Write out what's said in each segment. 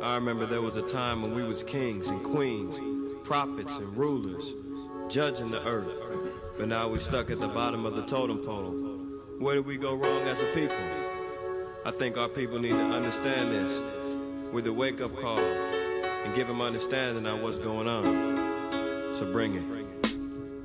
I remember there was a time when we was kings and queens, prophets and rulers, judging the earth. But now we stuck at the bottom of the totem pole. Where did we go wrong as a people? I think our people need to understand this with a wake-up call and give them understanding on what's going on. So bring it.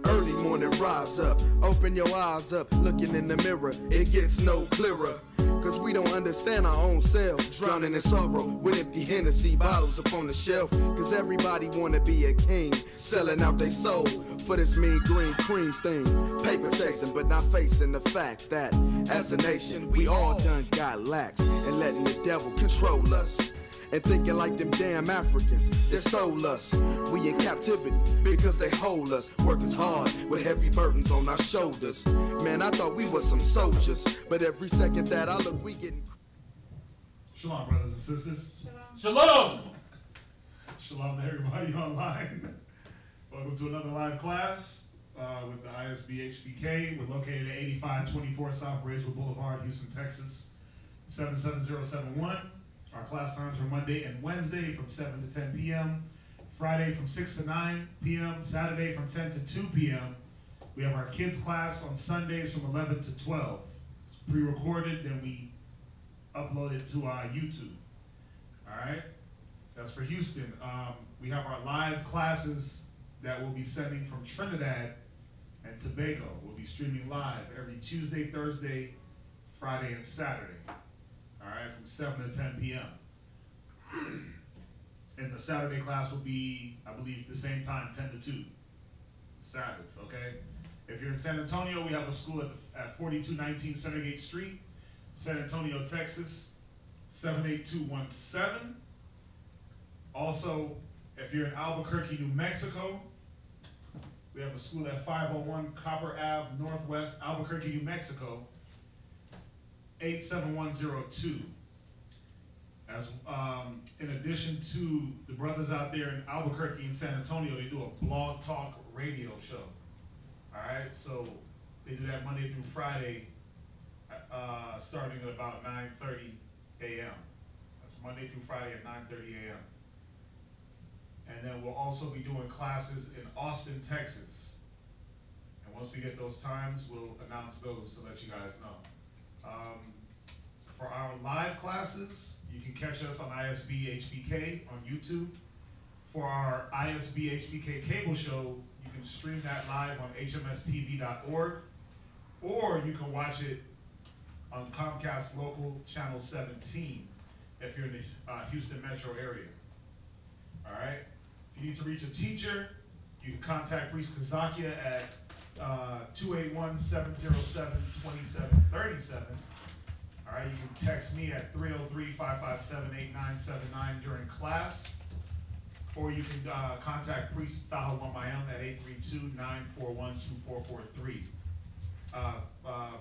Early morning, rise up, open your eyes up, looking in the mirror, it gets no clearer. Cause we don't understand our own selves, drowning in sorrow with empty Hennessy bottles upon the shelf. Cause everybody wanna be a king, selling out their soul for this mean green cream thing. Paper chasing, but not facing the facts that as a nation, we all done got lax and letting the devil control us. And thinking like them damn Africans, they sold us. We in captivity because they hold us. Work is hard with heavy burdens on our shoulders. Man, I thought we were some soldiers, but every second that I look, we getting... Shalom, brothers and sisters. Shalom. Shalom to everybody online. Welcome to another live class with the ISB HBK. We're located at 8524 South Braeswood Boulevard, Houston, Texas, 77071. Our class times are Monday and Wednesday from 7 to 10 p.m., Friday from 6 to 9 p.m., Saturday from 10 to 2 p.m. We have our kids class on Sundays from 11 to 12. It's pre-recorded, then we upload it to YouTube. All right? That's for Houston. We have our live classes that we'll be sending from Trinidad and Tobago. We'll be streaming live every Tuesday, Thursday, Friday, and Saturday. All right, from 7 to 10 p.m. And the Saturday class will be, I believe, the same time, 10 to 2. Sabbath, okay? If you're in San Antonio, we have a school at 4219 Centergate Street, San Antonio, Texas, 78217. Also, if you're in Albuquerque, New Mexico, we have a school at 501 Copper Ave Northwest, Albuquerque, New Mexico, 87102. As in addition to the brothers out there in Albuquerque and San Antonio, they do a blog talk radio show. All right, so they do that Monday through Friday, starting at about 9:30 a.m. That's Monday through Friday at 9:30 a.m. And then we'll also be doing classes in Austin, Texas. And once we get those times, we'll announce those to let you guys know. For our live classes, you can catch us on ISB HBK on YouTube. For our ISB HBK cable show, you can stream that live on hmstv.org, or you can watch it on Comcast Local Channel 17 if you're in the Houston metro area. All right? If you need to reach a teacher, you can contact Priest Kazakia at 281-707-2737. All right, you can text me at 303-557-8979 during class, or you can contact Priest Tahoe Wamayam at 832-941-2443.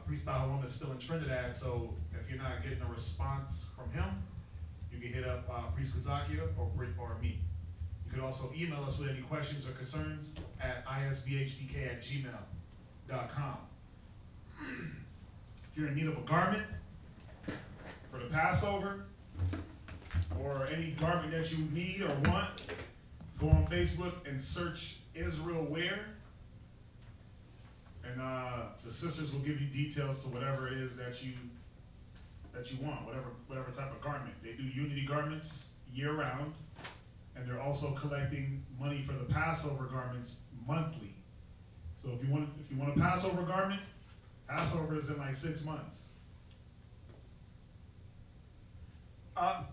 Priest Tahoe is still in Trinidad, so if you're not getting a response from him, you can hit up Priest Kazakia or me. You could also email us with any questions or concerns at isbhbk@gmail.com. If you're in need of a garment for the Passover, or any garment that you need or want, go on Facebook and search Israel Wear, and the sisters will give you details to whatever it is that you want, whatever type of garment. They do Unity garments year round, and they're also collecting money for the Passover garments monthly. So if you want a Passover garment, Passover is in like 6 months.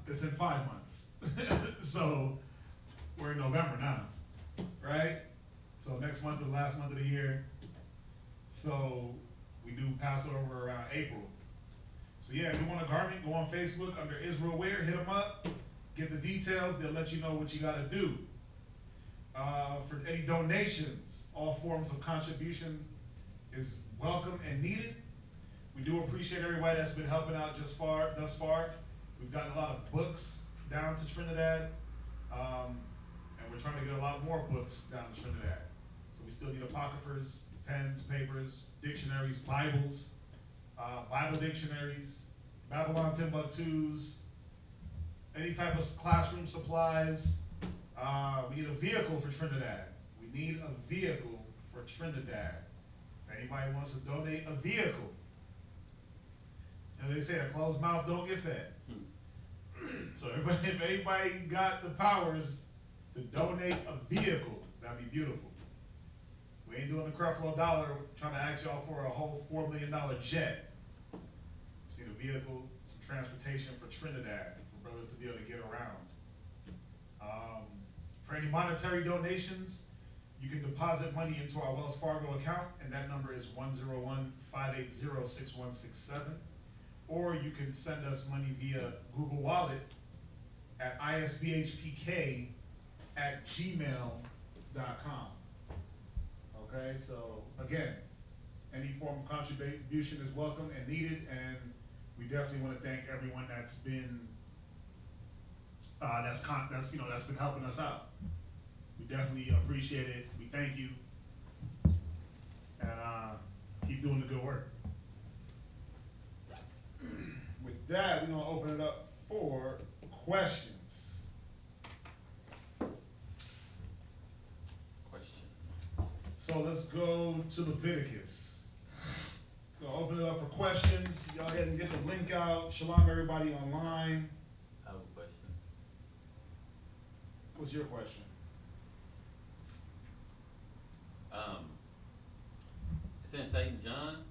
It's in 5 months. So we're in November now, right? So next month is the last month of the year. So we do Passover around April. So yeah, if you want a garment, go on Facebook under Israel Wear, hit them up, get the details, they'll let you know what you gotta do. For any donations, all forms of contribution is welcome and needed. We do appreciate everybody that's been helping out thus far. We've gotten a lot of books down to Trinidad, and we're trying to get a lot more books down to Trinidad. So we still need apocryphers, pens, papers, dictionaries, Bibles, Bible dictionaries, Babylon Timbuktus, any type of classroom supplies. We need a vehicle for Trinidad. We need a vehicle for Trinidad. If anybody wants to donate a vehicle, and they say a closed mouth don't get fed. So if anybody got the powers to donate a vehicle, that'd be beautiful. We ain't doing the Creflo Dollar trying to ask y'all for a whole $4 million jet. Just need a vehicle, some transportation for Trinidad, for brothers to be able to get around. For any monetary donations, you can deposit money into our Wells Fargo account, and that number is 101-580-6167. Or you can send us money via Google Wallet at isbhpk@gmail.com. Okay, so again, any form of contribution is welcome and needed, and we definitely want to thank everyone that's been that's been helping us out. We definitely appreciate it. We thank you, and keep doing the good work. With that, we're gonna open it up for questions. So let's go to Leviticus. Gonna open it up for questions. Y'all ahead and get the link out. Shalom, everybody online. I have a question. What's your question? It's in St. John,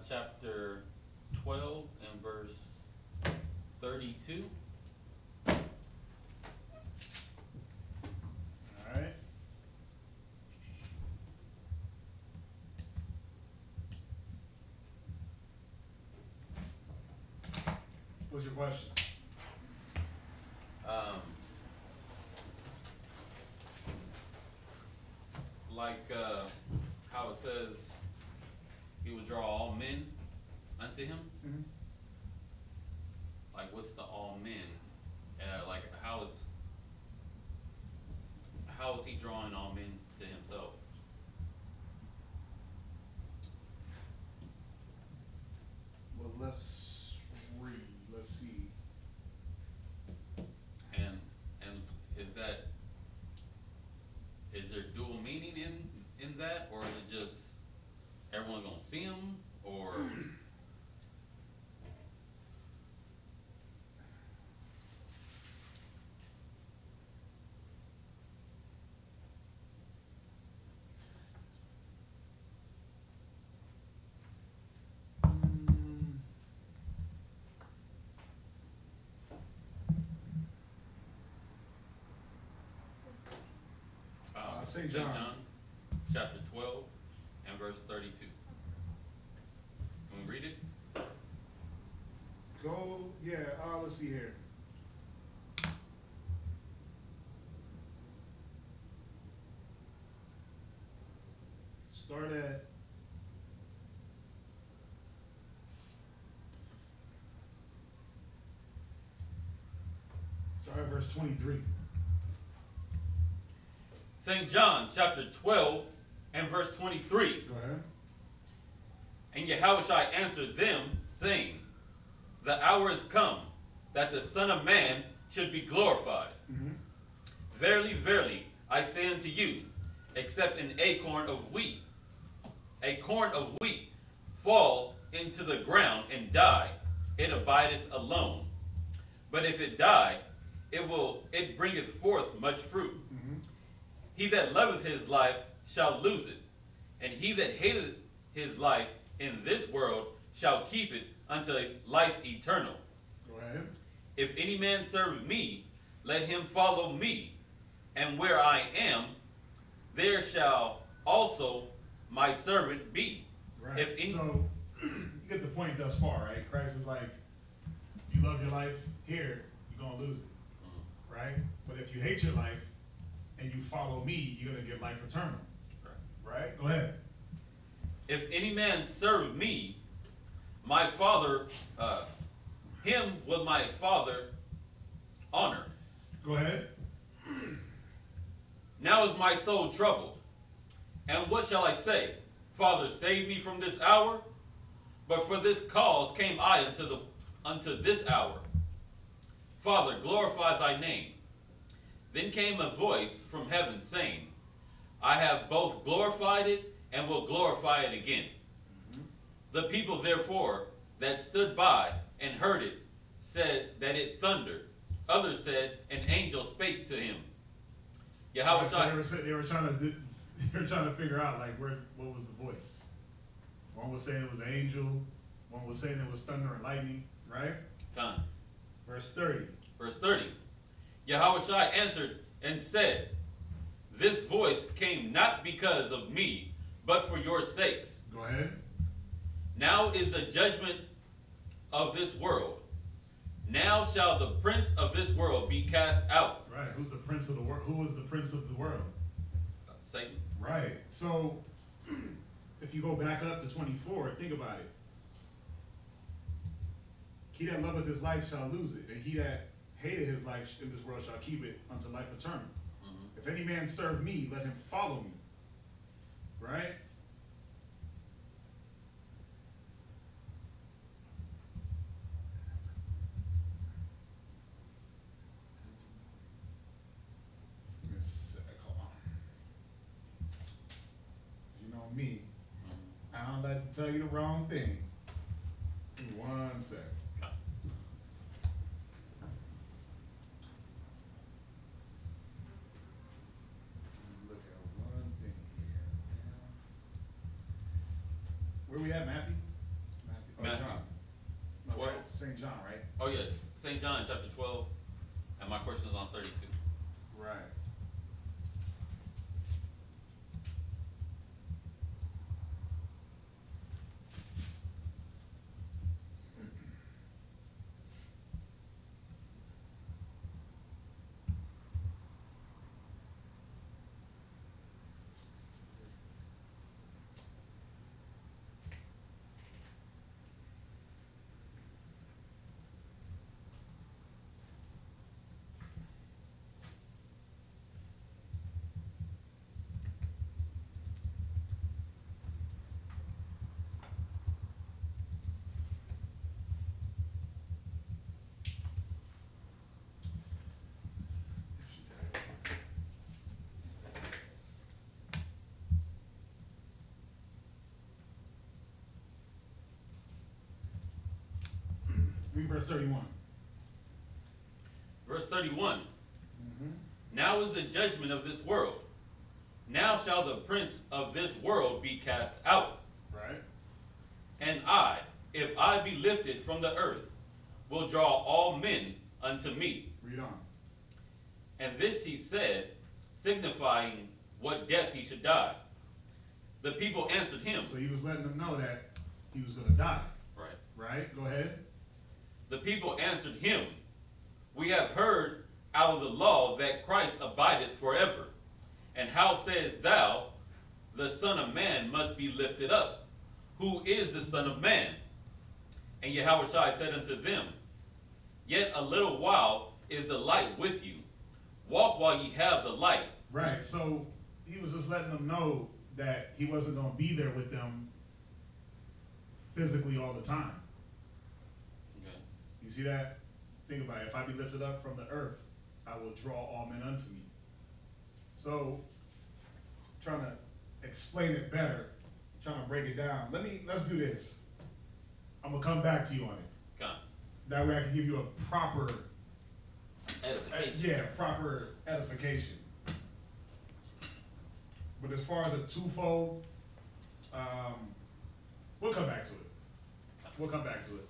chapter 12 and verse 32. All right. What's your question? How it says he will draw all men unto him. Mm-hmm. Like, what's the all men? Like, how is he drawing all men to himself? Well, let's read. Let's see. And is there dual meaning in that, or is it just everyone's gonna see him, or? St. St. John. John, chapter 12 and verse 32. Can we read it? Go, yeah, let's see here. Start at verse 23. St. John, chapter 12 and verse 23. Go ahead. And Yahushua answered them, saying, the hour is come, that the Son of Man should be glorified. Mm-hmm. Verily, verily, I say unto you, except an acorn of wheat fall into the ground and die, it abideth alone. But if it die, it bringeth forth much fruit. Mm-hmm. He that loveth his life shall lose it, and he that hateth his life in this world shall keep it unto life eternal. Go ahead. If any man serve me, let him follow me, and where I am, there shall also my servant be. Right. If any, so you get the point thus far, right? Christ is like, if you love your life here, you're gonna lose it, right? But if you hate your life and you follow me, you're gonna get life eternal, right? Go ahead. if any man serve me, my Father, him will my Father honor. Go ahead. Now is my soul troubled, and what shall I say? Father, save me from this hour. But for this cause came I unto this hour. Father, glorify thy name. Then came a voice from heaven saying, I have both glorified it and will glorify it again. The people therefore that stood by and heard it said that it thundered. Others said, an angel spake to him. Yahweh so they were trying to figure out like what was the voice. One was saying it was an angel. One was saying it was thunder and lightning. Right? Come. Verse 30. Verse 30. Yahweh answered and said, this voice came not because of me, but for your sakes. Go ahead. Now is the judgment of this world. Now shall the prince of this world be cast out. Right. Who's the prince of the world? Who was the prince of the world? Satan. Right. So, if you go back up to 24, think about it. He that loveth his life shall lose it, and he that hated his life in this world shall keep it unto life eternal. If any man serve me, let him follow me. Right? Hold on. You know me. I don't like to tell you the wrong thing. Give me 1 second. Where we at, Matthew? Matthew. John. No, 12. St. John, right? Oh yes, St. John chapter 12, and my question is on 32. Right. Read verse 31. Verse 31. Now is the judgment of this world. Now shall the prince of this world be cast out. Right. And I, if I be lifted from the earth, will draw all men unto me. Read on. And this he said, signifying what death he should die. The people answered him. So he was letting them know that he was going to die. Right. Right? Go ahead. The people answered him, we have heard out of the law that Christ abideth forever. And how sayest thou, the Son of Man must be lifted up? Who is the Son of Man? And Yahweh said unto them, yet a little while is the light with you. Walk while ye have the light. Right. So he was just letting them know that he wasn't going to be there with them physically all the time. Okay. You see that? Think about it. If I be lifted up from the earth, I will draw all men unto me. So, trying to explain it better, trying to break it down. Let's do this. I'm gonna come back to you on it. Come. That way I can give you a proper Edification. proper edification. But as far as a twofold, we'll come back to it. We'll come back to it.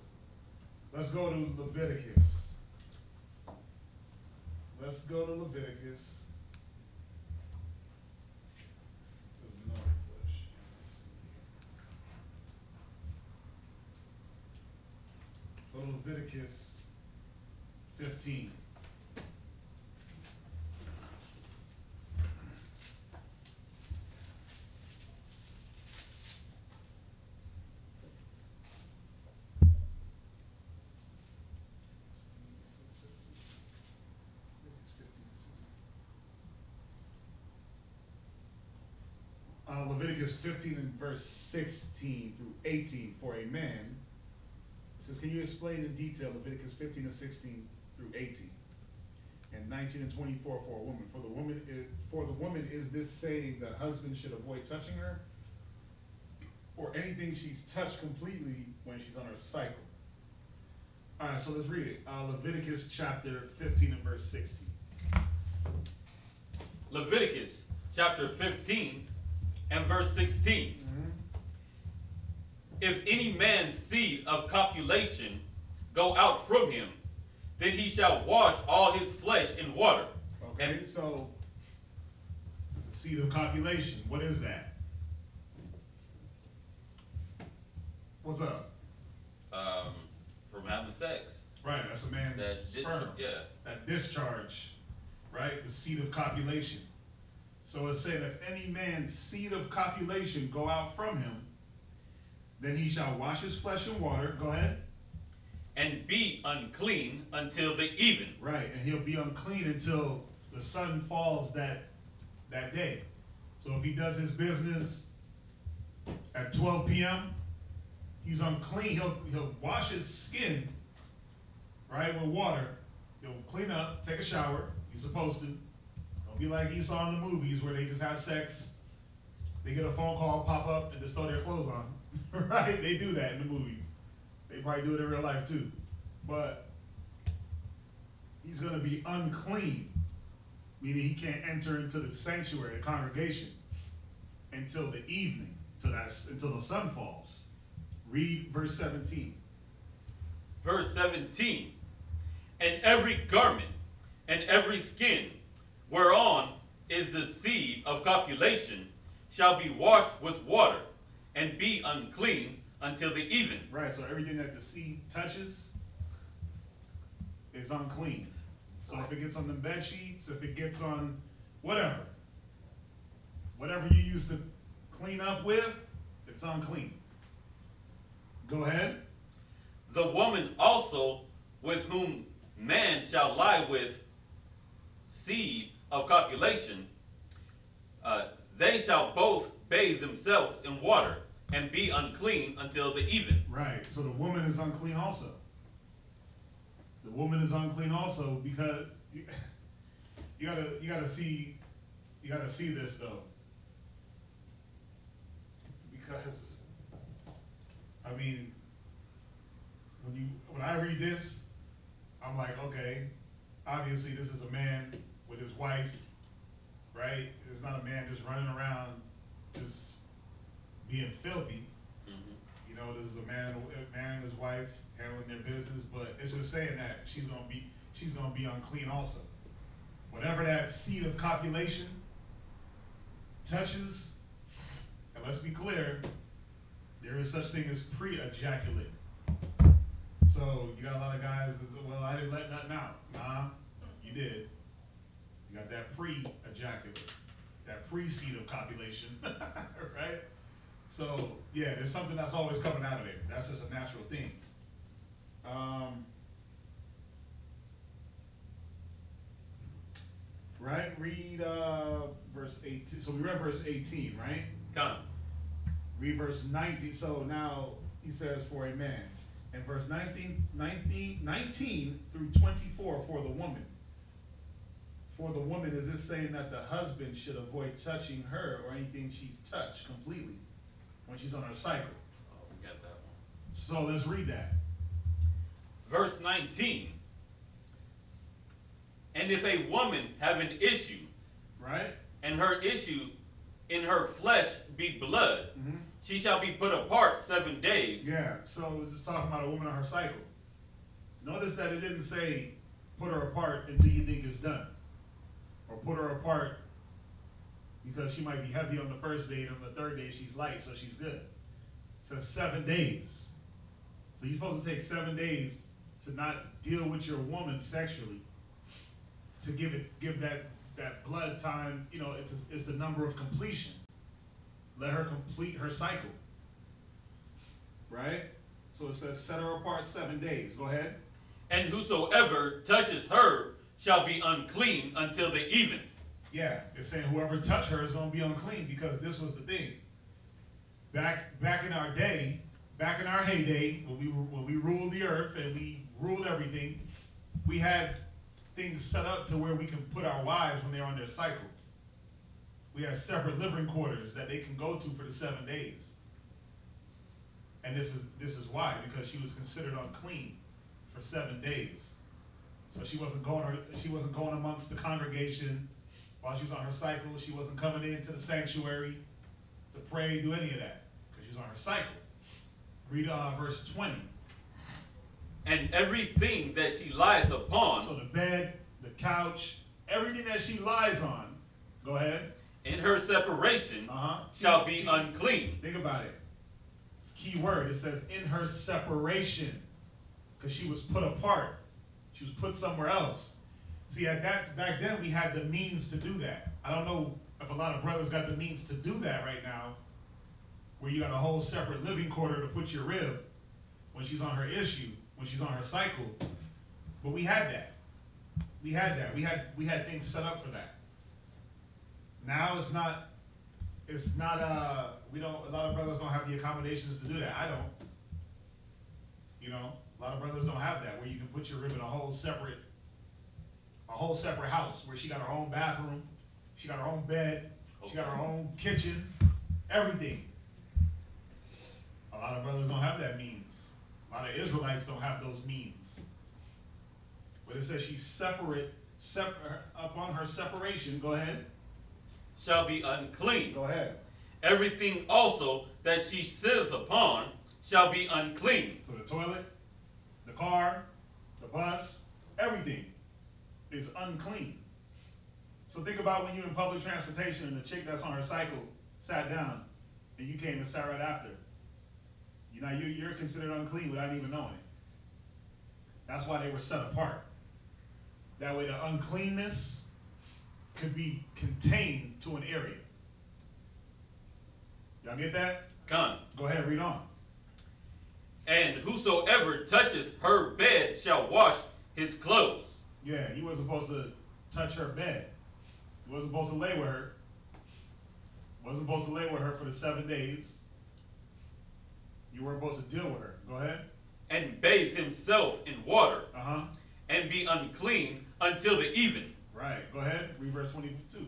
Let's go to Leviticus. Let's go to Leviticus. Go to Leviticus 15. Leviticus 15 and verse 16 through 18 for a man. It says, can you explain in detail Leviticus 15 and 16 through 18. And 19 and 24 for a woman. For the woman is this saying the husband should avoid touching her, or anything she's touched completely when she's on her cycle. All right, so let's read it. Leviticus chapter 15 and verse 16. Leviticus chapter 15 and verse 16. If any man's seed of copulation go out from him, then he shall wash all his flesh in water. Okay, so the seed of copulation, what is that? What's up? From having sex. Right, that's a man's sperm. Yeah. That discharge, right? The seed of copulation. So it's saying if any man's seed of copulation go out from him, then he shall wash his flesh in water. Go ahead. And be unclean until the even. Right, and he'll be unclean until the sun falls that day. So if he does his business at 12 p.m., he's unclean. He'll wash his skin, right, with water. He'll clean up, take a shower. He's supposed to. Don't be like he saw in the movies where they just have sex. They get a phone call, pop up, and just throw their clothes on. Right? They do that in the movies. They probably do it in real life too. But he's going to be unclean, meaning he can't enter into the sanctuary, the congregation, until the evening, until the sun falls. Read verse 17. Verse 17. And every garment and every skin whereon is the seed of copulation shall be washed with water and be unclean until the even. Right, so everything that the seed touches is unclean. So if it gets on the bed sheets, if it gets on whatever you used to clean up with, it's unclean. Go ahead. The woman also with whom man shall lie with seed of copulation, they shall both bathe themselves in water and be unclean until the even. Right. So the woman is unclean also. The woman is unclean also because you gotta see this though. Because I mean, when I read this, I'm like, okay, obviously this is a man with his wife, right? It's not a man just running around just being filthy. You know, this is a man and his wife handling their business, but it's just saying that she's gonna be unclean also. Whatever that seed of copulation touches, and let's be clear, there is such thing as pre-ejaculate. So you got a lot of guys that say, well, I didn't let nothing out. Nah, you did. You got that pre-ejaculate, that pre-seed of copulation, right? So yeah, there's something that's always coming out of there. That's just a natural thing. Right? Read verse 18. So we read verse 18, right? Come. Read verse 19. So now he says for a man. And verse 19 through 24 for the woman. For the woman, is this saying that the husband should avoid touching her or anything she's touched completely when she's on her cycle? Oh, we got that one. So let's read that. Verse 19. And if a woman have an issue, right, and her issue in her flesh be blood, she shall be put apart 7 days. Yeah, so it's just talking about a woman on her cycle. Notice that it didn't say put her apart until you think it's done. Or put her apart because she might be heavy on the first day and on the third day she's light, so she's good. It says 7 days. So you're supposed to take 7 days to not deal with your woman sexually, to give that blood time. You know, it's the number of completion. Let her complete her cycle. Right? So it says set her apart 7 days. Go ahead. And whosoever touches her shall be unclean until the even. Yeah, it's saying whoever touched her is going to be unclean, because this was the thing. Back in our day, back in our heyday, when we ruled the earth and we ruled everything, we had things set up to where we can put our wives when they're on their cycle. We had separate living quarters that they can go to for the 7 days. And this is why, because she was considered unclean for 7 days. So she wasn't going amongst the congregation while she was on her cycle. She wasn't coming into the sanctuary to pray, do any of that, because she was on her cycle. Read verse 20. And everything that she lieth upon. So the bed, the couch, everything that she lies on. Go ahead. In her separation shall be unclean. Think about it. It's a key word. It says in her separation, because she was put apart. She was put somewhere else. See, back then we had the means to do that. I don't know if a lot of brothers got the means to do that right now, where you got a whole separate living quarter to put your rib when she's on her issue, when she's on her cycle. But we had that. We had that. We had things set up for that. Now it's not we don't, a lot of brothers don't have the accommodations to do that. I don't. You know, a lot of brothers don't have that, where you can put your rib in a whole separate house, where she got her own bathroom, she got her own bed, she got her own kitchen, everything. A lot of brothers don't have that means. A lot of Israelites don't have those means. But it says she's separate upon her separation. Go ahead. Shall be unclean. Go ahead. Everything also that she sitteth upon shall be unclean. So the toilet, the car, the bus, everything is unclean. So think about when you're in public transportation and the chick that's on her cycle sat down and you came and sat right after. You know, you're considered unclean without even knowing it. That's why they were set apart. That way the uncleanness could be contained to an area. Y'all get that? Come. Go ahead, read on. And whosoever toucheth her bed shall wash his clothes. Yeah, he wasn't supposed to touch her bed. He wasn't supposed to lay with her. Wasn't supposed to lay with her for the 7 days. You weren't supposed to deal with her. Go ahead. And bathe himself in water. And be unclean until the even. Right. Go ahead. Read verse 22.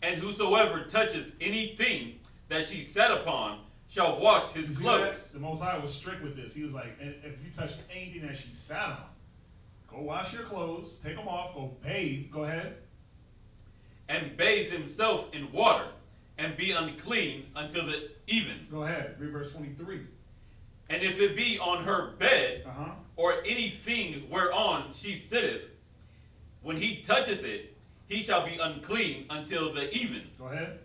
And whosoever toucheth anything that she sat upon shall wash his clothes. The Most High was strict with this. He was like, if you touch anything that she sat on, go wash your clothes, take them off, go bathe. Go ahead. And bathe himself in water, and be unclean until the even. Go ahead. Read verse 23. And if it be on her bed, or anything whereon she sitteth, when he toucheth it, he shall be unclean until the even. Go ahead.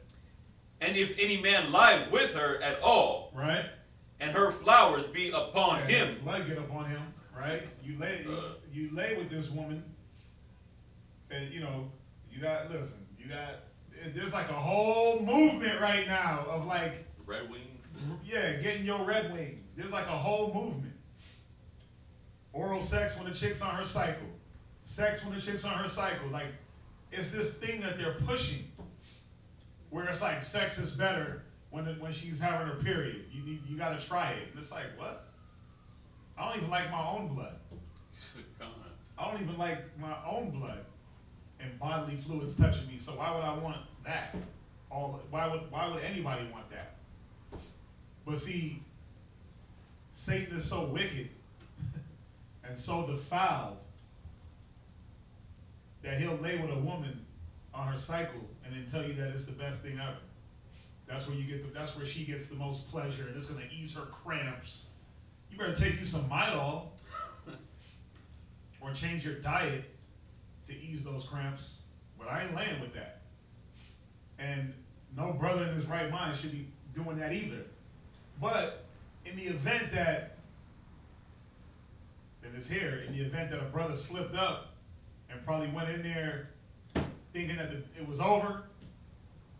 And if any man lie with her at all, right, and her flowers be upon him, blood get upon him, right? You lay with this woman, and there's like a whole movement right now of like Red Wings. Yeah, getting your Red Wings. There's like a whole movement. Oral sex when the chick's on her cycle. Sex when the chick's on her cycle. Like, it's this thing that they're pushing where it's like sex is better when she's having her period. You gotta try it. And it's like, what? I don't even like my own blood. I don't even like my own blood and bodily fluids touching me. So why would I want that? Why would anybody want that? But see, Satan is so wicked and so defiled that he'll lay with a woman on her cycle and then tell you that it's the best thing ever. That's where she gets the most pleasure, and it's gonna ease her cramps. You better take you some Midol or change your diet to ease those cramps. But I ain't laying with that. And no brother in his right mind should be doing that either. But in the event that a brother slipped up and probably went in there thinking that it was over,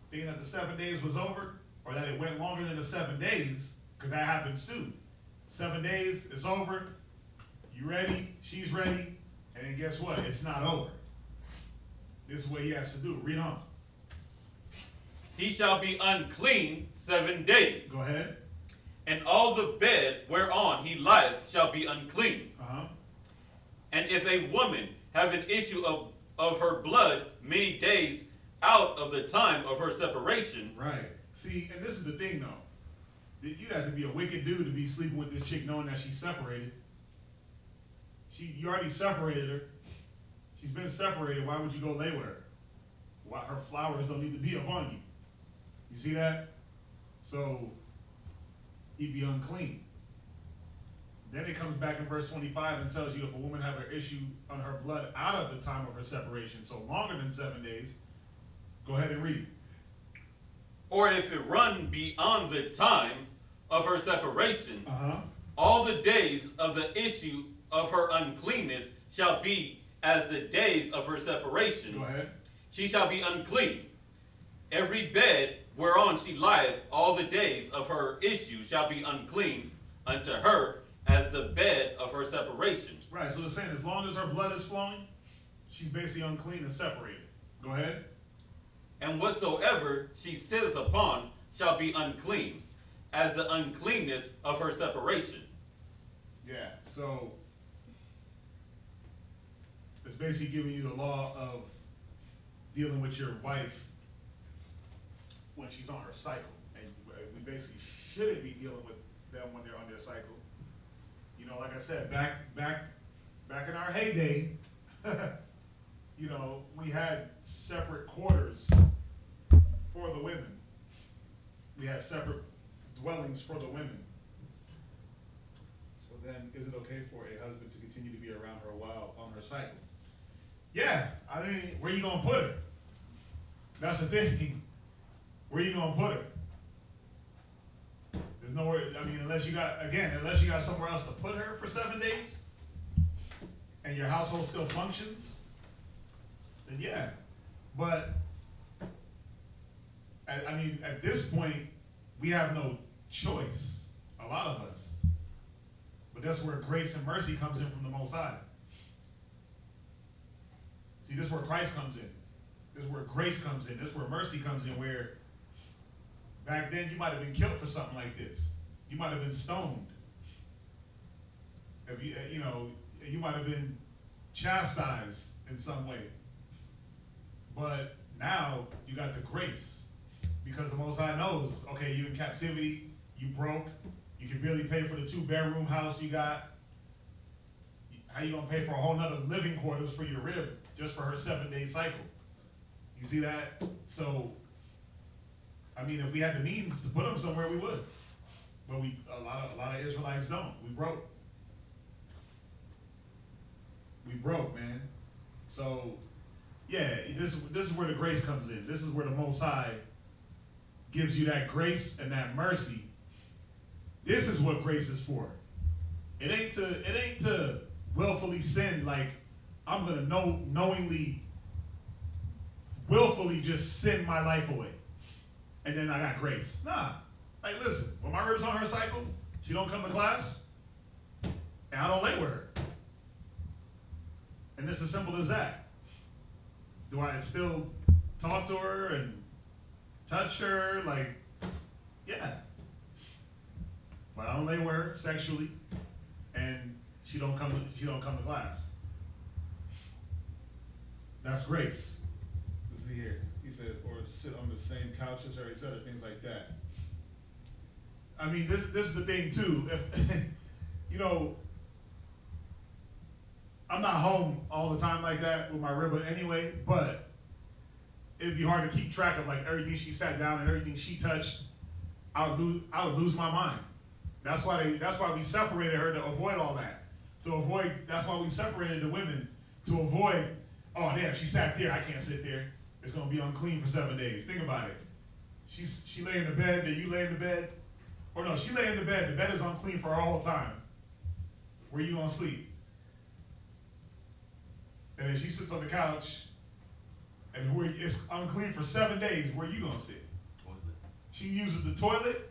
thinking that the 7 days was over, or that it went longer than the 7 days, because that happens too. 7 days, it's over, you ready, she's ready, and then guess what? It's not over. This is what he has to do. Read on. He shall be unclean 7 days. Go ahead. And all the bed whereon he lieth shall be unclean. And if a woman have an issue of her blood many days out of the time of her separation. Right. See, and this is the thing, though. You have to be a wicked dude to be sleeping with this chick knowing that she's separated. You already separated her. She's been separated. Why would you go lay with her? Why, her flowers don't need to be upon you. You see that? So, he'd be unclean. Then it comes back in verse 25 and tells you if a woman have her issue on her blood out of the time of her separation, so longer than 7 days, go ahead and read. Or if it run beyond the time of her separation, all the days of the issue of her uncleanness shall be as the days of her separation. Go ahead. She shall be unclean. Every bed whereon she lieth all the days of her issue shall be unclean unto her as the bed of her separation. Right, so it's saying as long as her blood is flowing, she's basically unclean and separated. Go ahead. And whatsoever she sitteth upon shall be unclean, as the uncleanness of her separation. Yeah, so it's basically giving you the law of dealing with your wife when she's on her cycle. And we basically shouldn't be dealing with them when they're on their cycle. You know, like I said, back in our heyday, you know, we had separate quarters for the women. We had separate dwellings for the women. So then, is it okay for a husband to continue to be around her while on her cycle? Yeah, I mean, where you gonna put her? That's the thing. Where you gonna put her? There's nowhere. I mean, unless you got somewhere else to put her for 7 days, and your household still functions, then yeah. But I mean, at this point, we have no choice. A lot of us. But that's where grace and mercy comes in from the Most High. See, this is where Christ comes in. This is where grace comes in. This is where mercy comes in, where back then you might have been killed for something like this. You might have been stoned. If you might have been chastised in some way. But now you got the grace. Because the Most High knows, okay, you in captivity, you broke, you can barely pay for the 2-bedroom house you got. How you gonna pay for a whole nother living quarters for your rib just for her 7-day cycle? You see that? So, I mean, if we had the means to put them somewhere, we would. But a lot of Israelites don't. We broke. We broke, man. So, yeah, this is where the grace comes in. This is where the Most High gives you that grace and that mercy. This is what grace is for. It ain't to willfully sin, like I'm gonna knowingly, willfully just sin my life away, and then I got grace. Nah, like listen, when my rib's on her cycle, she don't come to class, and I don't lay with her, and it's as simple as that. Do I still talk to her and touch her? Like, yeah. But I don't lay with her sexually, and she don't come to class. That's grace. Let's see here. He said, or sit on the same couch as her. He said things like that. I mean, this is the thing too. If I'm not home all the time like that with my ribba anyway, but it'd be hard to keep track of like everything she sat down and everything she touched. I would lose my mind. That's why we separated her, to avoid all that. That's why we separated the women, to avoid, oh damn, she sat there, I can't sit there. It's gonna be unclean for 7 days. Think about it. She lay in the bed, then you lay in the bed. Or no, she lay in the bed is unclean for her whole time. Where you gonna sleep? And then she sits on the couch, and it's unclean for 7 days. Where you gonna sit? Toilet. She uses the toilet.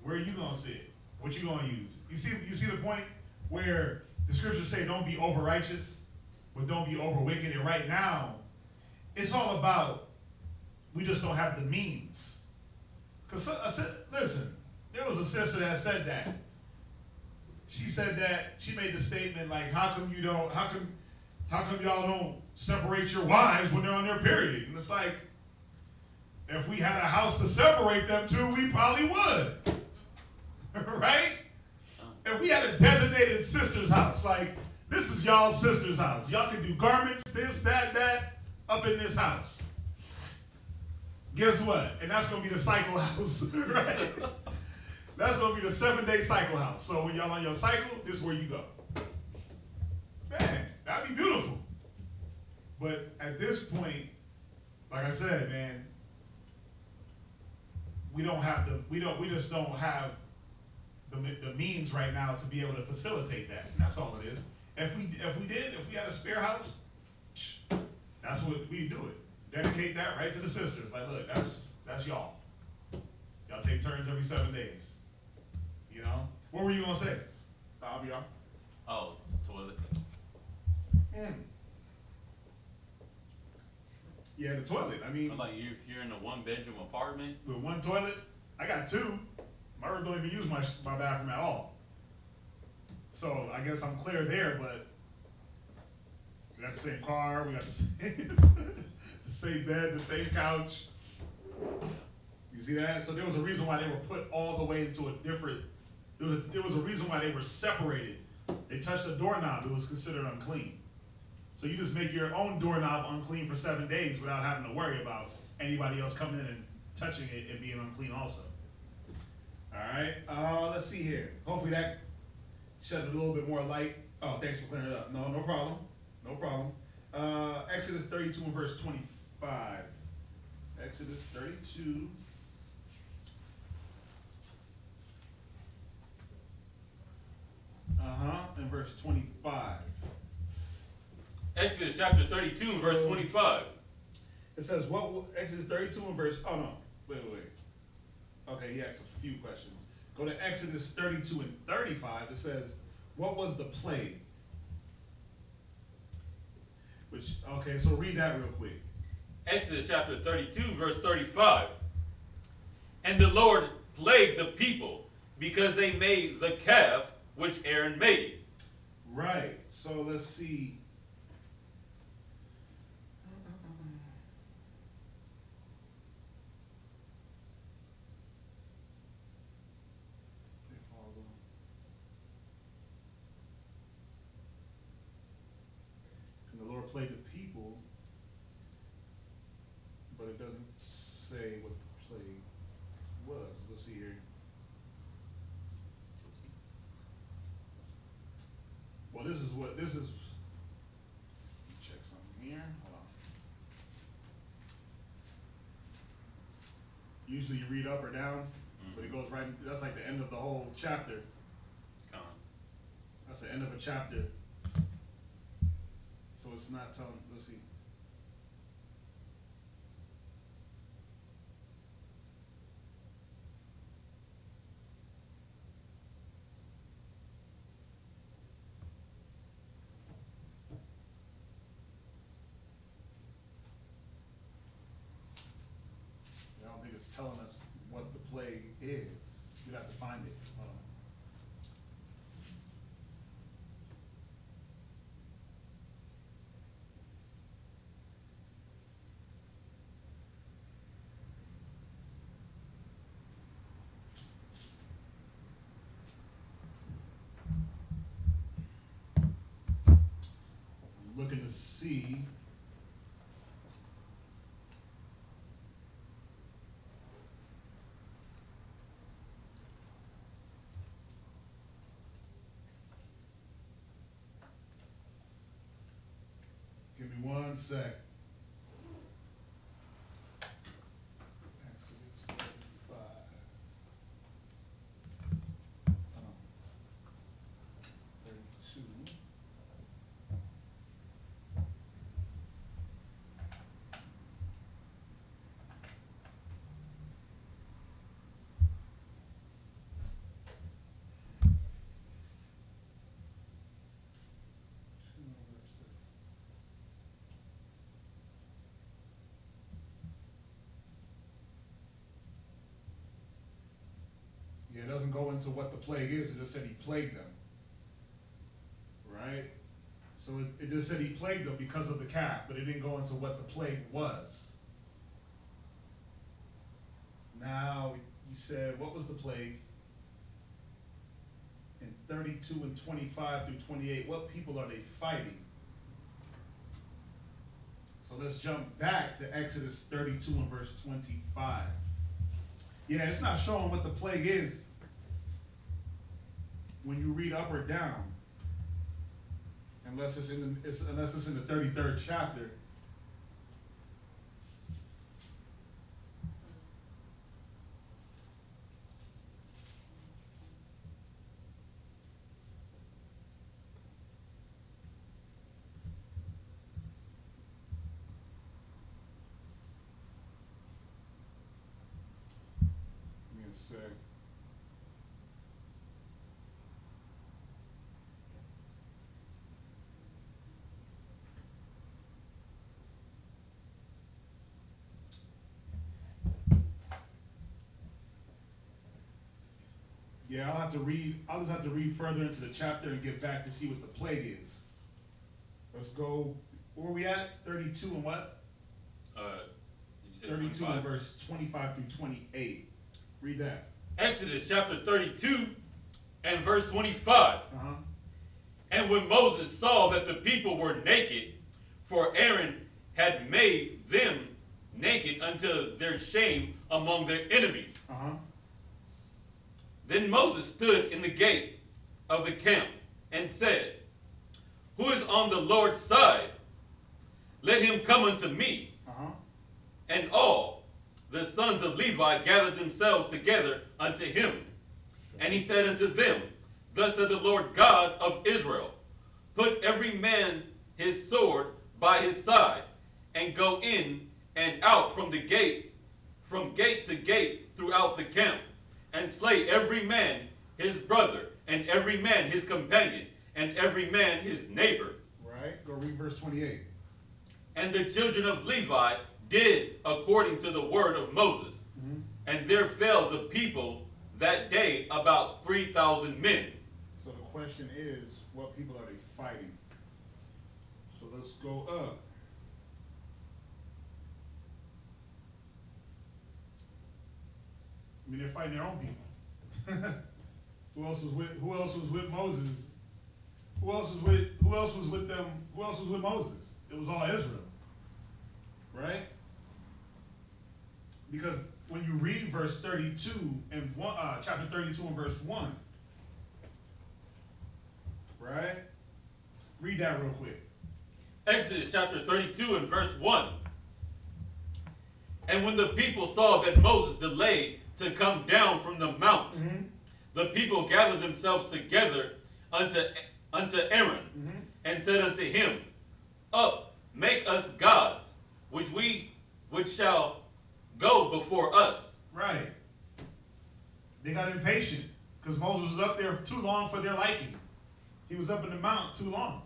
Where you gonna sit? What you gonna use? You see the point where the scriptures say don't be over righteous, but don't be over wicked. And right now, it's all about we just don't have the means. Cause listen, there was a sister that said that she said that she made the statement like, how come y'all don't separate your wives when they're on their period? And it's like, if we had a house to separate them to, we probably would. Right? If we had a designated sister's house, like, this is y'all's sister's house. Y'all can do garments, this, that, up in this house. Guess what? And that's going to be the cycle house, right? That's going to be the 7-day cycle house. So when y'all on your cycle, this is where you go. Man, that'd be beautiful. But at this point, like I said, man, we just don't have the means right now to be able to facilitate that. And that's all it is. If we had a spare house, that's what we do it. Dedicate that right to the sisters. Like, look, that's y'all. Y'all take turns every 7 days. You know? What were you gonna say? Aviar? Oh, toilet. Yeah, the toilet. I mean, Like if you're in a 1-bedroom apartment with one toilet, I got 2. My room don't even use my bathroom at all. So I guess I'm clear there, but we got the same car, we got the same bed, the same couch. You see that? So there was a reason why they were put all the way into a different, there was a reason why they were separated. They touched the doorknob, it was considered unclean. So you just make your own doorknob unclean for 7 days without having to worry about anybody else coming in and touching it and being unclean also. All right, let's see here. Hopefully that shed a little bit more light. Oh, thanks for clearing it up. No problem. No problem. Exodus 32 and verse 25. Exodus 32. And verse 25. Exodus chapter 32 and verse 25. It says, Exodus 32 and verse, oh no, wait. Okay, he asked a few questions. Go to Exodus 32 and 35. It says, what was the plague? Okay, so read that real quick. Exodus chapter 32 verse 35. And the Lord plagued the people because they made the calf which Aaron made. Right, so let's see. Plague the people, but it doesn't say what the plague was. Let's see here. Well, this is. Check something here. Hold on. Usually you read up or down, but it goes right. That's like the end of the whole chapter. That's the end of a chapter. So it's not telling, let's see. I don't think it's telling us what the plague is. You'd have to find it. Hold on. Looking to see give me one sec. Exodus 35. 32. Yeah, it doesn't go into what the plague is. It just said he plagued them. right? So it just said he plagued them because of the calf, but it didn't go into what the plague was. Now, you said, what was the plague? In 32 and 25 through 28, what people are they fighting? So let's jump back to Exodus 32 and verse 25. Yeah, it's not showing what the plague is when you read up or down, unless it's in the 33rd chapter. Give me a sec. Yeah, I'll just have to read further into the chapter and get back to see what the plague is. Let's go, where are we at? 32 and what? Did you say 32 25? and verse 25 through 28. Read that. Exodus chapter 32 and verse 25. Uh-huh. And when Moses saw that the people were naked, for Aaron had made them naked unto their shame among their enemies. Uh-huh. Then Moses stood in the gate of the camp and said, Who is on the Lord's side? Let him come unto me. Uh-huh. And all the sons of Levi gathered themselves together unto him. And he said unto them, Thus said the Lord God of Israel, Put every man his sword by his side, and go in and out from gate to gate throughout the camp, and slay every man his brother, and every man his companion, and every man his neighbor. Right, go read verse 28. And the children of Levi did according to the word of Moses. Mm-hmm. And there fell the people that day about 3,000 men. So the question is, what people are they fighting? So let's go up. I mean, they're fighting their own people. Who else was with Moses? Who else was with them? Who else was with Moses? It was all Israel. Right? Because when you read verse 32 and chapter 32 and verse 1, right? Read that real quick. Exodus chapter 32 and verse 1. And when the people saw that Moses delayed to come down from the mount, Mm-hmm. the people gathered themselves together unto Aaron, Mm-hmm. and said unto him, Up, make us gods, which shall go before us. Right. They got impatient because Moses was up there too long for their liking. He was up in the mount too long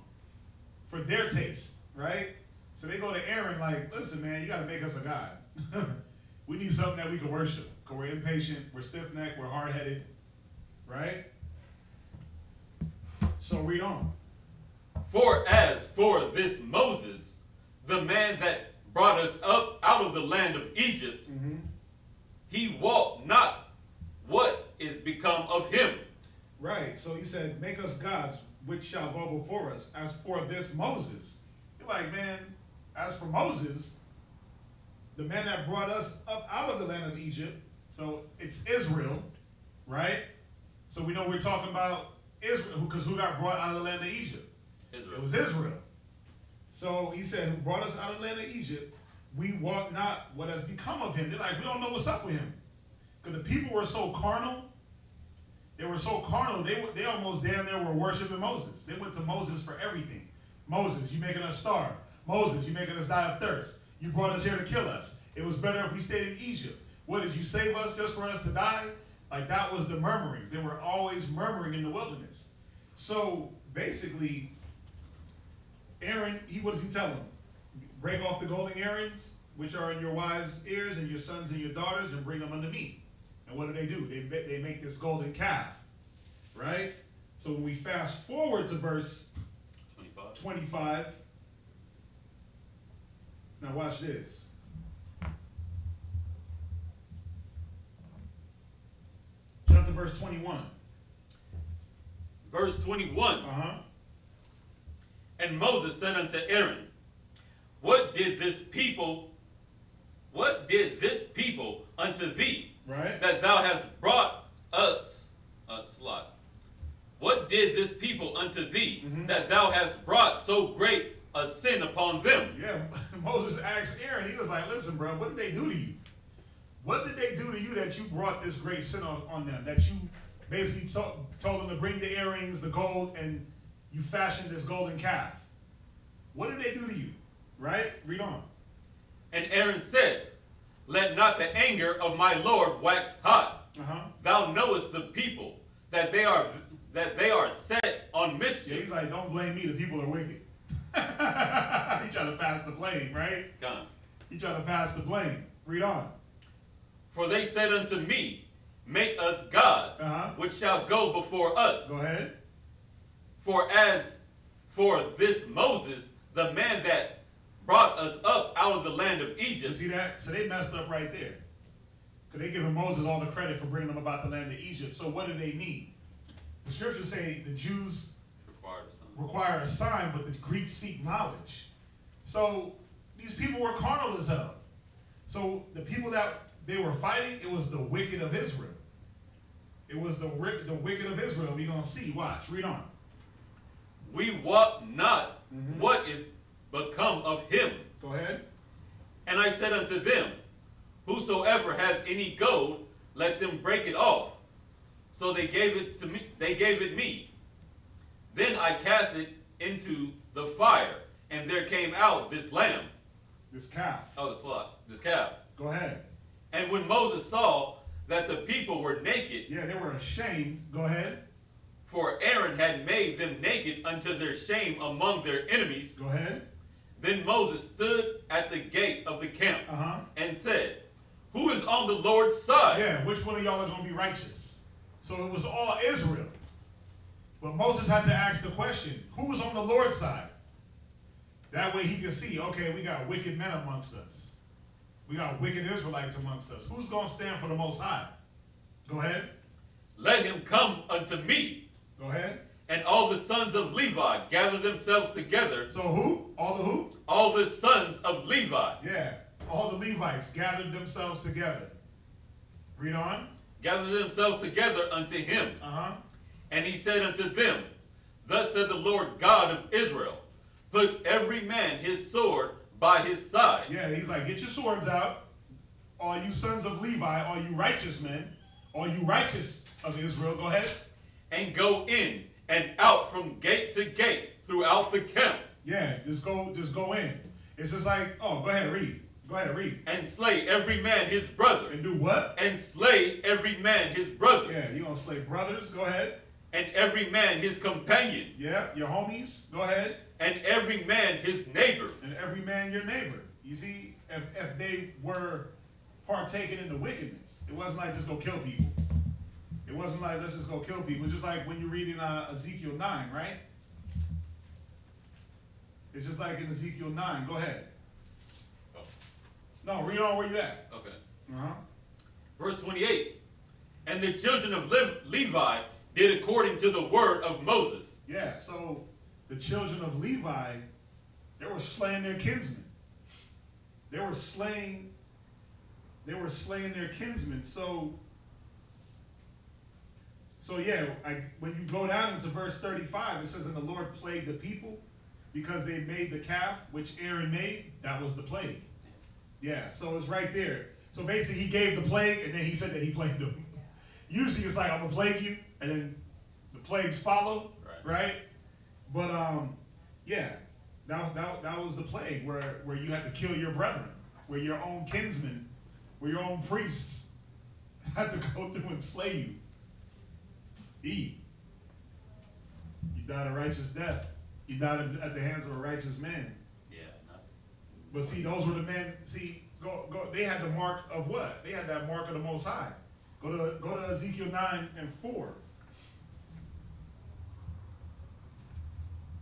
for their taste, right? So they go to Aaron like, listen, man, you got to make us a god. We need something that we can worship because we're impatient, we're stiff-necked, we're hard-headed, right? So read on. For as for this Moses, the man that brought us up out of the land of Egypt, Mm-hmm. he walked not what is become of him. Right. So he said, make us gods, which shall go before us. As for this Moses, you're like, man, as for Moses, the man that brought us up out of the land of Egypt, so it's Israel, right? So we know we're talking about Israel, because who got brought out of the land of Egypt? Israel. It was Israel. So he said, who brought us out of the land of Egypt, we walk not what has become of him. They're like, we don't know what's up with him. Because the people were so carnal. They were so carnal, they almost damn near were worshiping Moses. They went to Moses for everything. Moses, you making us starve. Moses, you making us die of thirst. You brought us here to kill us. It was better if we stayed in Egypt. What, did you save us just for us to die? Like, that was the murmurings. They were always murmuring in the wilderness. So basically, Aaron, what does he tell them? Break off the golden earrings, which are in your wives' ears and your sons and your daughters, and bring them unto me. And what do? They make this golden calf, right? So when we fast forward to verse 25. Now watch this. Jump to verse 21. Verse 21. And Moses said unto Aaron, What did this people unto thee, right, that thou hast brought us slot? What did this people unto thee, that thou hast brought so great a sin upon them? Yeah, Moses asked Aaron, he was like, listen, bro, what did they do to you? What did they do to you that you brought this great sin on them? That you basically told them to bring the earrings, the gold, and you fashioned this golden calf. What did they do to you? Right? Read on. And Aaron said, Let not the anger of my Lord wax hot. Thou knowest the people, that they are set on mischief. Yeah, he's like, don't blame me, the people are wicked. He trying to pass the blame, right? Gone. He trying to pass the blame. Read on. For they said unto me, Make us gods, which shall go before us. Go ahead. For as for this Moses, the man that brought us up out of the land of Egypt. You see that? So they messed up right there. Because they giving Moses all the credit for bringing them about the land of Egypt. So what do they need? The scriptures say the Jews require a sign, but the Greeks seek knowledge. So these people were carnal as hell. So the people that they were fighting, it was the wicked of Israel. It was the wicked of Israel. We're going to see. Watch. Read on. We wot not what is become of him. Go ahead. And I said unto them, Whosoever hath any gold, let them break it off. So they gave it to me. They gave it me. Then I cast it into the fire, and there came out this lamb. This calf. Oh, the slut. This calf. Go ahead. And when Moses saw that the people were naked. Yeah, they were ashamed. Go ahead. For Aaron had made them naked unto their shame among their enemies. Go ahead. Then Moses stood at the gate of the camp and said, Who is on the Lord's side? Yeah, which one of y'all are going to be righteous? So it was all Israel. But Moses had to ask the question, who is on the Lord's side? That way he could see, okay, we got wicked men amongst us. We got wicked Israelites amongst us. Who's going to stand for the Most High? Go ahead. Let him come unto me. Go ahead. And all the sons of Levi gather themselves together. So who? All the who? All the sons of Levi. Yeah. All the Levites gathered themselves together. Read on. Gather themselves together unto him. And he said unto them, Thus said the Lord God of Israel, Put every man his sword by his side. Yeah, he's like, get your swords out. All you sons of Levi, all you righteous men, all you righteous of Israel, go ahead. And go in and out from gate to gate throughout the camp. Yeah, just go in. It's just like, oh, go ahead, read. Go ahead, read. And slay every man his brother. And do what? And slay every man his brother. Yeah, you're going to slay brothers. Go ahead. And every man his companion. Yeah, your homies. Go ahead. And every man his neighbor. And every man your neighbor. You see, if they were partaking in the wickedness, it wasn't like just go kill people. It wasn't like let's just go kill people. Just like when you read in Ezekiel 9, right? It's just like in Ezekiel 9. Go ahead. Oh. No, read on where you at. Okay. Verse 28. And the children of Levi did according to the word of Moses. Yeah, so the children of Levi, they were slaying their kinsmen. They were slaying their kinsmen. So yeah, when you go down into verse 35, it says, And the Lord plagued the people because they made the calf, which Aaron made. That was the plague. Yeah, so it's right there. So basically he gave the plague, and then he said that he plagued them. Usually it's like, I'm going to plague you, and then the plagues follow, right? But yeah, that was the plague where you had to kill your brethren, where your own kinsmen, where your own priests had to go through and slay you. You died a righteous death. You died at the hands of a righteous man. Yeah. No. But see, those were the men. See, go. They had the mark of what? They had that mark of the Most High. Go to Ezekiel 9 and 4.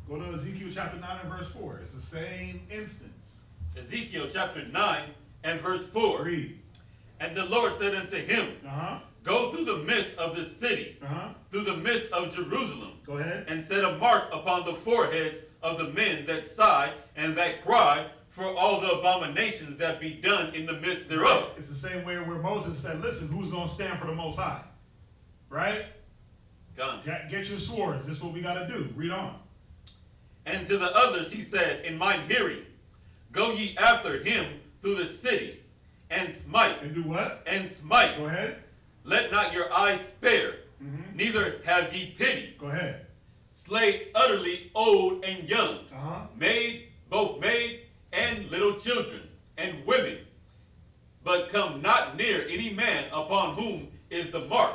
Go Go to Ezekiel chapter 9 and verse 4. It's the same instance. Ezekiel chapter 9 and verse 4. Read. And the Lord said unto him, Go through the midst of the city, through the midst of Jerusalem. Go ahead. And set a mark upon the foreheads of the men that sigh and that cry for all the abominations that be done in the midst thereof. It's the same way where Moses said, listen, who's going to stand for the Most High? Right? Get your swords. This is what we got to do. Read on. And to the others he said, in mine hearing, Go ye after him through the city, and smite. And do what? And smite. Go ahead. Let not your eyes spare, neither have ye pity. Go ahead. Slay utterly old and young, both maid and little children, and women. But come not near any man upon whom is the mark,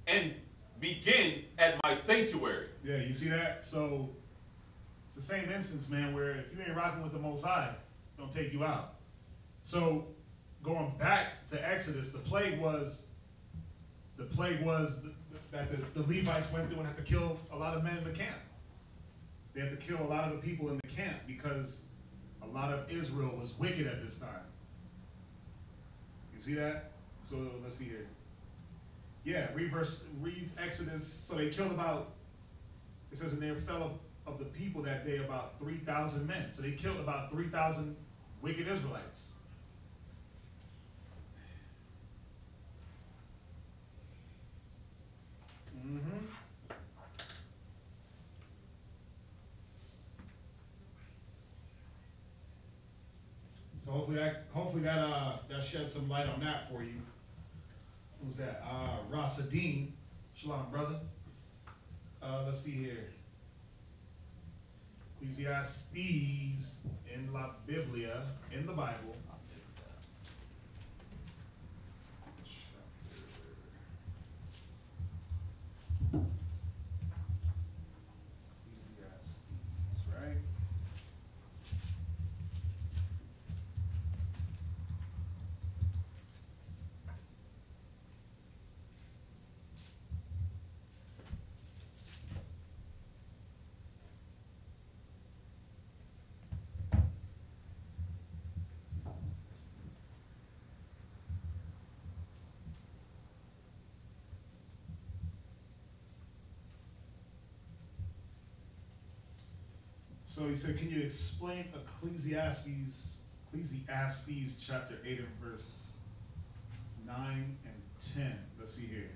and begin at my sanctuary. Yeah, you see that? So it's the same instance, man, where if you ain't rocking with the Most High, don't take you out. So going back to Exodus, the plague was that the Levites went through and had to kill a lot of men in the camp. They had to kill a lot of the people in the camp because a lot of Israel was wicked at this time. You see that? So let's see here. Yeah, read Exodus. So they killed about, it says, and there fell of the people that day about 3,000 men. So they killed about 3,000 wicked Israelites. So hopefully that sheds some light on that for you. Who's that? Rasadeen. Shalom, brother. Let's see here. Ecclesiastes in La Biblia, in the Bible. Ecclesiastes, right? So he said, can you explain Ecclesiastes chapter 8 and verse 9 and 10? Let's see here.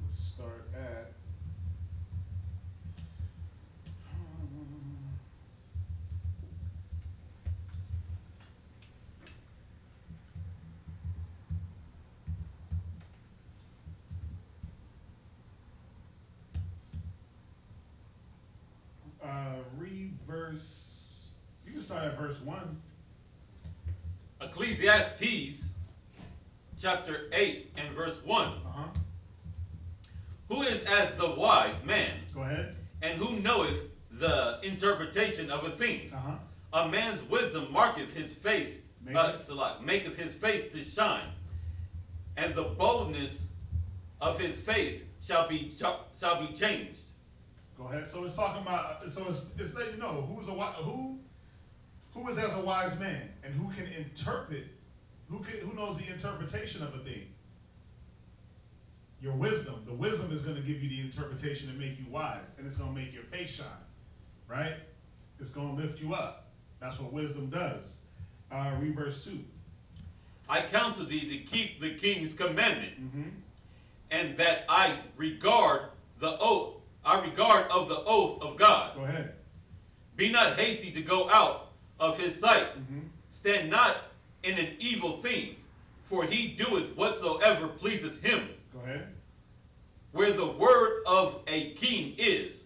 Let's start at you can start at verse 1. Ecclesiastes chapter 8 and verse 1. Who is as the wise man? Go ahead. And who knoweth the interpretation of a thing? A man's wisdom marketh his face, maketh his face to shine, and the boldness of his face shall be changed. Go ahead. So it's talking about. So it's letting you know who is as a wise man and who can interpret, who knows the interpretation of a thing. Your wisdom. The wisdom is going to give you the interpretation and make you wise, and it's going to make your face shine, right? It's going to lift you up. That's what wisdom does. Read verse 2. I counsel thee to keep the king's commandment, and that I regard of the oath of God. Go ahead. Be not hasty to go out of his sight. Stand not in an evil thing, for he doeth whatsoever pleaseth him. Go ahead. Where the word of a king is,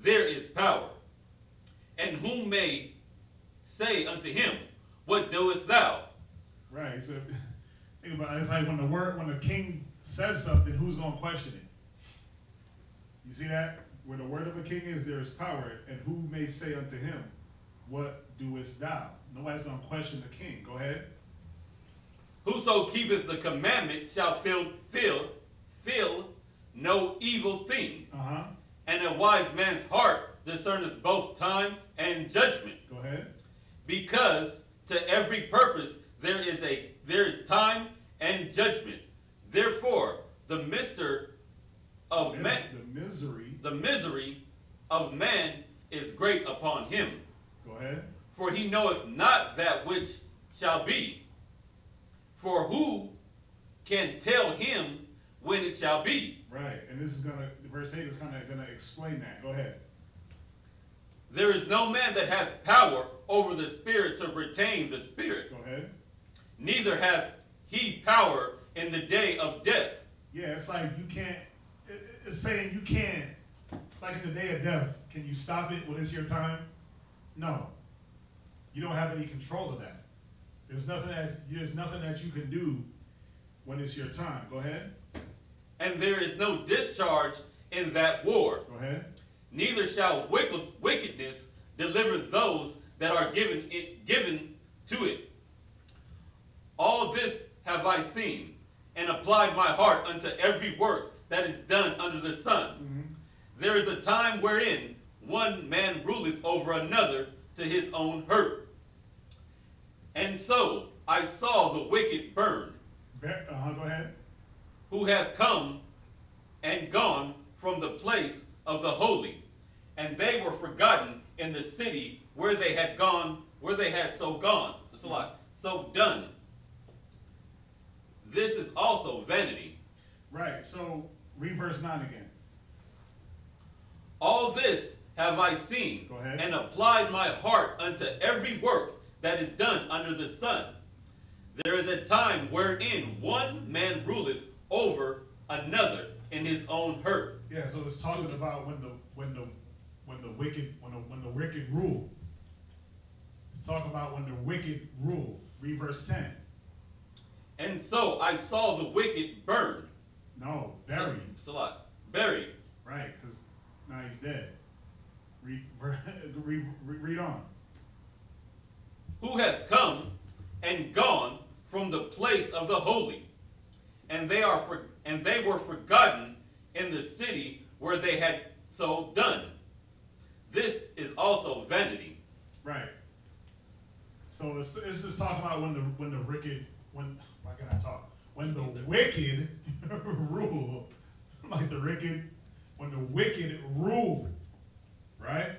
there is power. And whom may say unto him, what doest thou? Right. So think about it. It's like when the king says something, who's going to question it? You see that? Where the word of a king is, there is power. And who may say unto him, what doest thou? Nobody's going to question the king. Go ahead. Whoso keepeth the commandment shall feel no evil thing. And a wise man's heart discerneth both time and judgment. Go ahead. Because to every purpose there is time and judgment. Therefore, the misery of man is great upon him. Go ahead. For he knoweth not that which shall be. For who can tell him when it shall be? Right. And this is verse 8 is kind of gonna explain that. Go ahead. There is no man that hath power over the spirit to retain the spirit. Go ahead. Neither hath he power in the day of death. Yeah, it's like you can't, it's saying you can't, like in the day of death, can you stop it when it's your time? No. You don't have any control of that. There's nothing that you can do when it's your time. Go ahead. And there is no discharge in that war. Go ahead. Neither shall wickedness deliver those that are given to it. All this have I seen, and applied my heart unto every work that is done under the sun. There is a time wherein one man ruleth over another to his own hurt. And so I saw the wicked burned. Go ahead. Who hath come and gone from the place of the holy, and they were forgotten in the city where they had so done. This is also vanity. Right. So read verse 9 again. All this have I seen, Go ahead. and applied my heart unto every work that is done under the sun. There is a time wherein one man ruleth over another in his own hurt. Yeah, so it's talking about when the wicked rule. It's talking about when the wicked rule. Read verse 10. And so I saw the wicked burned. No, buried. Buried. Right, because now he's dead. Read on. Who hath come and gone from the place of the holy, and they were forgotten in the city where they had so done. This is also vanity. Right. So it's just talking about when the wicked rule, when the wicked rule, right?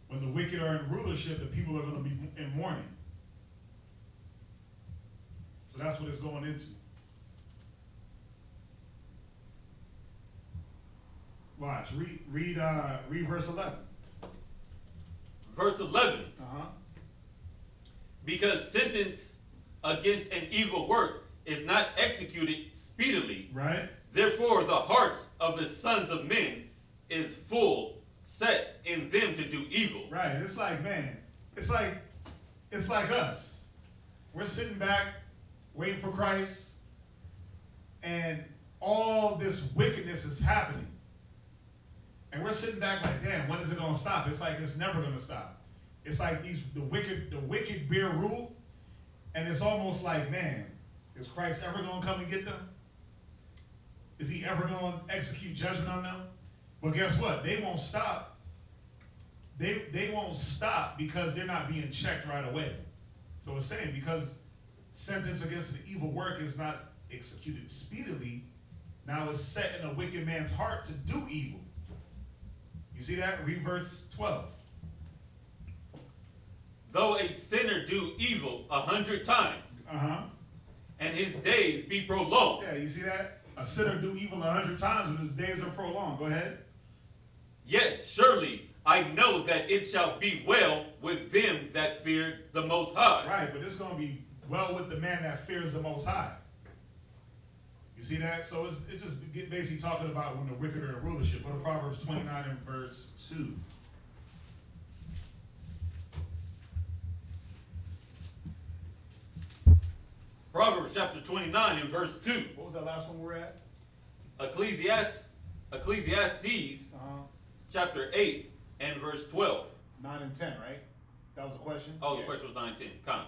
When the wicked are in rulership, the people are going to be in mourning. So that's what it's going into. Watch. Read verse 11. Verse 11. Because sentence against an evil work is not executed speedily. Right. Therefore, the hearts of the sons of men is full set in them to do evil. Right. It's like, man, it's like us. We're sitting back waiting for Christ, and all this wickedness is happening. And we're sitting back like, damn, when is it going to stop? It's like it's never going to stop. It's like the wicked bear rule, and it's almost like, man, is Christ ever going to come and get them? Is he ever going to execute judgment on them? Well, guess what? They won't stop. They won't stop because they're not being checked right away. So it's saying because sentence against an evil work is not executed speedily, now it's set in a wicked man's heart to do evil. You see that? Read verse 12. Though a sinner do evil 100 times, and his days be prolonged. Yeah, you see that? A sinner do evil 100 times, but his days are prolonged. Go ahead. Yet surely I know that it shall be well with them that fear the Most High. Right, but it's going to be well with the man that fears the Most High. You see that? So it's just basically talking about when the wicked are in rulership. Go to Proverbs 29 and verse 2. Proverbs chapter 29 and verse 2. What was that last one we were at? Ecclesiastes chapter 8 and verse 12. 9 and 10, right? That was a question? Oh, the question was 9 and 10. Come.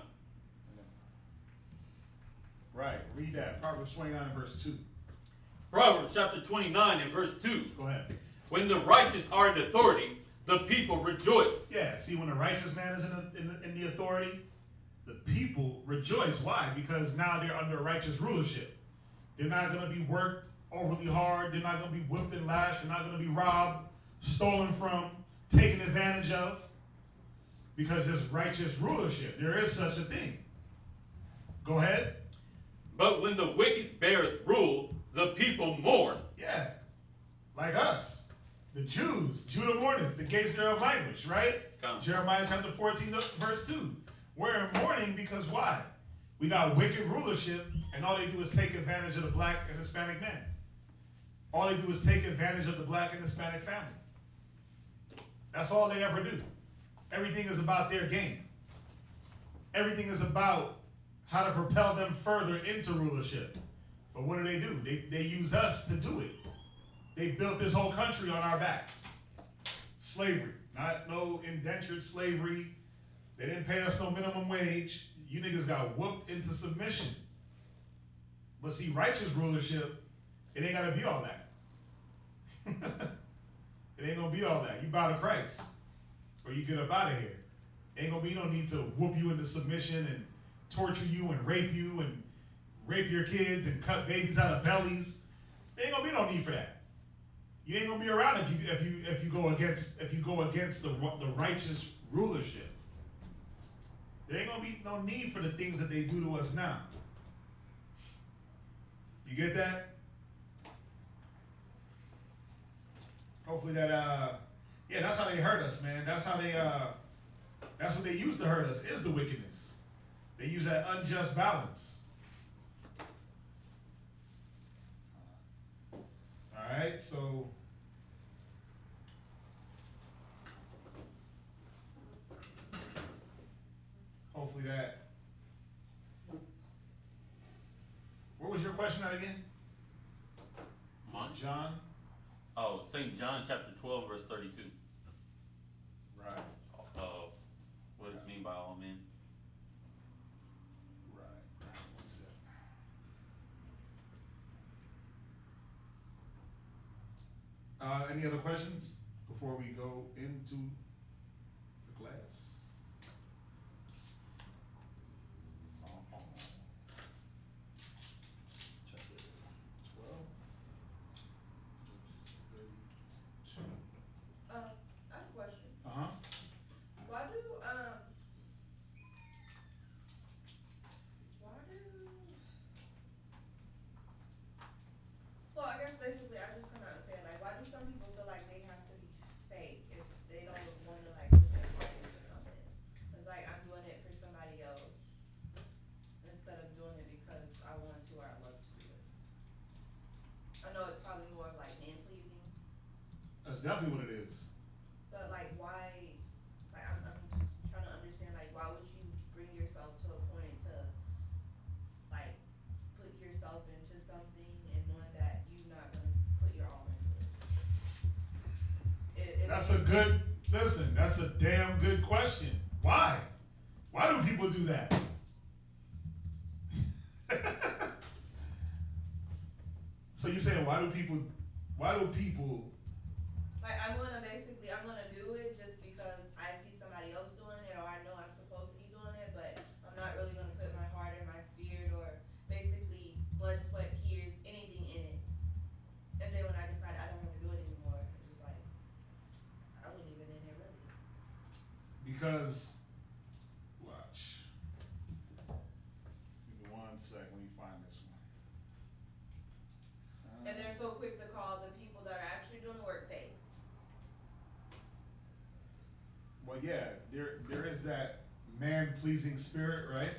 Right. Read that. Proverbs 29 and verse 2. Proverbs chapter 29 and verse 2. Go ahead. When the righteous are in authority, the people rejoice. Yeah, see, when the righteous man is in the authority, the people rejoice. Why? Because now they're under righteous rulership. They're not going to be worked overly hard. They're not going to be whipped and lashed. They're not going to be robbed, stolen from, taken advantage of. Because there's righteous rulership. There is such a thing. Go ahead. But when the wicked beareth rule, the people mourn. Yeah, like us. The Jews, Judah mourneth, the gates thereof languish, right? Come. Jeremiah chapter 14, verse 2. We're in mourning because why? We got wicked rulership, and all they do is take advantage of the black and Hispanic man. All they do is take advantage of the black and Hispanic family. That's all they ever do. Everything is about their gain. Everything is about how to propel them further into rulership. But what do? They use us to do it. They built this whole country on our back. Slavery. Not no indentured slavery. They didn't pay us no minimum wage. You niggas got whooped into submission. But see, righteous rulership, it ain't got to be all that. It ain't going to be all that. You bow to Christ, or you get up out of here. Ain't going to be no need to whoop you into submission and torture you and rape your kids and cut babies out of bellies. There ain't going to be no need for that. You ain't going to be around if you go against the righteous rulership. There ain't going to be no need for the things that they do to us now. You get that? Hopefully that, yeah, that's how they hurt us, man. That's how they, that's what they use to hurt us, is the wickedness. They use that unjust balance. All right, so hopefully that. Where was your question at again? Mine? John? Oh, St. John chapter 12, verse 32. Right. What does it mean by all men? Right. 1 second. Any other questions before we go into the class? Chapter 12. I have a question. Uh-huh. Why do well, I guess basically I just come out and say like, why do some people feel like they have to be fake if they don't want to like pretend like it or something? It's like I'm doing it for somebody else instead of doing it because I want to or I love to do it. I know it's probably more of like man pleasing. That's definitely what it is. But like, why? Like, I'm just trying to understand. Like, why would you bring yourself to a point to, like, put yourself into something and knowing that you're not gonna put your all into it? That's a good. Listen, that's a damn good question. Why? Why do people do that? So you're saying why do people? Like, I'm gonna do it just because I see somebody else doing it, or I know I'm supposed to be doing it, but I'm not really gonna put my heart or my spirit or basically blood, sweat, tears, anything in it. And then when I decide I don't want to do it anymore, it's just like, I wasn't even in it really. Because, watch. Give me 1 sec. Let me find this one. And they're so quick to call the people that are actually doing the work fake. Well, yeah, there is that man-pleasing spirit, right?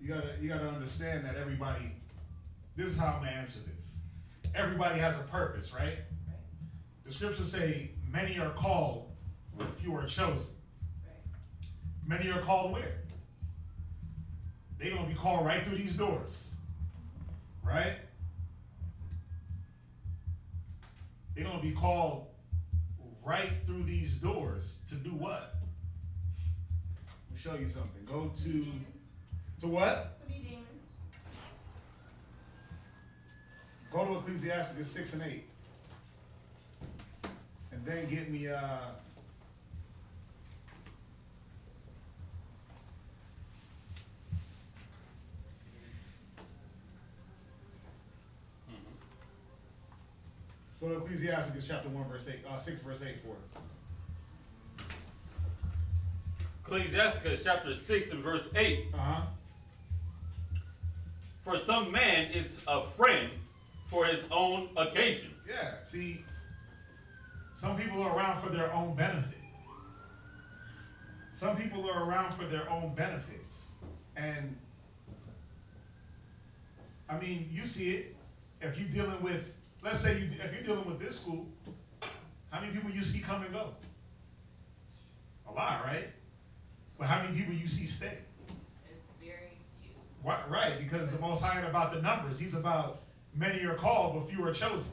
You gotta understand that everybody. This is how I'm gonna answer this. Everybody has a purpose, right? Right. The scriptures say, "Many are called, but few are chosen." Right. Many are called where? They're going to be called right through these doors. Right? They're going to be called right through these doors to do what? Let me show you something. Go to what? To be demons. Go to Ecclesiastes 6 and 8. And then get me go to Ecclesiastes chapter 1 verse 8, 6 verse 8 for it. Ecclesiastes chapter 6 and verse 8. Uh-huh. For some man is a friend for his own occasion. Yeah, see, some people are around for their own benefit. Some people are around for their own benefits. And, I mean, you see it. If you're dealing with, let's say, if you're dealing with this school, how many people you see come and go? A lot, right? But how many people you see stay? It's very few. Right, because the Most High ain't about the numbers. He's about many are called, but few are chosen.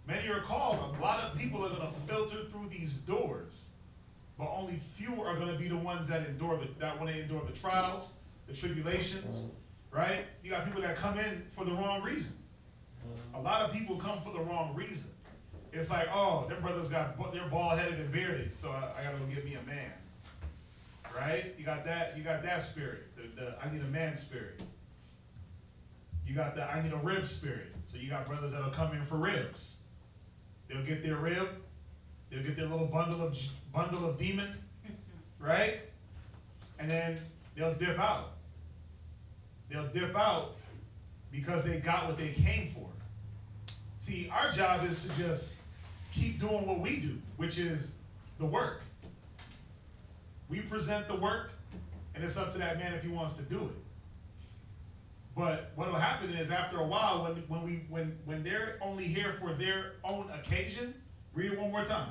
Many are called. A lot of people are going to filter through these doors, but only few are going to be the ones that endure when they endure the trials, the tribulations, right? You got people that come in for the wrong reason. A lot of people come for the wrong reason. It's like, oh, them brothers they're bald-headed and bearded, so I got to go get me a man. Right? You got that spirit. The I need a man spirit. You got the I need a rib spirit. So you got brothers that'll come in for ribs. They'll get their rib. They'll get their little bundle of demon, right? And then they'll dip out. They'll dip out because they got what they came for. See, our job is to just keep doing what we do, which is the work. We present the work, and it's up to that man if he wants to do it. But what will happen is after a while, when they're only here for their own occasion, read it one more time.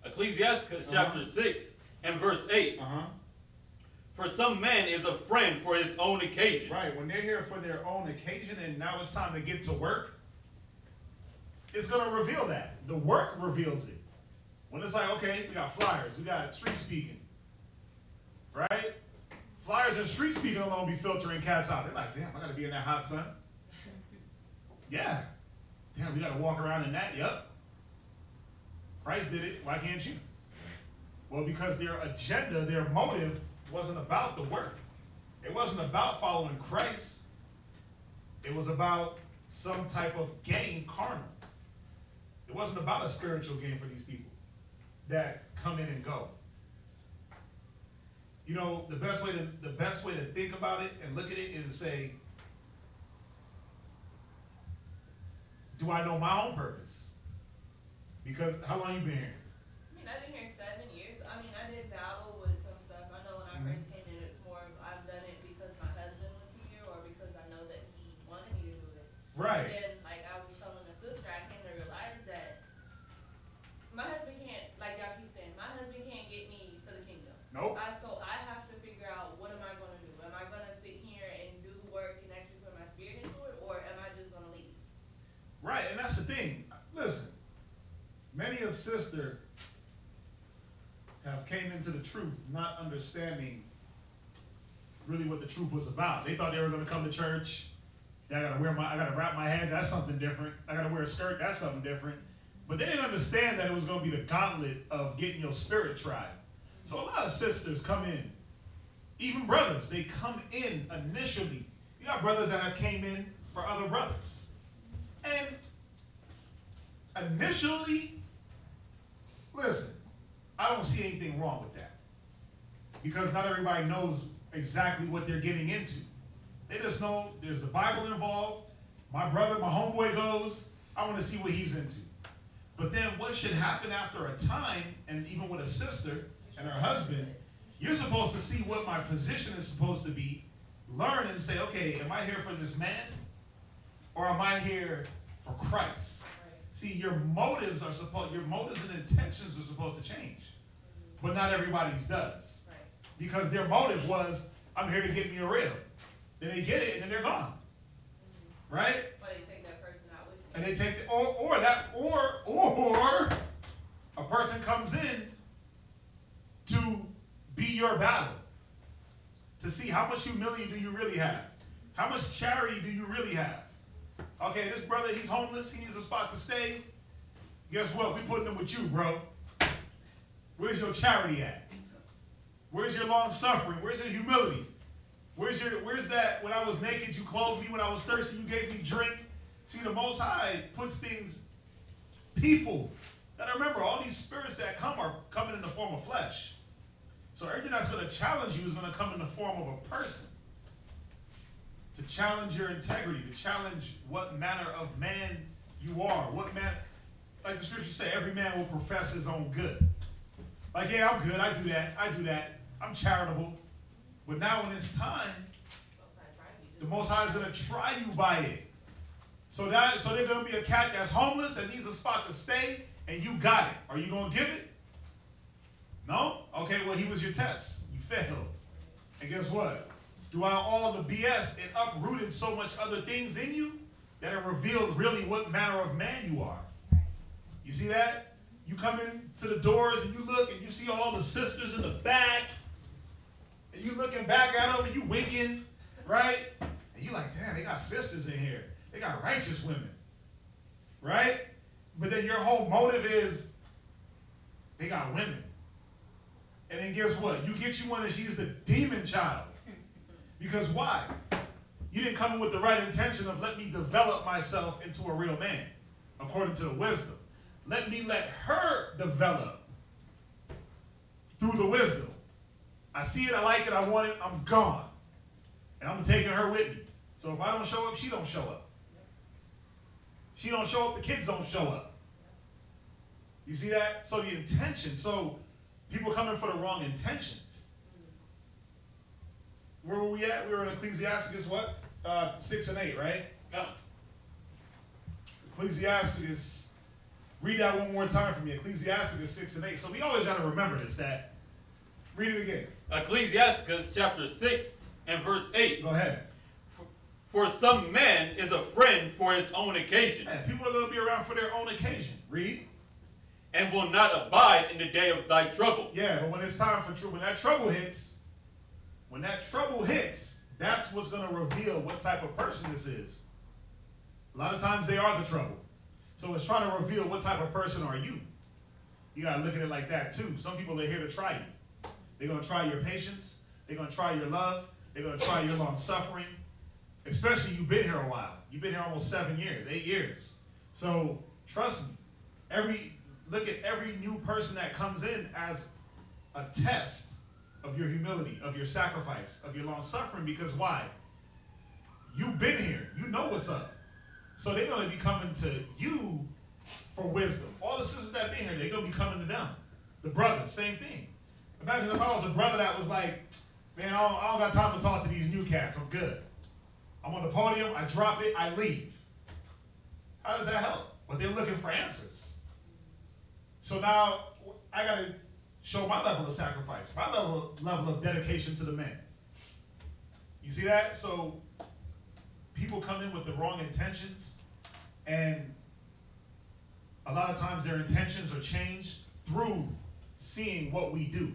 Ecclesiastes chapter 6 and verse 8. For some man is a friend for his own occasion. Right, when they're here for their own occasion and now it's time to get to work, it's going to reveal that. The work reveals it. When it's like, okay, we got flyers, we got street speaking, right? Flyers and street speaking alone be filtering cats out. They're like, damn, I got to be in that hot sun. Yeah. Damn, we got to walk around in that. Yep. Christ did it. Why can't you? Well, because their agenda, their motive wasn't about the work. It wasn't about following Christ. It was about some type of gain, carnal. It wasn't about a spiritual gain for these people that come in and go. You know, the best way to think about it and look at it is to say, do I know my own purpose? Because how long you been here? I mean, I've been here 7 years. I mean, I did battle with some stuff. I know when I first came in, it's more of I've done it because my husband was here or because I know that he wanted me to do it. Right. And then, like I was telling the sister, I came to realize that my husband can't, like y'all keep saying, my husband can't get me to the kingdom. Nope. So I have to figure out, what am I going to do? Am I going to sit here and do work and actually put my spirit into it, or am I just going to leave? Right, and that's the thing. Listen, many of sister have came into the truth not understanding really what the truth was about. They thought they were going to come to church. I got to wrap my head. That's something different. I got to wear a skirt. That's something different. But they didn't understand that it was going to be the gauntlet of getting your spirit tried. So a lot of sisters come in, even brothers, they come in initially. You got brothers that have came in for other brothers. And initially, listen, I don't see anything wrong with that. Because not everybody knows exactly what they're getting into. They just know there's the Bible involved. My brother, my homeboy goes, I want to see what he's into. But then what should happen after a time, and even with a sister and her husband, you're supposed to see what my position is supposed to be, learn and say, okay, am I here for this man? Or am I here for Christ? See, your motives and intentions are supposed to change. But not everybody's does. because their motive was, I'm here to get me a rib. Then they get it and then they're gone. Right? Or they take that person out with them. And they take or a person comes in to be your battle. To see how much humility do you really have? How much charity do you really have? Okay, this brother, he's homeless, he needs a spot to stay. Guess what? We putting him with you, bro. Where's your charity at? Where's your long suffering? Where's your humility? Where's that, when I was naked, you clothed me, when I was thirsty, you gave me drink? See, the Most High puts things, people. And remember, all these spirits that come are coming in the form of flesh. So everything that's going to challenge you is going to come in the form of a person. To challenge your integrity, to challenge what manner of man you are. What man, like the scriptures say, every man will profess his own good. Like, yeah, I'm good, I do that, I'm charitable. But now when it's time, the Most High is going to try you by it. So there's going to be a cat that's homeless that needs a spot to stay, and you got it. Are you going to give it? No? Okay, well, he was your test. You failed. And guess what? Throughout all the BS, it uprooted so much other things in you that it revealed really what manner of man you are. You see that? You come into the doors and you look and you see all the sisters in the back. And you looking back at them and you winking, right? And you like, damn, they got sisters in here. They got righteous women, right? But then your whole motive is they got women. And then guess what? You get you one and she's the demon child. Because why? You didn't come in with the right intention of let me develop myself into a real man, according to the wisdom. Let her develop through the wisdom. I see it, I like it, I want it, I'm gone. And I'm taking her with me. So if I don't show up, she don't show up. She don't show up, the kids don't show up. You see that? So the intention, so people come in for the wrong intentions. Where were we at? We were in Ecclesiastes, what? 6 and 8, right? Yeah. Ecclesiastes, read that one more time for me. Ecclesiastes 6 and 8. So we always got to remember this, that. Read it again. Ecclesiastes chapter 6 and verse 8. Go ahead. For some man is a friend for his own occasion. Man, people are going to be around for their own occasion. Read. And will not abide in the day of thy trouble. Yeah, but when it's time for trouble, when that trouble hits, that's what's going to reveal what type of person this is. A lot of times they are the trouble. So it's trying to reveal what type of person are you. You got to look at it like that too. Some people are here to try you. They're going to try your patience. They're going to try your love. They're going to try your long suffering. Especially you've been here a while. You've been here almost 7 years, 8 years. So trust me, look at every new person that comes in as a test of your humility, of your sacrifice, of your long suffering, because why? You've been here. You know what's up. So they're going to be coming to you for wisdom. All the sisters that been here, they're going to be coming to them. The brothers, same thing. Imagine if I was a brother that was like, man, I don't got time to talk to these new cats. I'm good. I'm on the podium, I drop it, I leave. How does that help? But they're looking for answers. So now I got to show my level of sacrifice, my level of dedication to the men. You see that? So people come in with the wrong intentions, and a lot of times their intentions are changed through seeing what we do.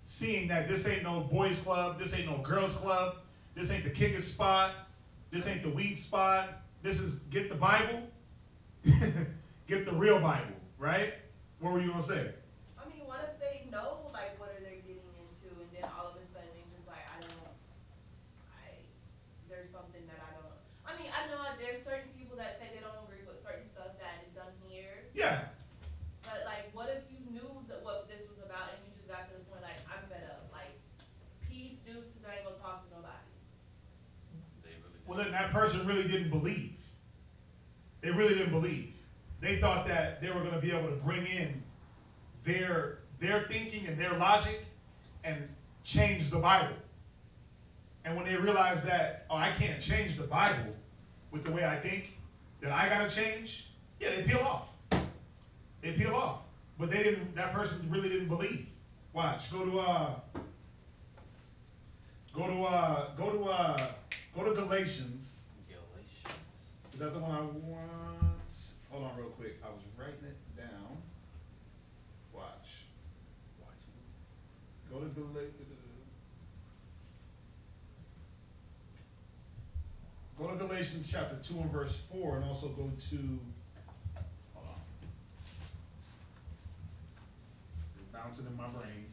Seeing that this ain't no boys club, this ain't no girls club, this ain't the kicking spot, this ain't the weed spot, this is get the Bible, get the real Bible, right? What were you going to say? I mean, what if they know, like, what are they getting into, and then all of a sudden they just like, there's something that I don't, I mean, I know there's certain people that say they don't agree with certain stuff that is done here. Yeah. But, like, what if you knew that what this was about and you just got to the point, like, I'm fed up. Like, peace, deuces, I ain't going to talk to nobody. Well, then that person really didn't believe. They really didn't believe. They thought that they were going to be able to bring in their thinking and their logic and change the Bible. And when they realized that, oh, I can't change the Bible with the way I think, that I got to change, yeah, they peel off. They peel off. But they didn't. That person really didn't believe. Watch. Go to Go to Galatians. Galatians. Is that the one I want? Hold on real quick. I was writing it down. Watch. Go to Galatians chapter 2 and verse 4, and also go to, hold on. It's bouncing in my brain.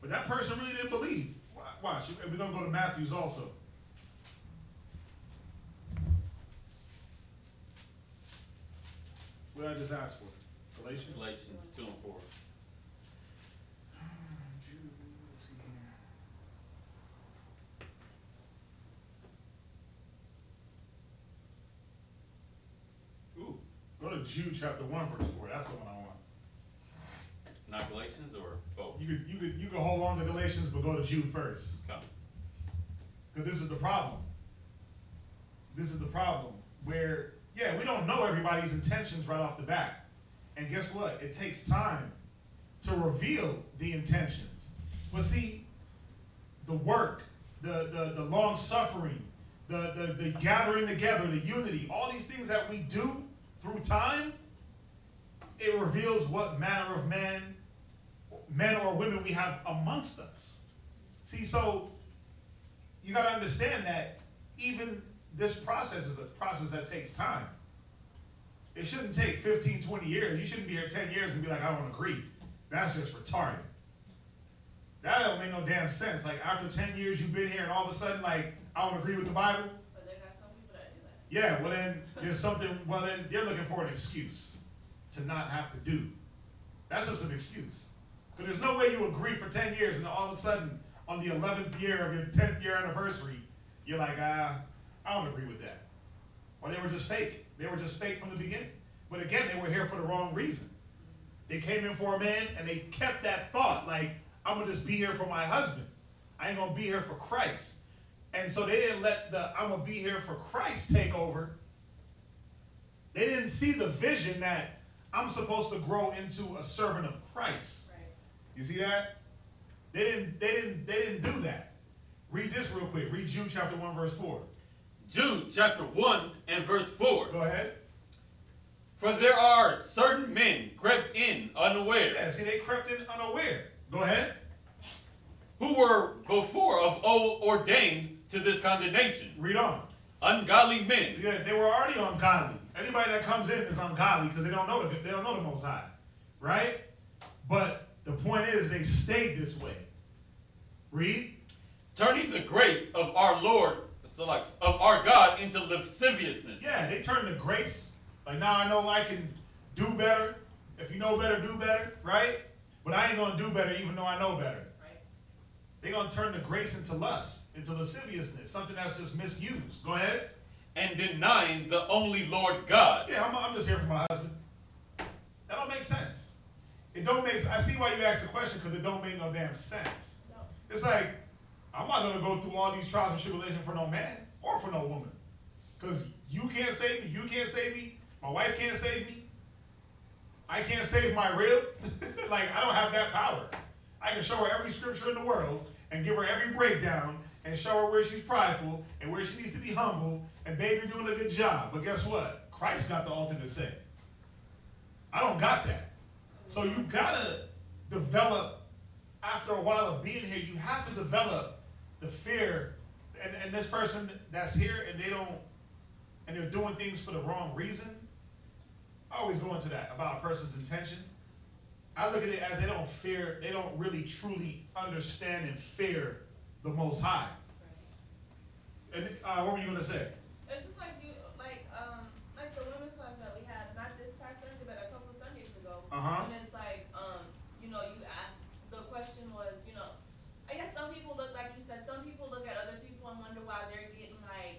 But that person really didn't believe. Watch. And we're going to go to Matthew's also. What did I just ask for? Galatians? Galatians 2 and 4. Let's see here. Ooh, go to Jude chapter 1 verse 4. That's the one I want. Not Galatians or both? You could hold on to Galatians, but go to Jude first. Come. Because this is the problem. This is the problem where, yeah, we don't know everybody's intentions right off the bat. And guess what? It takes time to reveal the intentions. But see, the work, the long suffering, the gathering together, the unity, all these things that we do through time, it reveals what manner of men or women we have amongst us. See, so you got to understand that even this process is a process that takes time. It shouldn't take 15, 20 years. You shouldn't be here 10 years and be like, I don't agree. That's just retarded. That don't make no damn sense. Like, after 10 years you've been here and all of a sudden, like, I don't agree with the Bible. But they got some people that do that. Yeah, well then, there's something, well then, they're looking for an excuse to not have to do. That's just an excuse. Because there's no way you agree for 10 years and all of a sudden, on the 11th year of your 10th year anniversary, you're like, I don't agree with that. Or they were just fake. They were just fake from the beginning. But again, they were here for the wrong reason. They came in for a man and they kept that thought, like, I'm going to just be here for my husband. I ain't going to be here for Christ. And so they didn't let the I'm going to be here for Christ take over. They didn't see the vision that I'm supposed to grow into a servant of Christ. Right. You see that? They didn't do that. Read this real quick. Read Jude chapter 1 verse 4. Jude chapter 1 and verse 4. Go ahead. For there are certain men crept in unaware. Yeah, see, they crept in unaware. Go ahead. Who were before of old ordained to this condemnation. Read on. Ungodly men. Yeah, they were already ungodly. Anybody that comes in is ungodly because they don't know the Most High, right? But the point is, they stayed this way. Read. Turning the grace of our Lord, of our God, into lasciviousness. Yeah, they turned the grace. Like, now I know I can do better. If you know better, do better, right? But I ain't gonna do better even though I know better. Right. They're gonna turn the grace into lust, into lasciviousness, something that's just misused. Go ahead. And denying the only Lord God. Yeah, I'm just here for my husband. That don't make sense. It don't make. I see why you asked the question because it don't make no damn sense. No. It's like, I'm not gonna go through all these trials and tribulations for no man or for no woman, because you can't save me. You can't save me. My wife can't save me. I can't save my rib. Like, I don't have that power. I can show her every scripture in the world and give her every breakdown and show her where she's prideful and where she needs to be humble. And babe, you're doing a good job. But guess what? Christ got the ultimate say. I don't got that. So you gotta develop, after a while of being here, you have to develop the fear. And this person that's here and they're doing things for the wrong reason. I always go into that about a person's intention. I look at it as they don't really truly understand and fear the Most High. Right. And what were you gonna say? It's just like like the women's class that we had, not this past Sunday, but a couple Sundays ago. Uh-huh. And it's like, you asked, the question was, I guess some people look, like you said, some people look at other people and wonder why they're getting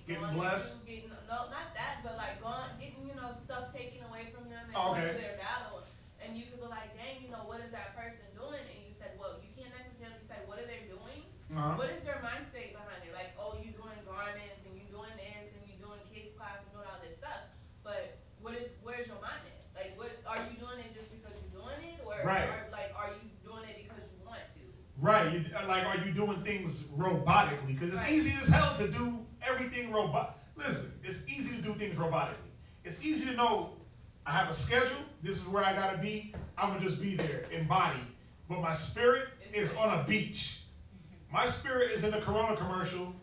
Blessed? No, not that, but like getting, stuff taken away from them and Okay. going through their battle. And you could be like, dang, what is that person doing? And you said, well, you can't necessarily say, what are they doing? Uh-huh. What is their mind state behind it? Like, oh, you doing garments and you doing this and you doing kids class and doing all this stuff. But where's your mind at? Like, what are you doing it just because you're doing it, or Right. are you doing it because you want to? Right. Right. Like, are you doing things robotically? Because it's easy as hell to do everything Listen, it's easy to do things robotically. It's easy to know I have a schedule. This is where I got to be. I'm going to just be there in body. But my spirit is on a beach. My spirit is in a Corona commercial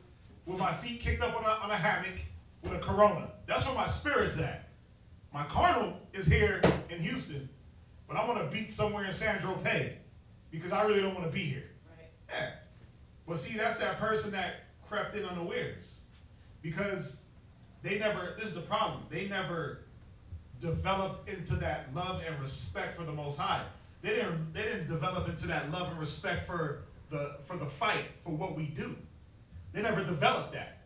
with my feet kicked up on a hammock with a Corona. That's where my spirit's at. My carnal is here in Houston, but I'm on a beach somewhere in San Tropez because I really don't want to be here. Right. Yeah. But see, that's that person that crept in unawares because this is the problem, they never developed into that love and respect for the Most High. They didn't develop into that love and respect for the fight, for what we do. They never developed that.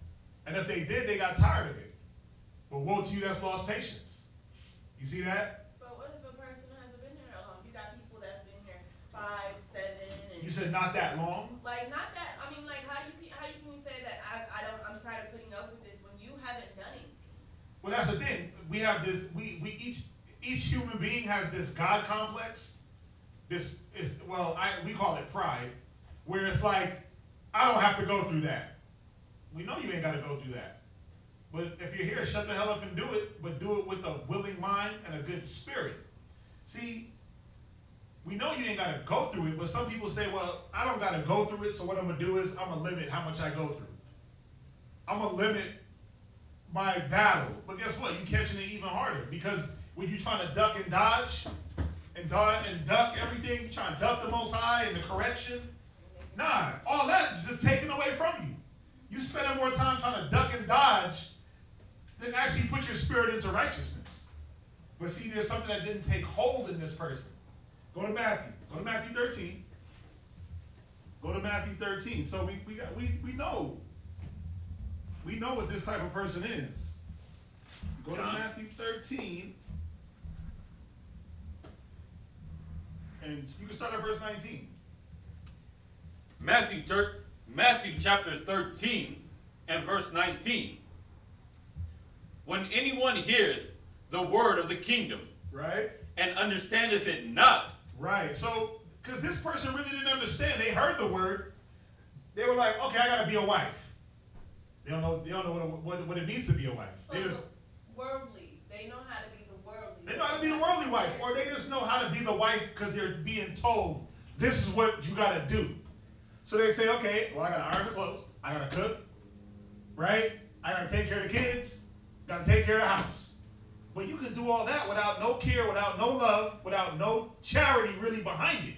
And if they did, they got tired of it. But woe to you that's lost patience. You see that? But what if a person hasn't been here that long? You got people that's been here 5, 7, and You said not that long? like not that. I mean, like how can you say that I'm tired of putting up with this when you haven't done it? Well, that's the thing. We have this. Each human being has this God complex. We call it pride, where it's like, I don't have to go through that. We know you ain't got to go through that. But if you're here, shut the hell up and do it, but do it with a willing mind and a good spirit. See, we know you ain't got to go through it, but some people say, well, I don't got to go through it, so what I'm going to do is I'm going to limit how much I go through. I'm going to limit my battle. But guess what? You're catching it even harder because when you're trying to duck and dodge and duck everything, you're trying to duck the Most High and the correction. Nah, all that is just taken away from you. You spending more time trying to duck and dodge than actually put your spirit into righteousness. But see, there's something that didn't take hold in this person. Go to Matthew. Go to Matthew 13. Go to Matthew 13. So we know. We know what this type of person is. Go to Matthew 13. And you can start at verse 19. Matthew chapter 13 and verse 19. When anyone hears the word of the kingdom, right, and understandeth it not. Right. So, because this person really didn't understand. They heard the word. They were like, okay, I got to be a wife. They don't know what it means to be a wife. They just worldly. They know how to be the worldly. They know how to be the worldly wife. Or they just know how to be the wife because they're being told, this is what you got to do. So they say, okay, well, I got to iron the clothes. I got to cook. Right? I got to take care of the kids. Got to take care of the house. But you can do all that without no care, without no love, without no charity really behind it.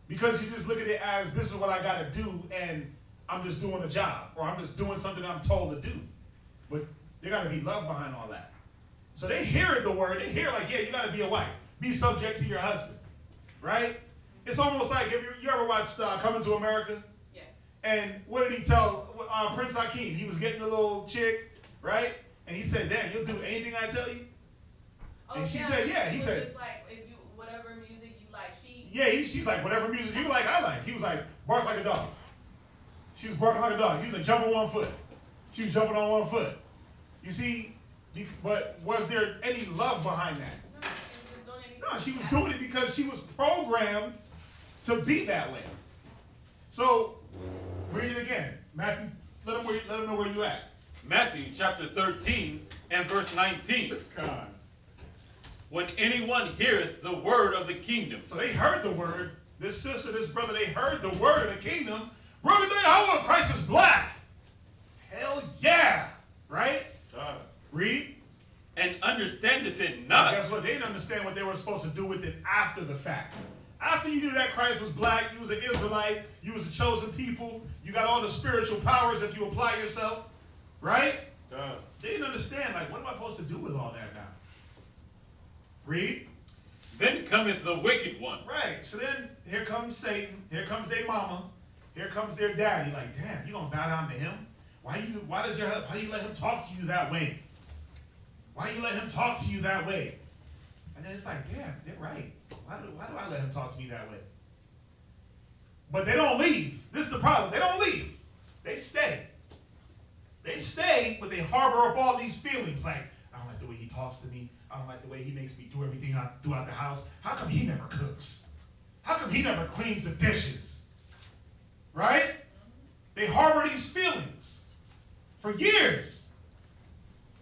Because you just look at it as, this is what I got to do, and I'm just doing a job. Or I'm just doing something I'm told to do. But there got to be love behind all that. So they hear the word. They hear like, yeah, you got to be a wife. Be subject to your husband. Right? It's almost like, if you ever watched Coming to America? Yeah. And what did he tell Prince Hakeem? He was getting a little chick, right? And he said, damn, you'll do anything I tell you? Oh, and she yeah, said, yeah. He said, it's like, if you, whatever music you like, she's like, whatever music you like, I like. He was like, bark like a dog. She was barking like a dog. He was like, jump on one foot. She was jumping on one foot. You see, but was there any love behind that? No, she was doing it because she was programmed to be that way. So, read it again. Matthew, let them know where you at. Matthew chapter 13 and verse 19. God. When anyone heareth the word of the kingdom. So they heard the word. This sister, this brother, they heard the word of the kingdom. Brother, Yahweh, Christ is black. Hell yeah. Right? Read. And understandeth it not. Guess what? They didn't understand what they were supposed to do with it after the fact. After you knew that Christ was black, you was an Israelite, you was a chosen people, you got all the spiritual powers if you apply yourself. Right? They didn't understand, like, what am I supposed to do with all that now? Read. Then cometh the wicked one. Right. So then, here comes Satan. Here comes their mama. Here comes their daddy. Like, damn, you gonna bow down to him? Why do you let him talk to you that way? Why do you let him talk to you that way? And then it's like, damn, they're right. Why do I let him talk to me that way? But they don't leave. This is the problem. They don't leave. They stay. They stay, but they harbor up all these feelings like, I don't like the way he talks to me. I don't like the way he makes me do everything I do out the house. How come he never cooks? How come he never cleans the dishes? They harbor these feelings for years.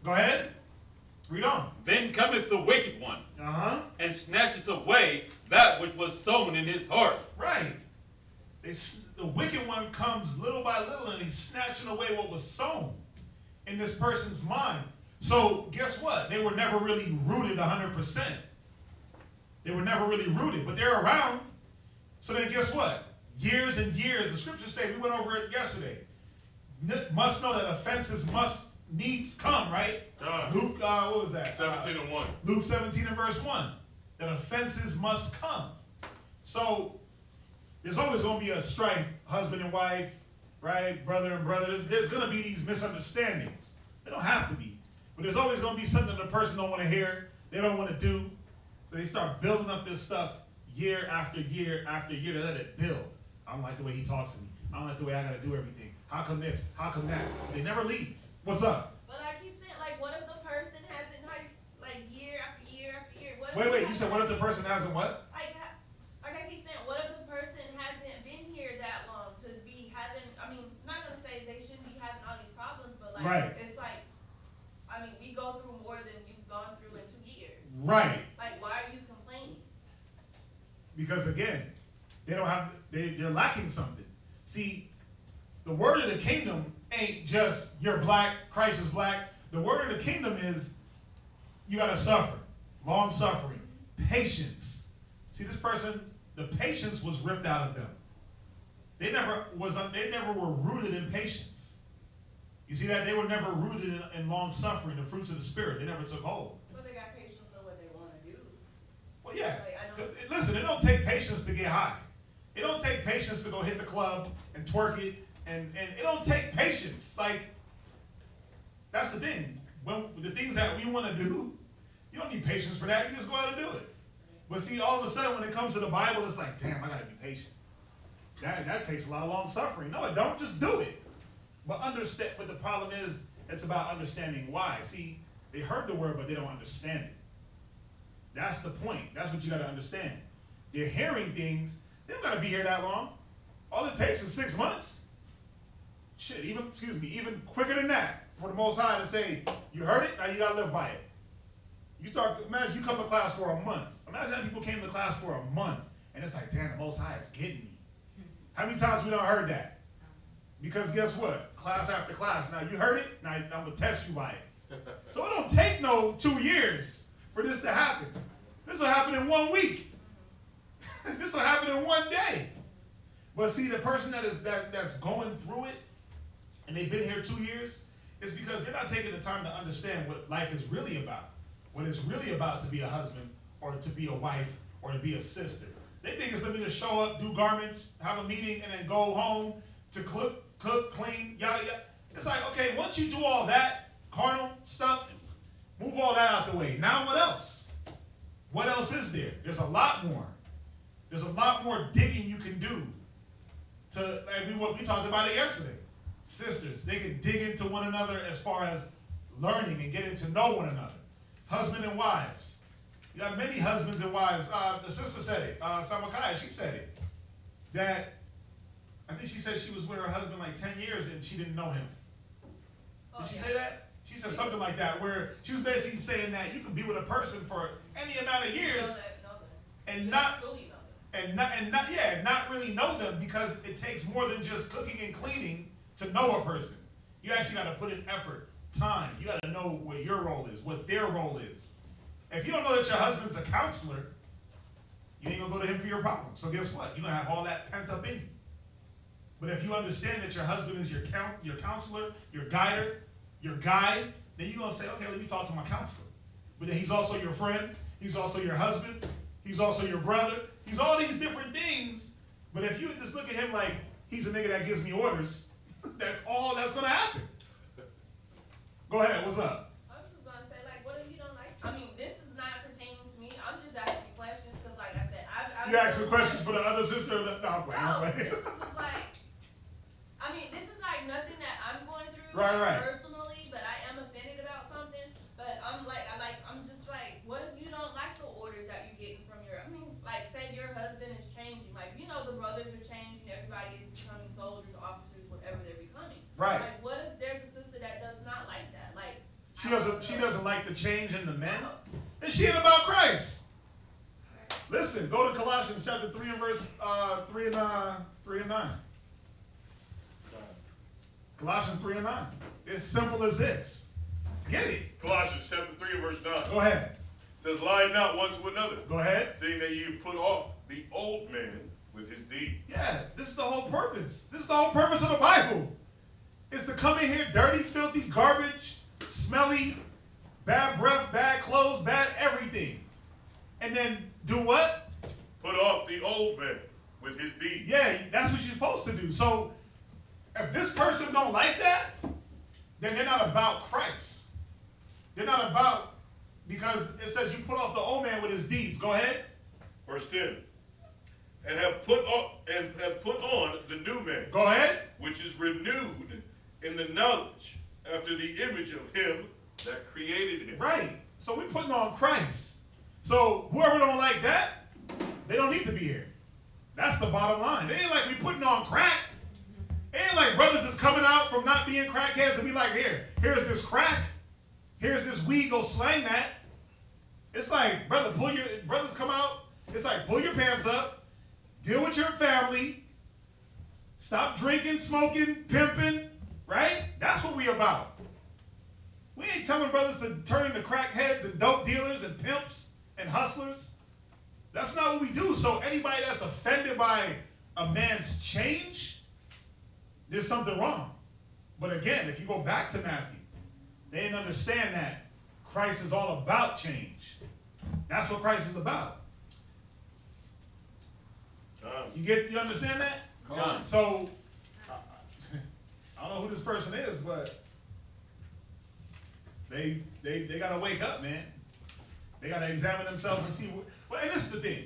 Go ahead. Read on. Then cometh the wicked one, and snatcheth away that which was sown in his heart. Right. The wicked one comes little by little, and he's snatching away what was sown in this person's mind. So guess what? They were never really rooted 100%. They were never really rooted, but they're around. So then guess what? Years and years. The scriptures say, we went over it yesterday, must know that offenses must needs come, right? Luke, what was that? 17 and 1. Luke 17 and verse 1. That offenses must come. So there's always going to be a strife, husband and wife, right? Brother and brother. There's going to be these misunderstandings. They don't have to be. But there's always going to be something the person don't want to hear. They don't want to do. So they start building up this stuff year after year after year. They let it build. I don't like the way he talks to me. I don't like the way I got to do everything. How come this? How come that? They never leave. What's up? But I keep saying, like, what if the person hasn't, like, year after year after year? Wait, you said what if the person hasn't what? Like I keep saying, what if the person hasn't been here that long to be having, I mean, I'm not going to say they shouldn't be having all these problems, but, like, right. It's like, I mean, we go through more than you've gone through in 2 years. Right. Like, why are you complaining? Because, again, they're lacking something. See, the word of the kingdom ain't just you're black, Christ is black. The word of the kingdom is you got to suffer, long suffering, patience. See, this person, the patience was ripped out of them. They never were rooted in patience. You see that? They were never rooted in long suffering, the fruits of the Spirit. They never took hold. But they got patience know what they want to do. Well, yeah. Like, listen, it don't take patience to get high. It don't take patience to go hit the club and twerk it. And it don't take patience. Like, that's the thing. When the things that we want to do, you don't need patience for that. You just go out and do it. But see, all of a sudden, when it comes to the Bible, it's like, damn, I got to be patient. That takes a lot of long suffering. No, it don't. Just do it. But understand. But the problem is, it's about understanding why. See, they heard the word, but they don't understand it. That's the point. That's what you got to understand. They're hearing things. They don't got to be here that long. All it takes is 6 months. Shit, even quicker than that for the Most High to say, you heard it, now you gotta live by it. Imagine you come to class for a month. Imagine how people came to class for a month, and it's like, damn, the Most High is getting me. How many times we done heard that? Because guess what? Class after class. Now you heard it, now I'm gonna test you by it. So it don't take no 2 years for this to happen. This will happen in 1 week. This will happen in 1 day. But see, the person that's going through it, and they've been here 2 years, it's because they're not taking the time to understand what life is really about. What it's really about to be a husband, or to be a wife, or to be a sister. They think it's something to show up, do garments, have a meeting, and then go home to cook, clean, yada, yada. It's like, okay, once you do all that carnal stuff, move all that out the way. Now what else? What else is there? There's a lot more. There's a lot more digging you can do. What we talked about it yesterday. Sisters, they can dig into one another as far as learning and getting to know one another. Husband and wives. You got many husbands and wives. The sister said it. Samakaya, she said it. That, I think she said she was with her husband like 10 years and she didn't know him. Did she say that? She said something like that, where she was basically saying that you can be with a person for any amount of years and not really know them, because it takes more than just cooking and cleaning to know a person. You actually got to put in effort, time. You got to know what your role is, what their role is. If you don't know that your husband's a counselor, you ain't going to go to him for your problem. So guess what? You're going to have all that pent up in you. But if you understand that your husband is your counselor, your guider, your guide, then you're going to say, okay, let me talk to my counselor. But then he's also your friend. He's also your husband. He's also your brother. He's all these different things. But if you just look at him like he's a nigga that gives me orders, that's all that's going to happen. Go ahead. What's up? I was just going to say, like, what if you don't like, I mean, this is not pertaining to me. I'm just asking questions because, like I said, You asking questions for the other sister? No, I'm playing. No, this is just like, I mean, this is like nothing that I'm going through right. personally, but I am offended about something. But I'm just like, what if you don't like the orders that you're getting from your, I mean, like, say your husband is changing. Like, you know, the brothers are changing. Everybody is becoming soldiers, officers, whatever they're Right. Like, what if there's a sister that does not like that? Like, She doesn't like the change in the men. And she ain't about Christ. Listen, go to Colossians chapter 3 and verse 3 and 9. Colossians 3 and 9. It's simple as this. Get it. Colossians chapter 3 and verse 9. Go ahead. It says, lie not one to another. Go ahead. Seeing that you've put off the old man with his deeds. Yeah, this is the whole purpose. This is the whole purpose of the Bible. It's to come in here dirty, filthy, garbage, smelly, bad breath, bad clothes, bad everything. And then do what? Put off the old man with his deeds. Yeah, that's what you're supposed to do. So if this person don't like that, then they're not about Christ. They're not about, because it says you put off the old man with his deeds. Go ahead. Verse 10. And have put on the new man. Go ahead. Which is renewed in the knowledge after the image of him that created him. Right. So we're putting on Christ. So whoever don't like that, they don't need to be here. That's the bottom line. It ain't like we putting on crack. It ain't like brothers is coming out from not being crackheads and be like, here's this crack. Here's this weed, go slang that. It's like, brothers come out. It's like, pull your pants up. Deal with your family. Stop drinking, smoking, pimping. Right? That's what we about. We ain't telling brothers to turn into crackheads and dope dealers and pimps and hustlers. That's not what we do. So anybody that's offended by a man's change, there's something wrong. But again, if you go back to Matthew, they didn't understand that Christ is all about change. That's what Christ is about. You understand that? Come on. So, I don't know who this person is, but they got to wake up, man. They got to examine themselves and see. Well, and this is the thing.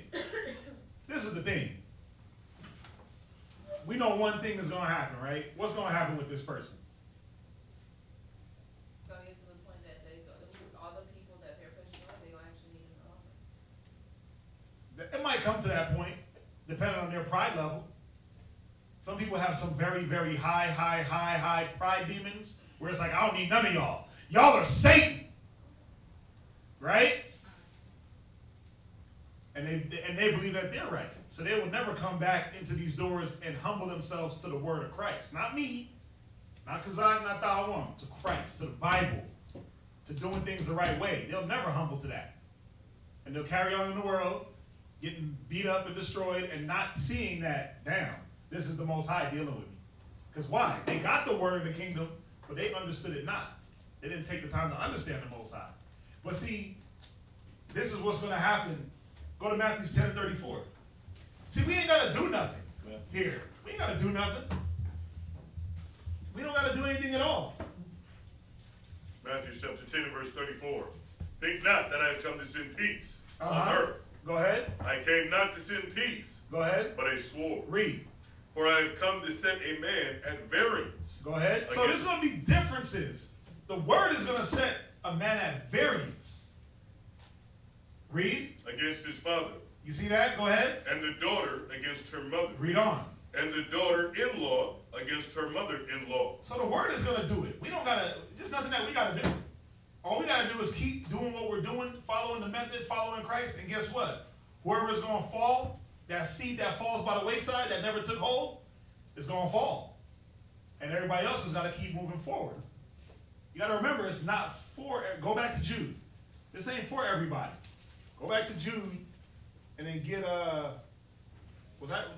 This is the thing. We know one thing is going to happen, right? What's going to happen with this person? It's going to get to the point that all the people that they're pushing on, they don't actually need them no longer. It might come to that point, depending on their pride level. Some people have some very, very high pride demons, where it's like, I don't need none of y'all. Y'all are Satan. Right? And they believe that they're right. So they will never come back into these doors and humble themselves to the word of Christ. Not me. Not Kazak, not Thawam. To Christ, to the Bible. To doing things the right way. They'll never humble to that. And they'll carry on in the world, getting beat up and destroyed, and not seeing that, damn, this is the Most High dealing with me. Because why? They got the word of the kingdom, but they understood it not. They didn't take the time to understand the Most High. But see, this is what's going to happen. Go to Matthew 10:34. See, we ain't got to do nothing here. We ain't got to do nothing. We don't got to do anything at all. Matthew chapter 10 verse 34. Think not that I have come to send peace on earth. Go ahead. I came not to send peace, Go ahead. but a sword. Read. For I have come to set a man at variance. Go ahead. So there's going to be differences. The word is going to set a man at variance. Read. Against his father. You see that? Go ahead. And the daughter against her mother. Read on. And the daughter-in-law against her mother-in-law. So the word is going to do it. We don't got to, there's nothing that we got to do. All we got to do is keep doing what we're doing, following the method, following Christ, and guess what? Whoever is going to fall, that seed that falls by the wayside that never took hold, is going to fall. And everybody else has got to keep moving forward. You got to remember, it's not for, go back to Jude. This ain't for everybody. Go back to Jude and then get,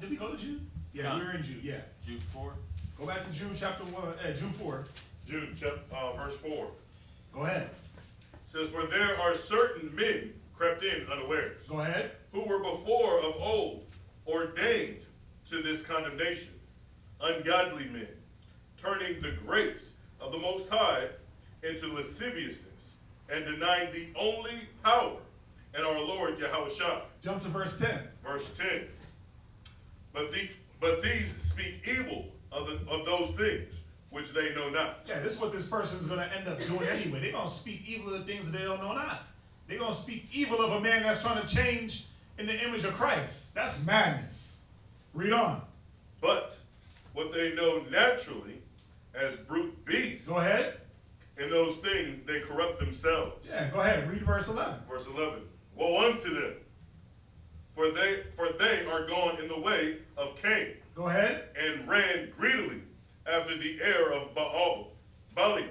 did we go to Jude? Yeah, we were in Jude, yeah. Jude 4. Go back to Jude chapter 1, Jude 4. Jude chapter, verse 4. Go ahead. It says, for there are certain men crept in unawares. Go ahead. Who were before of old ordained to this condemnation, ungodly men, turning the grace of the Most High into lasciviousness, and denying the only power in our Lord Yahushua. Jump to verse 10. Verse 10. But these speak evil of those things which they know not. Yeah, this is what this person's going to end up doing anyway. They're going to speak evil of the things that they don't know not. They're going to speak evil of a man that's trying to change in the image of Christ. That's madness. Read on. But what they know naturally as brute beasts. Go ahead. In those things they corrupt themselves. Yeah, go ahead. Read verse 11. Verse 11. Woe unto them, for they are gone in the way of Cain. Go ahead. And ran greedily after the heir of Bali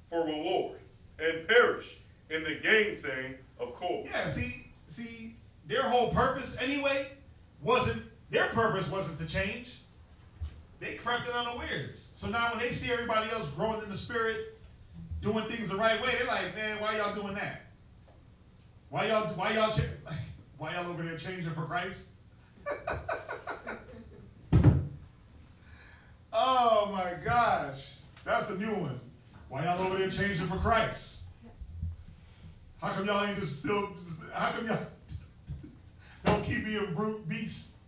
for reward, and perish in the gainsaying of Kor. Yeah, see, their whole purpose anyway their purpose wasn't to change. They crept in unawares. So now when they see everybody else growing in the spirit, doing things the right way, they're like, man, why y'all doing that? Why y'all over there changing for Christ? Oh my gosh. That's the new one. Why y'all over there changing for Christ? How come y'all ain't how come y'all don't keep being brute beasts?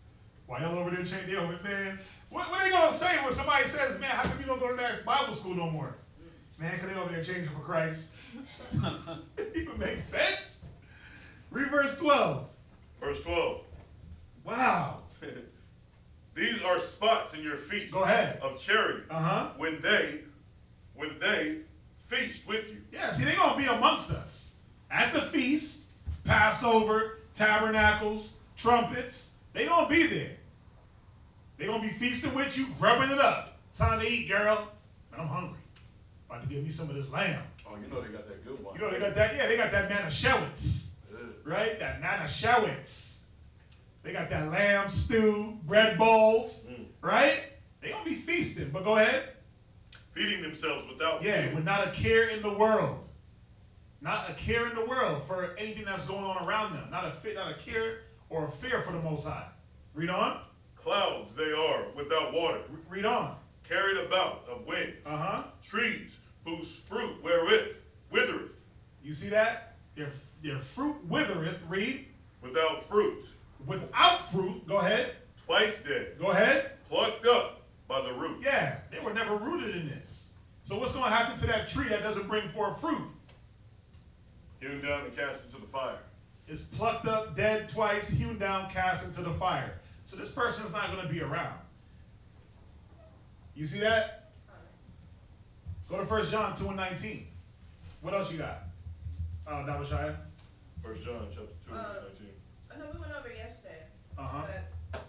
Why y'all over there changing? Man, what they gonna say when somebody says, man, how come you don't go to that Bible school no more? Man, cause they over there changing for Christ. It even makes sense. Read verse 12. Verse 12. Wow. These are spots in your feast. Go ahead. Of charity. When they feast with you. Yeah, see, they're gonna be amongst us. At the feast, Passover, tabernacles, trumpets, they gonna be there. They're gonna be feasting with you, grubbing it up. It's time to eat, girl. Man, I'm hungry. About to give me some of this lamb. Oh, you know they got that good one. You know they got that, yeah, they got that Manischewitz. Right? That Manischewitz. They got that lamb stew, bread bowls, right? They gonna be feasting, but go ahead. Feeding themselves without fear. With not a care in the world. Not a care in the world for anything that's going on around them. Not a care or a fear for the Most High. Read on. Clouds they are without water. Read on. Carried about of wind. Trees whose fruit withereth. You see that? Their fruit withereth. Read. Without fruit. Without fruit. Go ahead. Twice dead. Go ahead. Plucked up by the root. Yeah, they were never rooted in this. So what's going to happen to that tree that doesn't bring forth fruit? Hewn down and cast into the fire. It's plucked up, dead twice, hewn down, cast into the fire. So this person is not going to be around. You see that? Go to 1 John 2:19. What else you got? Dabashaya? 1 John chapter 2, verse 19. I know we went over it yesterday. But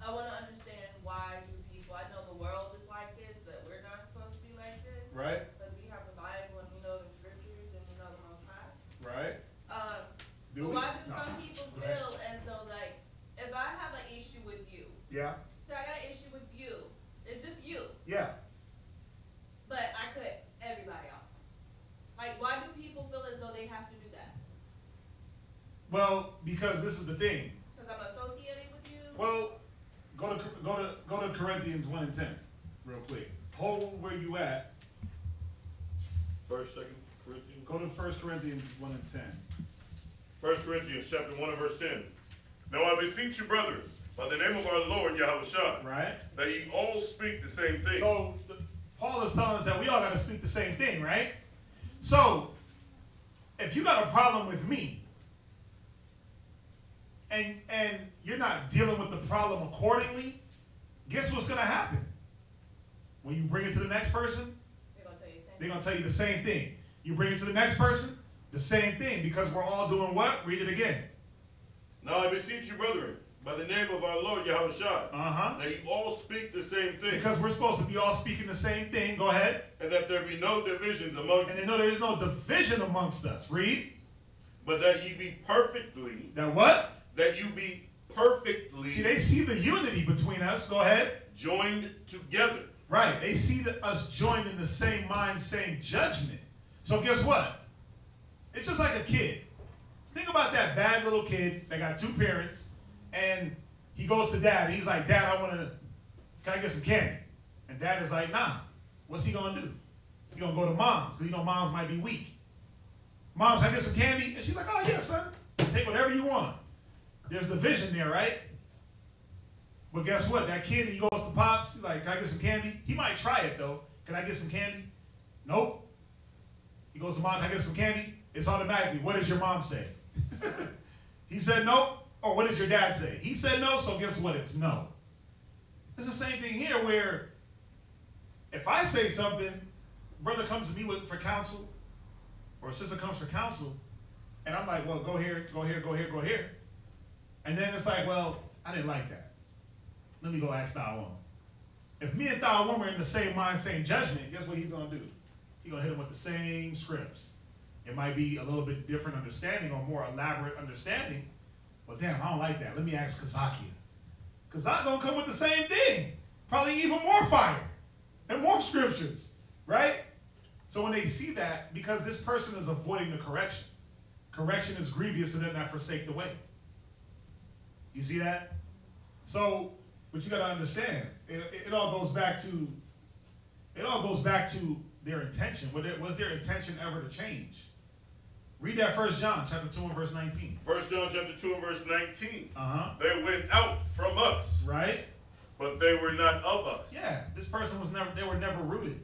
I want to understand why do people, I know the world is like this, but we're not supposed to be like this. Right. Because we have the Bible and we know the scriptures and we know the Most High. Right. But why do some people feel as though, like, if I have an issue with you. Yeah. So I got an issue with you. It's just you. Yeah. But I cut everybody off. Like, why do people feel as though they have to do that? Well, because this is the thing. Because I'm associated with you? Well, go to Corinthians 1:10 real quick. Hold where you at. First, 2 Corinthians. Go to 1 Corinthians 1:10. 1 Corinthians chapter 1 and verse 10. Now I beseech you, brethren, by the name of our Lord Yahushua, right, that ye all speak the same thing. So Paul is telling us that we all got to speak the same thing, right? So if you got a problem with me, and you're not dealing with the problem accordingly, guess what's going to happen? When you bring it to the next person, they're going to tell you the same thing. You bring it to the next person, the same thing, because we're all doing what? Read it again. Now I beseech you, brethren, by the name of our Lord Yahushua, that you all speak the same thing. Because we're supposed to be all speaking the same thing. Go ahead. And that there be no divisions among you. And they know there is no division amongst us. Read. But that ye be perfectly. That what? That you be perfectly. See, they see the unity between us. Go ahead. Joined together. Right. They see us joined in the same mind, same judgment. So guess what? It's just like a kid. Think about that bad little kid that got two parents, and he goes to dad. And he's like, Dad, can I get some candy? And dad is like, nah. What's he going to do? He's going to go to mom, because you know moms might be weak. Mom, can I get some candy? And she's like, oh, yeah, son. Take whatever you want. There's division there, right? But guess what? That kid, he goes to Pops. He's like, can I get some candy? He might try it, though. Can I get some candy? Nope. He goes to Mom, can I get some candy? It's automatically, what does your mom say? He said no. Or what did your dad say? He said no, so guess what? It's no. It's the same thing here where If I say something, brother comes to me for counsel, or sister comes for counsel, and I'm like, well, go here, go here, go here, go here. And then it's like, well, I didn't like that. Let me go ask Thou One. If me and Thou One were in the same mind, same judgment, guess what he's going to do? He's going to hit him with the same scripts. It might be a little bit different understanding or more elaborate understanding. But damn, I don't like that. Let me ask Kazakia. Kazak going to come with the same thing. Probably even more fire and more scriptures, right? So when they see that, because this person is avoiding the correction, correction is grievous and then not forsake the way. You see that? So, but you got to understand, it all goes back to their intention. Was their intention ever to change? Read that 1 John chapter 2 and verse 19. 1 John chapter 2 and verse 19. Uh-huh. They went out from us. Right? But they were not of us. Yeah, they were never rooted.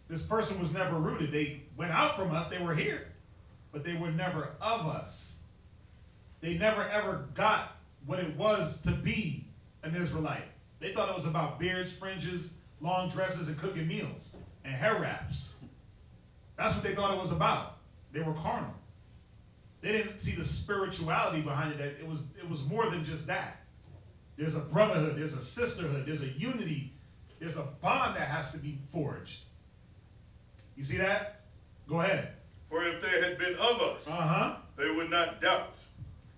This person was never rooted. They went out from us, they were here, but they were never of us. They never ever got what it was to be an Israelite. They thought it was about beards, fringes, long dresses, and cooking meals, and hair wraps. That's what they thought it was about. They were carnal. They didn't see the spirituality behind it, that it was more than just that. There's a brotherhood, there's a sisterhood, there's a unity, there's a bond that has to be forged. You see that? Go ahead. For if they had been of us, they would not doubt,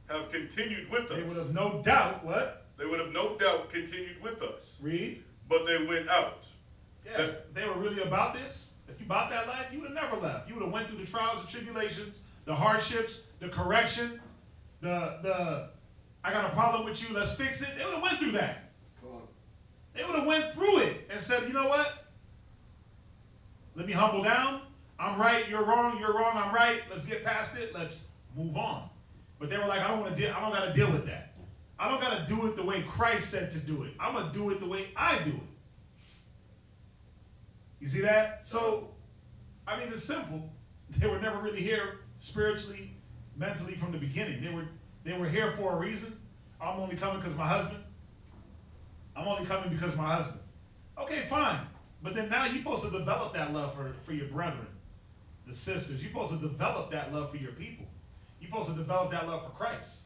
have continued with us. They would have no doubt, what? They would have no doubt continued with us. Read. But they went out. Yeah, they were really about this. If you about that life, you would have never left. You would have went through the trials and tribulations, the hardships, the correction, the I got a problem with you, let's fix it. They would have went through that. Come on. They would have went through it and said, you know what? Let me humble down. I'm right, you're wrong, I'm right. Let's get past it. Let's move on. But they were like, I don't got to deal with that. I don't got to do it the way Christ said to do it. I'm going to do it the way I do it. You see that? So, I mean, it's simple. They were never really here spiritually, mentally from the beginning. They were here for a reason. I'm only coming because my husband. I'm only coming because my husband. Okay, fine. But then now you're supposed to develop that love for your brethren, the sisters. You're supposed to develop that love for your people. You're supposed to develop that love for Christ.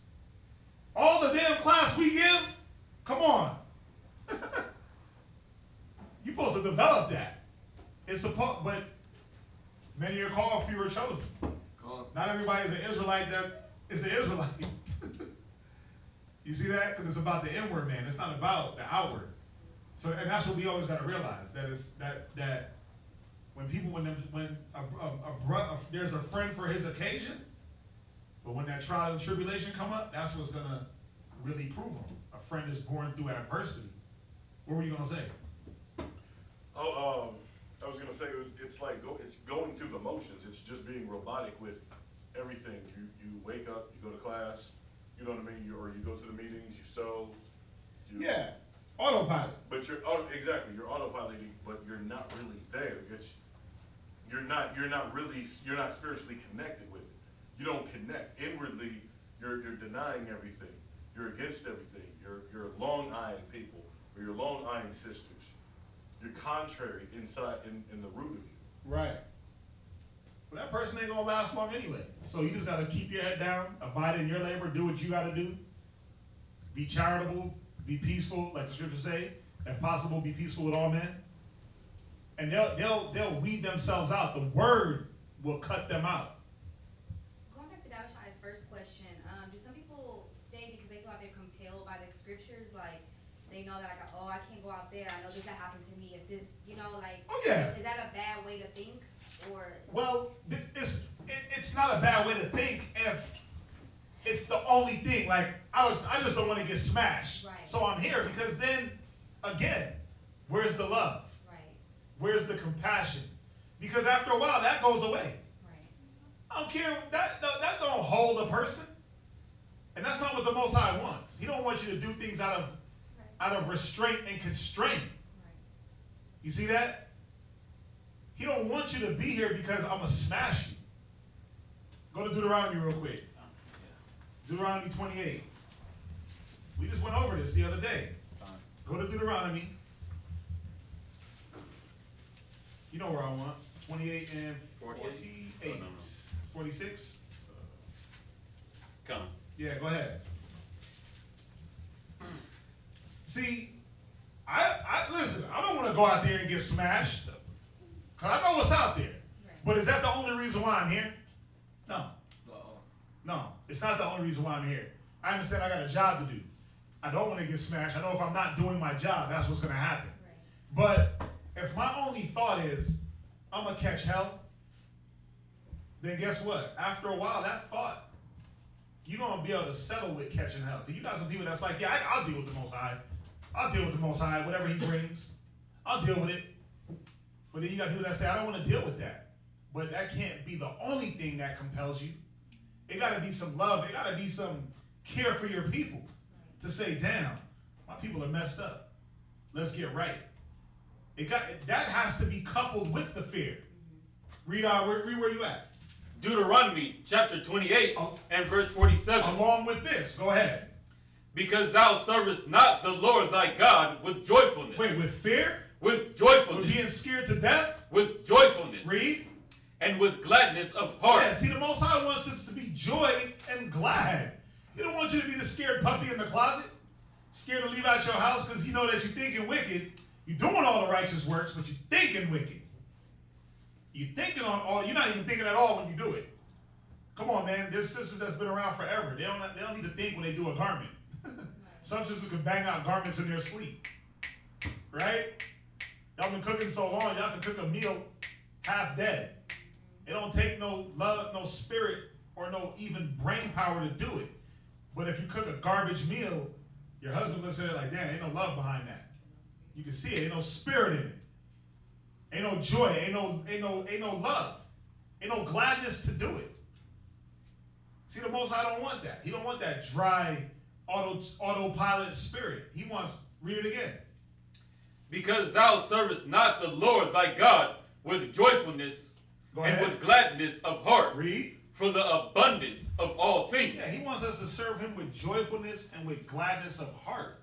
All the damn class we give, come on. You're supposed to develop that. But many are called, few are chosen. Not everybody is an Israelite that is an Israelite. You see that? Because it's about the inward man. It's not about the outward. So, and that's what we always got to realize. That when there's a friend for his occasion, but when that trial and tribulation come up, that's what's gonna really prove him. A friend is born through adversity. What were you gonna say? I was gonna say it's going through the motions. It's just being robotic with everything. You wake up, you go to class, you know what I mean. You go to the meetings, you sew. Yeah, autopilot. But you're autopiloting, but you're not really there. You're not spiritually connected with it. You don't connect inwardly. You're denying everything. You're against everything. You're long-eyeing people, or you're long-eyeing sisters. You're contrary inside in the root of you. Right. But that person ain't gonna last long anyway. So you just gotta keep your head down, abide in your labor, do what you gotta do. Be charitable, be peaceful, like the scriptures say. If possible, be peaceful with all men. And they'll weed themselves out. The word will cut them out. Going back to Davishai's first question, do some people stay because they feel like they're compelled by the scriptures? Like they know that I can't go out there. I know this that happens to me. If this, Oh yeah. Is that a bad way to think? Or well, it's not a bad way to think if it's the only thing. Like I just don't want to get smashed. Right. So I'm here because then again, where's the love? Right. Where's the compassion? Because after a while that goes away. Right. I don't care. That don't hold a person. And that's not what the Most High wants. He don't want you to do things out of restraint and constraint. Right. You see that? He don't want you to be here because I'm going to smash you. Go to Deuteronomy real quick. Deuteronomy 28. We just went over this the other day. Go to Deuteronomy You know where I want. 28 and 48. 48. No. 46? Come. Yeah, go ahead. See, I listen, I don't want to go out there and get smashed. Because I know what's out there. But is that the only reason why I'm here? No. No, it's not the only reason why I'm here. I understand I got a job to do. I don't want to get smashed. I know if I'm not doing my job, that's what's going to happen. But if my only thought is, I'm going to catch hell, then guess what? After a while, that thought, you're going to be able to settle with catching hell. Because you got some people that's like, yeah, I'll deal with the Most High. I'll deal with the Most High, whatever he brings. I'll deal with it. But then you got people that say, I don't want to deal with that. But that can't be the only thing that compels you. It got to be some love. It got to be some care for your people to say, damn, my people are messed up. Let's get right. That has to be coupled with the fear. Read where you at. Deuteronomy chapter 28 and verse 47. Along with this, go ahead. Because thou servest not the Lord thy God with joyfulness. Wait, with fear? With joyfulness. With being scared to death? With joyfulness. Read. And with gladness of heart. Yeah, see, the Most High wants us to be joy and glad. He don't want you to be the scared puppy in the closet, scared to leave out your house because you know that you're thinking wicked. You're doing all the righteous works, but you're thinking wicked. You're thinking on all. You're not even thinking at all when you do it. Come on, man. There's sisters that's been around forever. They don't need to think when they do a garment. Some sisters can bang out garments in their sleep, right? Y'all been cooking so long, y'all can cook a meal half dead. It don't take no love, no spirit, or no even brain power to do it. But if you cook a garbage meal, your husband looks at it like, damn, ain't no love behind that. You can see it, ain't no spirit in it. Ain't no joy, ain't no love. Ain't no gladness to do it. See, the Most High don't want that. He don't want that dry autopilot spirit. He wants, read it again. Because thou servest not the Lord thy God with joyfulness and with gladness of heart. Read. For the abundance of all things. Yeah, he wants us to serve him with joyfulness and with gladness of heart.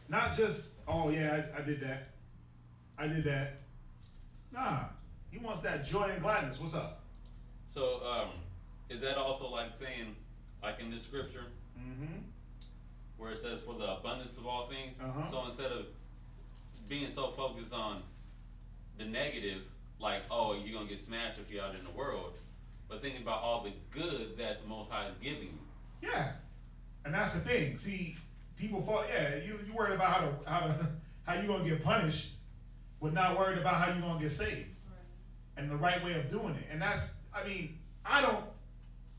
Not just, oh yeah, I did that. I did that. Nah, he wants that joy and gladness. What's up? So, is that also like saying, like in this scripture, where it says for the abundance of all things? So instead of being so focused on the negative, like, oh, you're going to get smashed if you're out in the world, but thinking about all the good that the Most High is giving you. Yeah, and that's the thing. See, people thought, yeah, you worried about how you gonna get punished, but not worried about how you gonna get saved, and the right way of doing it. And that's, I mean,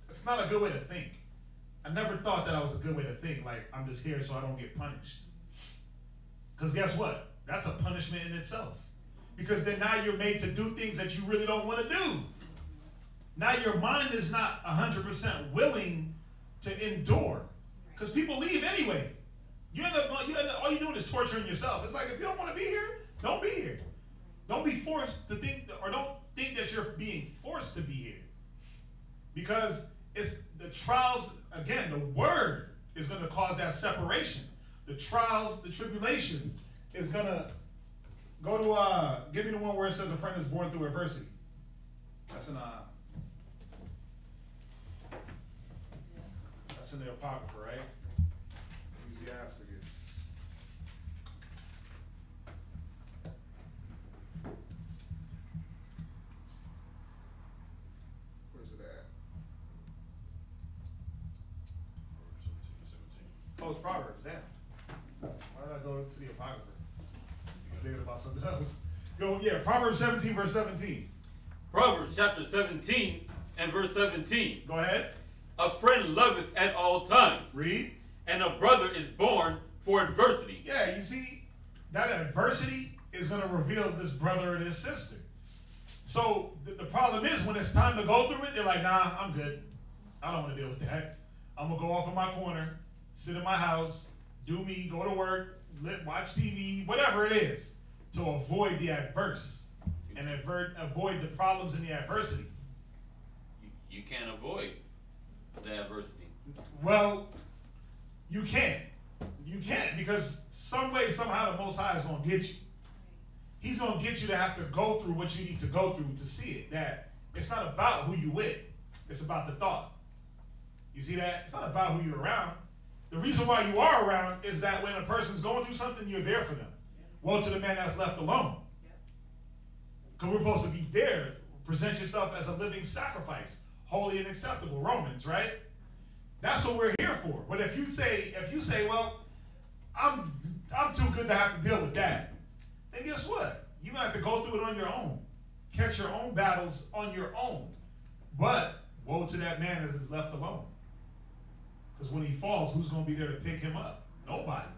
it's not a good way to think. I never thought that was a good way to think. Like, I'm just here so I don't get punished. Because guess what? That's a punishment in itself. Because then now you're made to do things that you really don't want to do. Now your mind is not 100% willing to endure, because people leave anyway. You end up all you're doing is torturing yourself. It's like, if you don't want to be here, don't be here. Don't be forced to think, or don't think that you're being forced to be here, because it's the trials. Again, the word is going to cause that separation. The trials, the tribulation is going to go to. Give me the one where it says a friend is born through adversity. That's in the Apocrypha, right? Ecclesiastes. Where's it at? Oh, it's Proverbs. Damn. Why did I go to the Apocrypha? I'm thinking about something else. Proverbs 17, verse 17. Proverbs chapter 17 and verse 17. Go ahead. A friend loveth at all times. Read. And a brother is born for adversity. Yeah, you see, that adversity is going to reveal this brother or this sister. So the problem is, when it's time to go through it, they're like, nah, I'm good. I don't want to deal with that. I'm going to go off in my corner, sit in my house, do me, go to work, watch TV, whatever it is, to avoid the adverse and avoid the problems in the adversity. You can't avoid the adversity. Well, you can't. You can't, because some way, somehow, the Most High is going to get you. he's going to get you to have to go through what you need to go through to see it. That it's not about who you with. It's about the thought. You see that? It's not about who you're around. The reason why you are around is that when a person's going through something, you're there for them. Woe to the man that's left alone. Because we're supposed to be there. Present yourself as a living sacrifice, holy and acceptable. Romans, right? That's what we're here for. But if you say, well, I'm too good to have to deal with that, then guess what? You're going to have to go through it on your own. Catch your own battles on your own. But woe to that man as is left alone. Because when he falls, who's going to be there to pick him up? Nobody.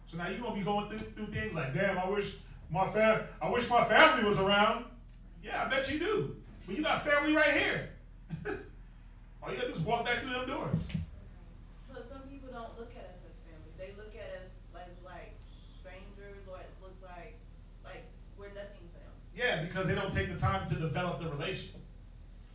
So now you're going to be going through things like, damn, I wish my family was around. Yeah, I bet you do. But you got family right here. All you got to do is walk back through them doors. But some people don't look at us as family. They look at us as like strangers, or it's look like we're nothing to them. Yeah, because they don't take the time to develop the relation.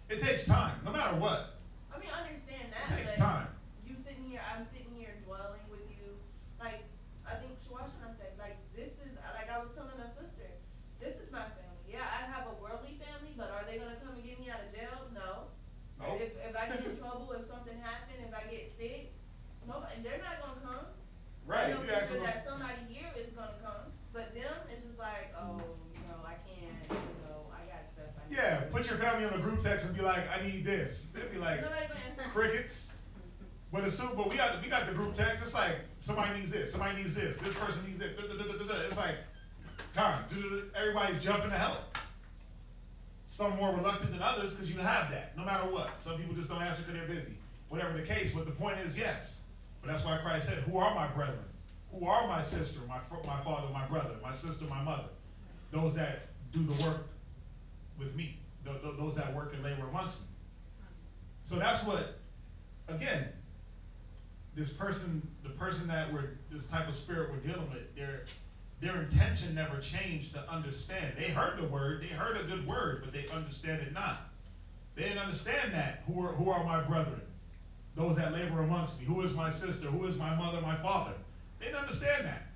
It takes time, no matter what. I mean, I understand that. It takes time. You sitting here, I'm sitting here dwelling with you. Like, I think Shawash and I said, like, this is, like I was telling my sister, this is my family. Yeah, I have a worldly family, but are they going to come and get me out of jail? No. Nope. If I get in trouble, if something happened, if I get sick, nobody, they're not going to come. Right. I know for sure that somebody here is going to come. But them, it's just like, oh, I can't, I got stuff I need. Yeah, put your family on a group text and be like, I need this. They'll be like, Nobody gonna answer. crickets. But we got the group text. It's like, somebody needs this, somebody needs this person needs this. It's like, everybody's jumping to help. Some more reluctant than others because you have that, no matter what. Some people just don't answer because they're busy. Whatever the case, but the point is, yes. But that's why Christ said, who are my brethren? Who are my sister, my father, my brother, my sister, my mother? Those that do the work with me. Those that work and labor amongst me. So that's what, again, the person that this type of spirit we're dealing with, their intention never changed to understand. They heard the word, they heard a good word, but they understand it not. They didn't understand that. Who are my brethren? Those that labor amongst me. Who is my sister? Who is my mother, my father? They didn't understand that.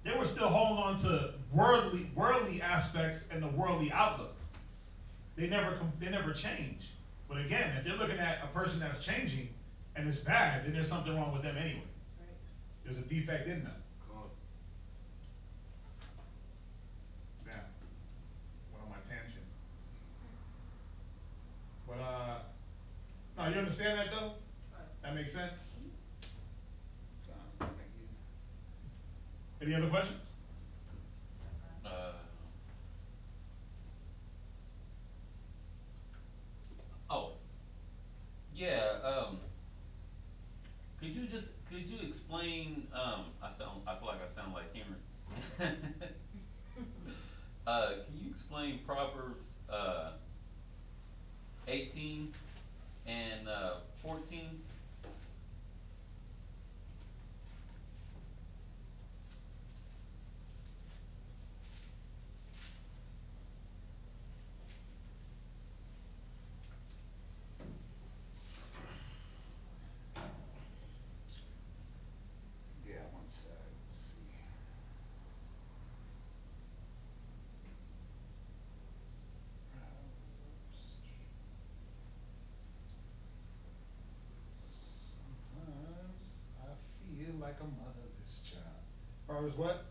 They were still holding on to worldly aspects and the worldly outlook. They never change. But again, if they're looking at a person that's changing and it's bad, then there's something wrong with them anyway. Right. There's a defect in them. Now, went on my tangent. But no, you understand that though? That makes sense? Thank you. Any other questions? Could you explain, I feel like I sound like Henry. Can you explain Proverbs 18 and 14? Like a motherless child. Proverbs what?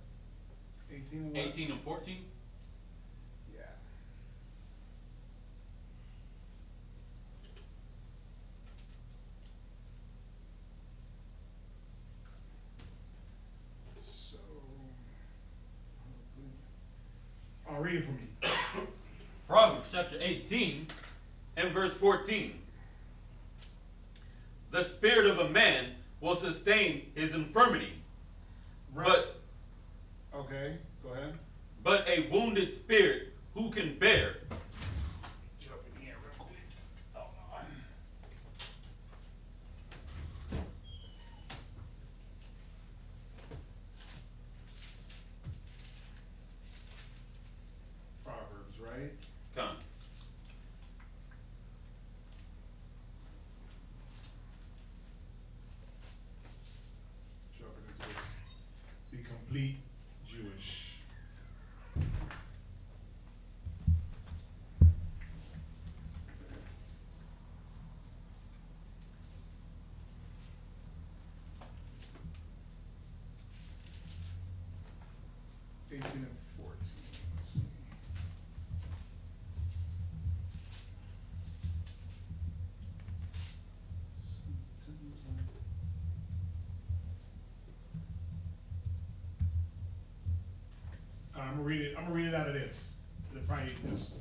18 and what? 18 and 14? Yeah. So, I'll read it for me. Proverbs chapter 18 and verse 14. The spirit of a man will sustain his infirmity. Right. But okay, go ahead. But a wounded spirit who can bear? Jump in here real quick. Hold on. Proverbs, right? Come. Jumping into this, the complete Jewish 18 and 14. Let's see. I'm gonna read it. I'm gonna read it out of this. It'll probably just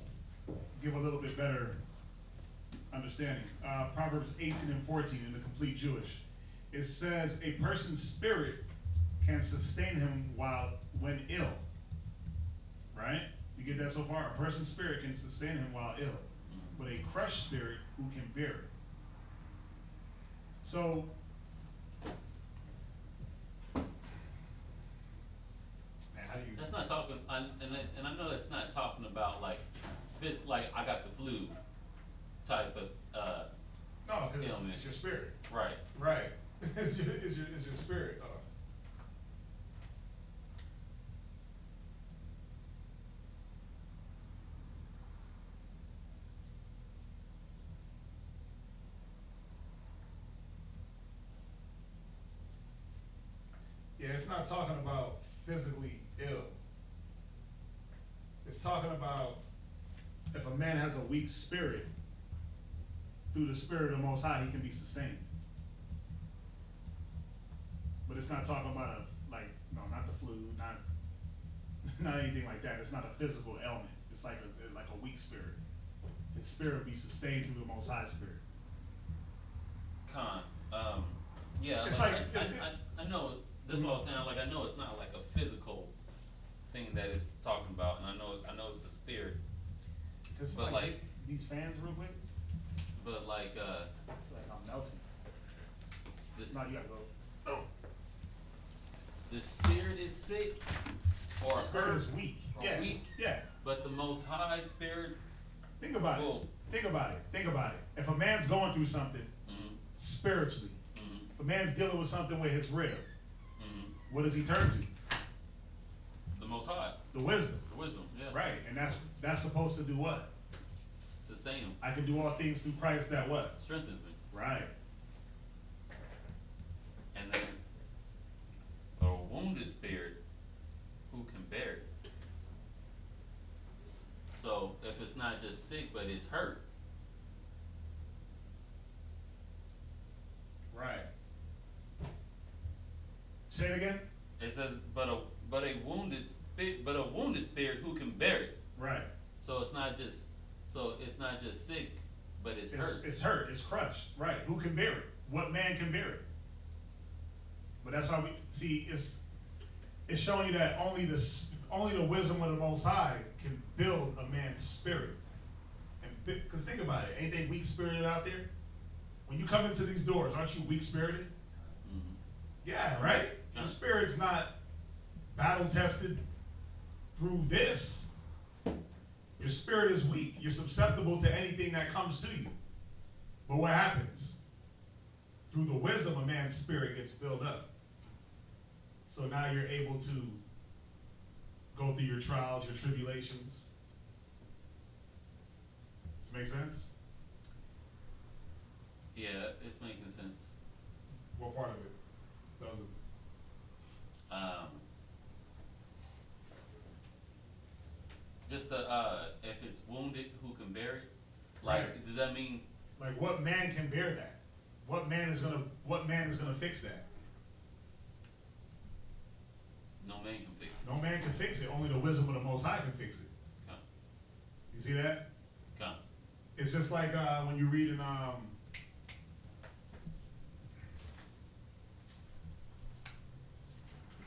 give a little bit better understanding. Proverbs 18 and 14 in the Complete Jewish. It says, "A person's spirit can sustain him when ill." Right? You get that so far? A person's spirit can sustain him while ill, but a crushed spirit who can bear it. So, man, how do you? That's not talking, and I know it's not talking about like this, like I got the flu type of No, because illness. it's your spirit. Right. Right. It's your spirit. Yeah, it's not talking about physically ill. It's talking about if a man has a weak spirit, through the Spirit of the Most High, he can be sustained. But it's not talking about not the flu, not anything like that. It's not a physical ailment. It's like a weak spirit. His spirit will be sustained through the Most High Spirit. Yeah, It's like, like- I know, that's what I was saying, like, I know it's not like a physical thing that it's talking about, and I know it's a spirit, Cause But like- these fans real quick, but like, I feel like I'm melting. this, No, you gotta go. No. the spirit is sick, or Spirit hurt, is weak. or Yeah. weak, Yeah. but the Most High Spirit, Think about Well- it. Think about it. Think about it. If a man's going through something spiritually, if a man's dealing with something with his rib, what does he turn to? the Most High, The wisdom. the wisdom, yeah, Right. And that's supposed to do what? sustain him, I can do all things through Christ that what? strengthens me, Right. and then a wounded spirit, who can bear it? So if it's not just sick, but it's hurt, Right. Say it again? it says, but a wounded spirit who can bear it. Right. So it's not just sick, but it's hurt. It's hurt. It's crushed. Right. Who can bear it? What man can bear it? But that's why we see it's showing you that only the wisdom of the Most High can build a man's spirit. And because think about it, ain't they weak spirited out there? When you come into these doors, aren't you weak spirited? Yeah, right. Yeah. Your spirit's not battle tested through this. Your spirit is weak. You're susceptible to anything that comes to you. But what happens? Through the wisdom, a man's spirit gets built up. So now you're able to go through your trials, your tribulations. Does it make sense? Yeah, it's making sense. What part of it doesn't? Just if it's wounded, who can bear it? Like, Right. does that mean? Like, what man can bear that? What man is gonna fix that? No man can fix it. No man can fix it. Only the wisdom of the Most High can fix it. Come, You see that? come. It's just like when you read in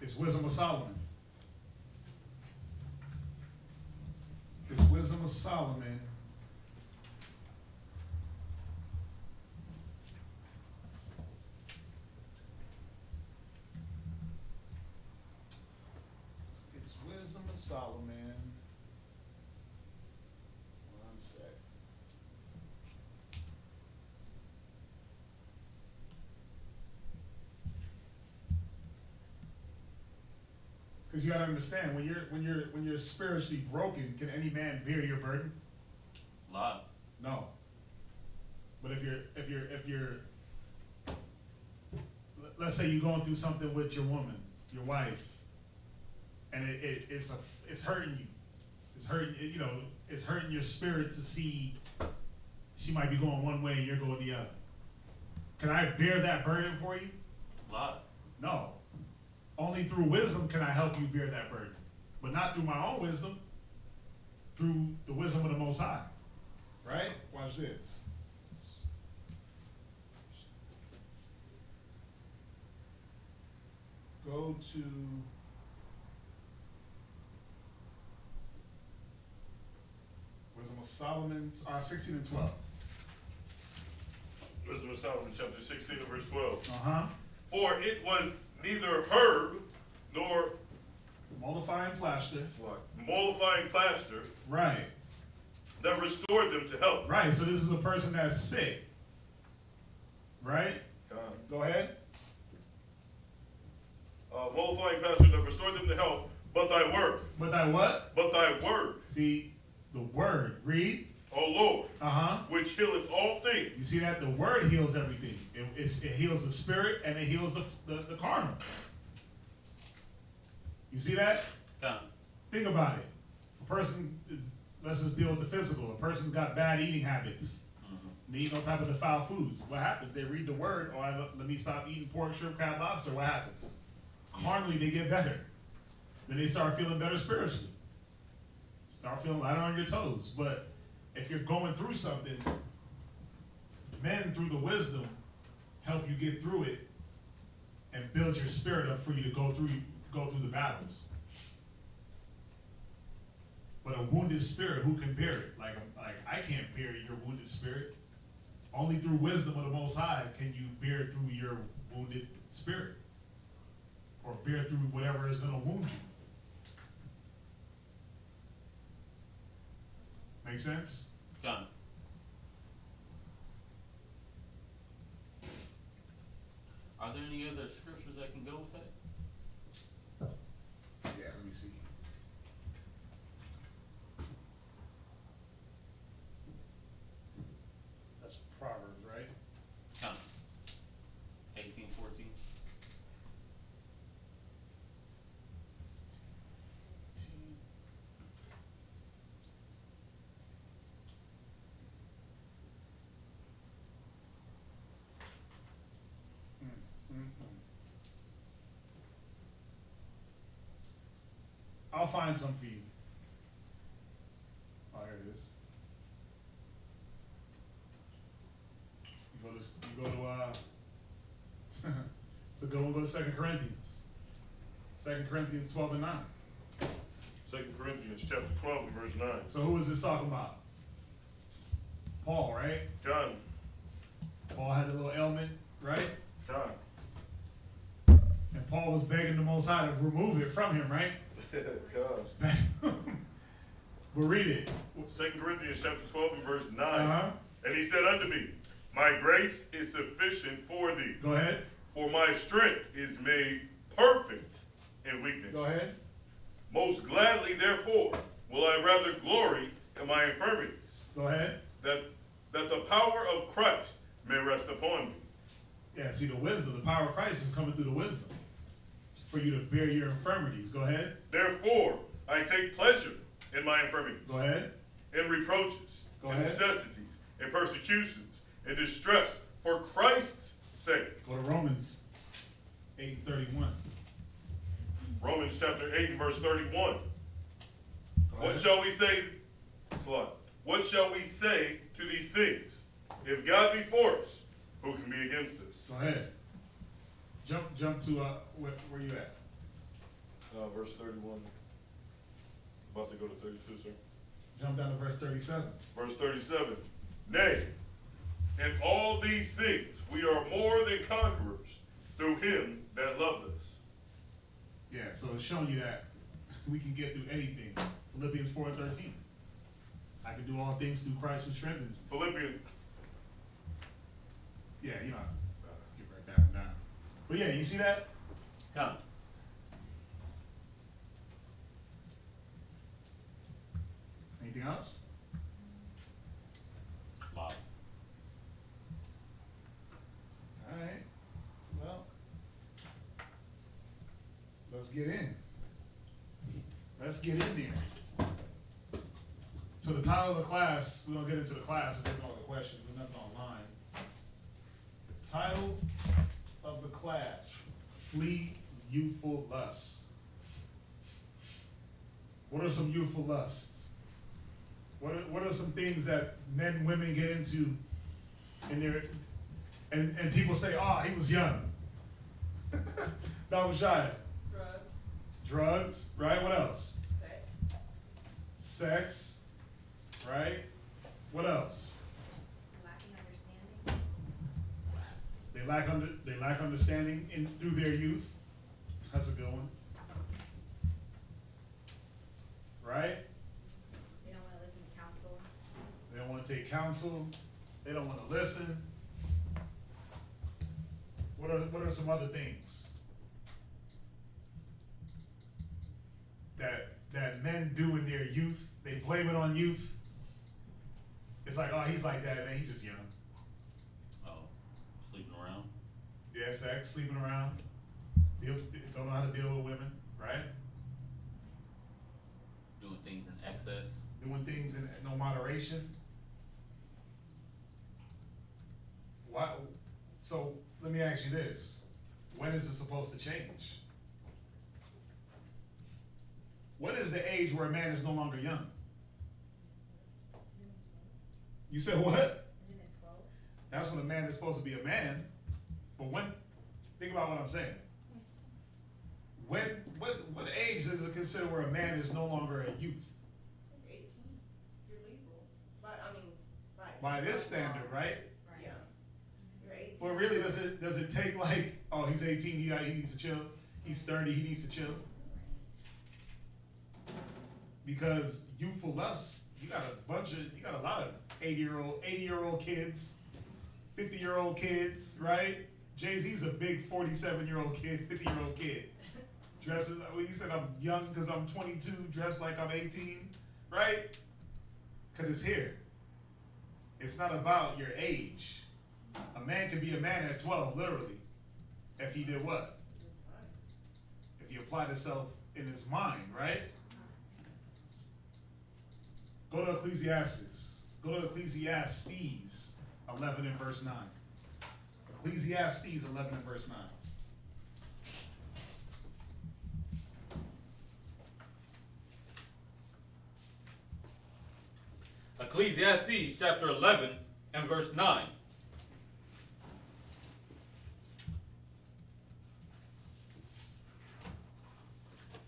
it's Wisdom of Solomon. It's Wisdom of Solomon. It's Wisdom of Solomon. One sec. Because you got to understand, when you're spiritually broken, can any man bear your burden? Lot. No. But if you're, let's say you're going through something with your woman, your wife, and it's hurting you. It's hurting, you know, it's hurting your spirit to see she might be going one way and you're going the other. Can I bear that burden for you? A lot. No. Only through wisdom can I help you bear that burden, but not through my own wisdom, through the wisdom of the Most High. Right? Watch this. Go to Wisdom of Solomon, 16 and 12. Wisdom of Solomon, chapter 16 and verse 12. Uh-huh. For it was neither herb nor Mollifying plaster. mollifying plaster Right. that restored them to health. Right. So this is a person that's sick. Right? Go ahead. Mollifying plaster that restored them to health, but thy word. But thy what? But thy word. See, the word. Read. O Lord, Uh-huh. which healeth all things. You see that? The word heals everything. It heals the spirit and it heals the carnal. You see that? Come. Think about it. A person is, let's just deal with the physical. A person's got bad eating habits. They eat no type of defiled foods. What happens? They read the word, let me stop eating pork, shrimp, crab, lobster. What happens? Carnally, they get better. Then they start feeling better spiritually. Start feeling lighter on your toes. But if you're going through something, men through the wisdom help you get through it and build your spirit up for you to go through the battles. But a wounded spirit, who can bear it? Like I can't bear your wounded spirit. Only through wisdom of the Most High can you bear through your wounded spirit, or bear through whatever is going to wound you. Make sense? Come. Are there any other scriptures that can go with that? Yeah, let me see. That's Proverbs, right? Come. 18:14. I'll find some for you. Oh, here it is. You go to so go to 2 Corinthians. 2 Corinthians 12 and 9. 2 Corinthians chapter 12 and verse 9. So who is this talking about? Paul, right? John. Paul had a little ailment, right? John. And Paul was begging the Most High to remove it from him, right? God. But read it. 2 Corinthians chapter 12 and verse 9. Uh-huh. And he said unto me, my grace is sufficient for thee. Go ahead. For my strength is made perfect in weakness. Go ahead. Most gladly, therefore, will I rather glory in my infirmities. Go ahead. That the power of Christ may rest upon me. Yeah, see, the wisdom, the power of Christ is coming through the wisdom for you to bear your infirmities. Go ahead. Therefore, I take pleasure in my infirmities. Go ahead. In reproaches, Go in ahead. necessities, in persecutions, in distress, for Christ's sake. Go to Romans 8:31. Romans chapter 8 and verse 31. What ahead. shall we say? What shall we say to these things? If God be for us, who can be against us? Go ahead. Jump to where you at? Verse 31. About to go to 32, sir. Jump down to verse 37. Verse 37. Nay, in all these things we are more than conquerors through him that loved us. Yeah, so it's showing you that we can get through anything. Philippians 4:13. I can do all things through Christ who strengthens me. Philippians. Yeah, you don't have to get right down. But yeah, you see that? Come. Anything else? Wow. All right. Well, let's get in. Let's get in there. So the title of the class, we're going to get into the class if there's no other questions. There's nothing online. The title of the class, Flee Youthful Lusts. What are some youthful lusts? What are some things that men and women get into in their, and people say, oh, he was young. That was shy. Drugs, right? What else? Sex, right? What else? Lacking understanding. They lack understanding through their youth. That's a good one. Right? They don't want to listen to counsel. They don't want to take counsel. They don't want to listen. What are some other things that men do in their youth? They blame it on youth. It's like, oh, he's like that, man. He's just young. Oh, sleeping around. Yeah, sex, sleeping around. Don't know how to deal with women, right? Doing things in excess. Doing things in no moderation. Why? So let me ask you this. When is it supposed to change? What is the age where a man is no longer young? You said what? Isn't it 12? That's when a man is supposed to be a man. But when, think about what I'm saying. What age does it consider where a man is no longer a youth? 18. You're legal. By this standard, right? Yeah. You're 18. Well, really, does it take like, oh, he's 18, he needs to chill. He's 30, he needs to chill. Because youthful lust, you got a lot of 80-year-old kids, 50-year-old kids, right? Jay-Z's a big 47-year-old kid, 50-year-old kid. Dresses, well, you said I'm young because I'm 22, dressed like I'm 18, right? Because it's here. It's not about your age. A man can be a man at 12, literally, if he did what? If he applied himself in his mind, right? Go to Ecclesiastes. Go to Ecclesiastes 11 and verse 9. Ecclesiastes 11 and verse 9. Ecclesiastes chapter 11 and verse 9.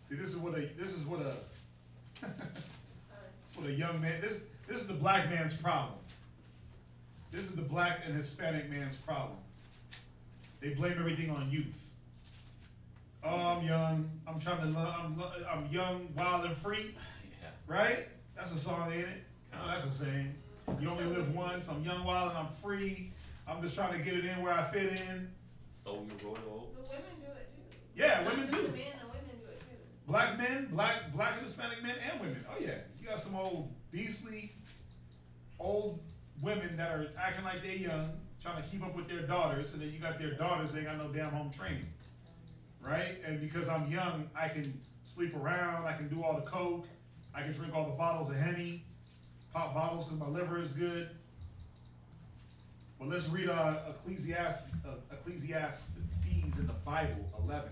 See, this is what a young man, this is the black man's problem. This is the black and Hispanic man's problem. They blame everything on youth. Oh, I'm young. I'm young, wild and free. Yeah. Right? That's a song, ain't it? No, that's a saying. You only live once. I'm young, wild, and I'm free. I'm just trying to get it in where I fit in. So you royal. The women do it too. Yeah, women too. The men and women do it too. Black men, black and Hispanic men and women. Oh yeah, you got some old beastly, old women that are acting like they're young, trying to keep up with their daughters, and then you got their daughters, they ain't got no damn home training, right? And because I'm young, I can sleep around, I can do all the coke, I can drink all the bottles of Henny, pop bottles because my liver is good. Well, let's read Ecclesiastes in the Bible, 11.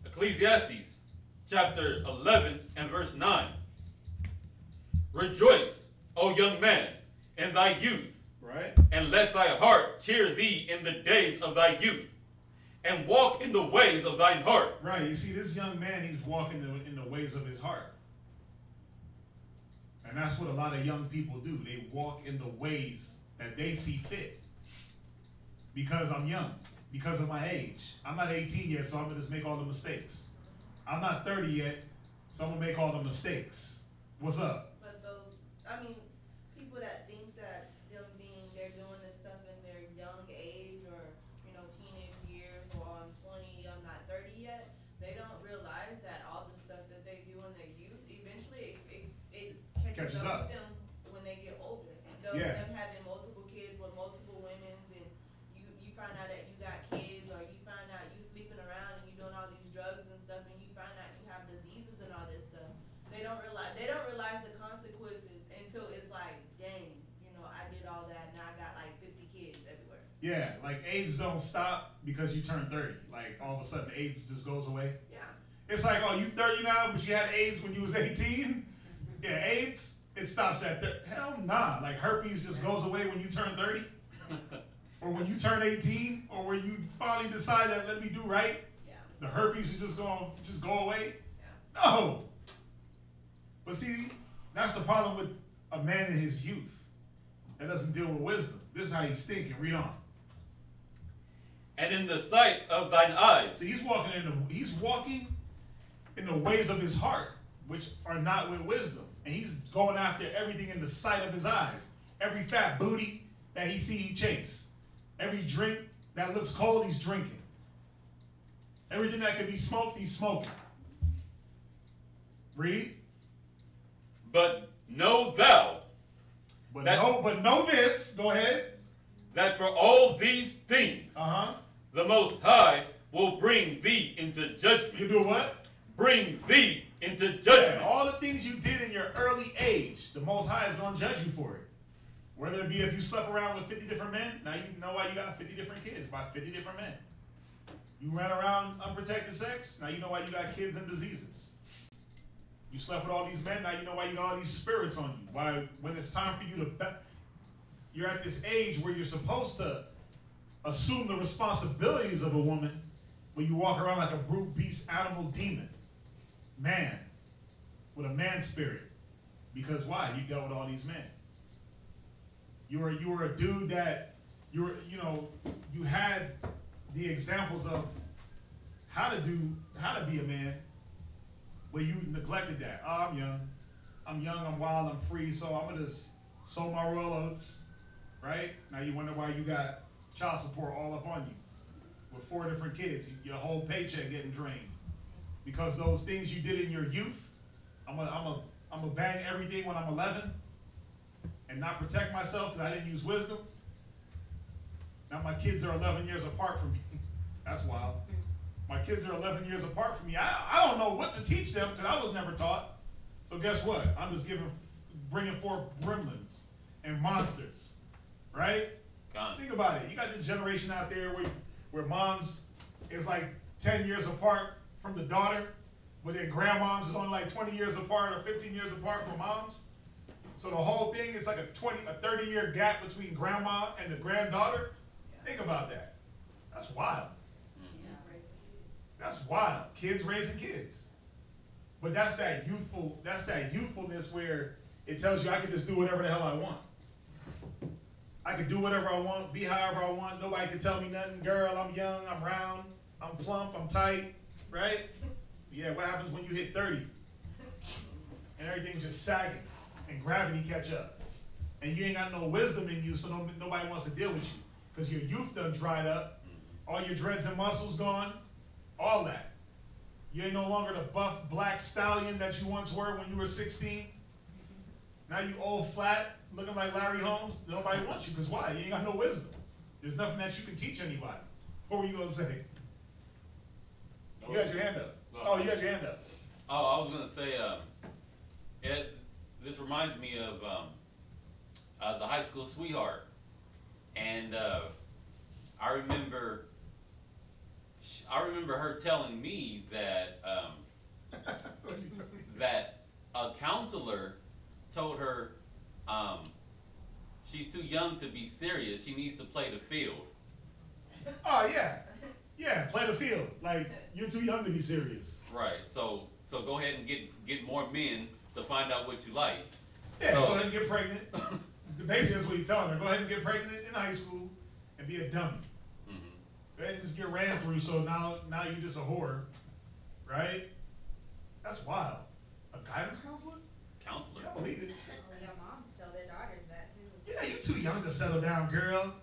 Ecclesiastes chapter 11 and verse 9. Rejoice, O young man, in thy youth, Right? and let thy heart cheer thee in the days of thy youth, and walk in the ways of thine heart. Right, you see, this young man, he's walking in the ways of his heart. And that's what a lot of young people do. They walk in the ways that they see fit. Because I'm young, because of my age. I'm not 18 yet, so I'm going to just make all the mistakes. I'm not 30 yet, so I'm going to make all the mistakes. What's up? But people that think that they're doing this stuff in their young age or, teenage years, or I'm 20, I'm not 30 yet, they don't realize that all the stuff that they do in their youth, eventually it catches up with them when they get older. Them having multiple kids with multiple women's, and you find out that you got kids, or you find out you sleeping around and you doing all these drugs and stuff, and you find out you have diseases and all this stuff. Yeah, like AIDS don't stop because you turn 30. Like all of a sudden AIDS just goes away. Yeah. It's like, oh, you 30 now, but you had AIDS when you was 18? Yeah, AIDS, it stops at 30. Hell nah. Like herpes just goes away when you turn 30. Or when you turn 18, or when you finally decide that let me do right. Yeah. The herpes is just going to just go away. Yeah. No. But see, that's the problem with a man in his youth that doesn't deal with wisdom. This is how he's thinking. Read on. And in the sight of thine eyes. See, he's walking in the ways of his heart, which are not with wisdom. And he's going after everything in the sight of his eyes. Every fat booty that he see, he chase. Every drink that looks cold, he's drinking. Everything that could be smoked, he's smoking. Read. But know thou. But know this. Go ahead. That for all these things, the Most High will bring thee into judgment. You do what? Bring thee into judgment. Yeah, all the things you did in your early age, the Most High is going to judge you for it. Whether it be if you slept around with 50 different men, now you know why you got 50 different kids, by 50 different men. You ran around unprotected sex, now you know why you got kids and diseases. You slept with all these men, now you know why you got all these spirits on you. Why, when it's time for you to, you're at this age where you're supposed to assume the responsibilities of a woman, when you walk around like a brute, beast, animal, demon, man, with a man spirit. Because why? You dealt with all these men. You were a dude that you had the examples of how to be a man, but you neglected that. Oh, I'm young, I'm wild, I'm free, so I'm gonna just sow my royal oats, right? Now you wonder why you got child support all up on you with 4 different kids, your whole paycheck getting drained because those things you did in your youth. I'm gonna bang everything when I'm 11. And not protect myself because I didn't use wisdom. Now my kids are 11 years apart from me. That's wild. My kids are 11 years apart from me. I don't know what to teach them because I was never taught. So guess what? I'm just bringing forth gremlins and monsters, right? Think about it. You got this generation out there where moms is like 10 years apart from the daughter, but their grandmoms is only like 20 years apart or 15 years apart from moms. So the whole thing is like a 30-year gap between grandma and the granddaughter. Think about that. That's wild. That's wild. Kids raising kids. But that's that youthfulness where it tells you I can just do whatever the hell I want. I can do whatever I want, be however I want. Nobody can tell me nothing. Girl, I'm young, I'm round, I'm plump, I'm tight, right? Yeah, what happens when you hit 30? And everything's just sagging. And gravity catch up. And you ain't got no wisdom in you, so nobody wants to deal with you. Because your youth done dried up. All your dreads and muscles gone. All that. You ain't no longer the buff black stallion that you once were when you were 16. Now you old flat, looking like Larry Holmes. Nobody wants you, because why? You ain't got no wisdom. There's nothing that you can teach anybody. What were you going to say? No. You got your hand up. No. Oh, you got your hand up. Oh, I was going to say, this reminds me of the high school sweetheart, and I remember her telling me that that a counselor told her she's too young to be serious. She needs to play the field. Oh yeah, play the field. Like you're too young to be serious. Right. So go ahead and get more men to find out what you like. Yeah, go ahead and get pregnant. Basically, that's what he's telling her. Go ahead and get pregnant in high school and be a dummy. Mm-hmm. Go ahead and just get ran through. So now you're just a whore, right? That's wild. A guidance counselor? Counselor. I believe it. Well, your moms tell their daughters that too. Yeah, you're too young to settle down, girl.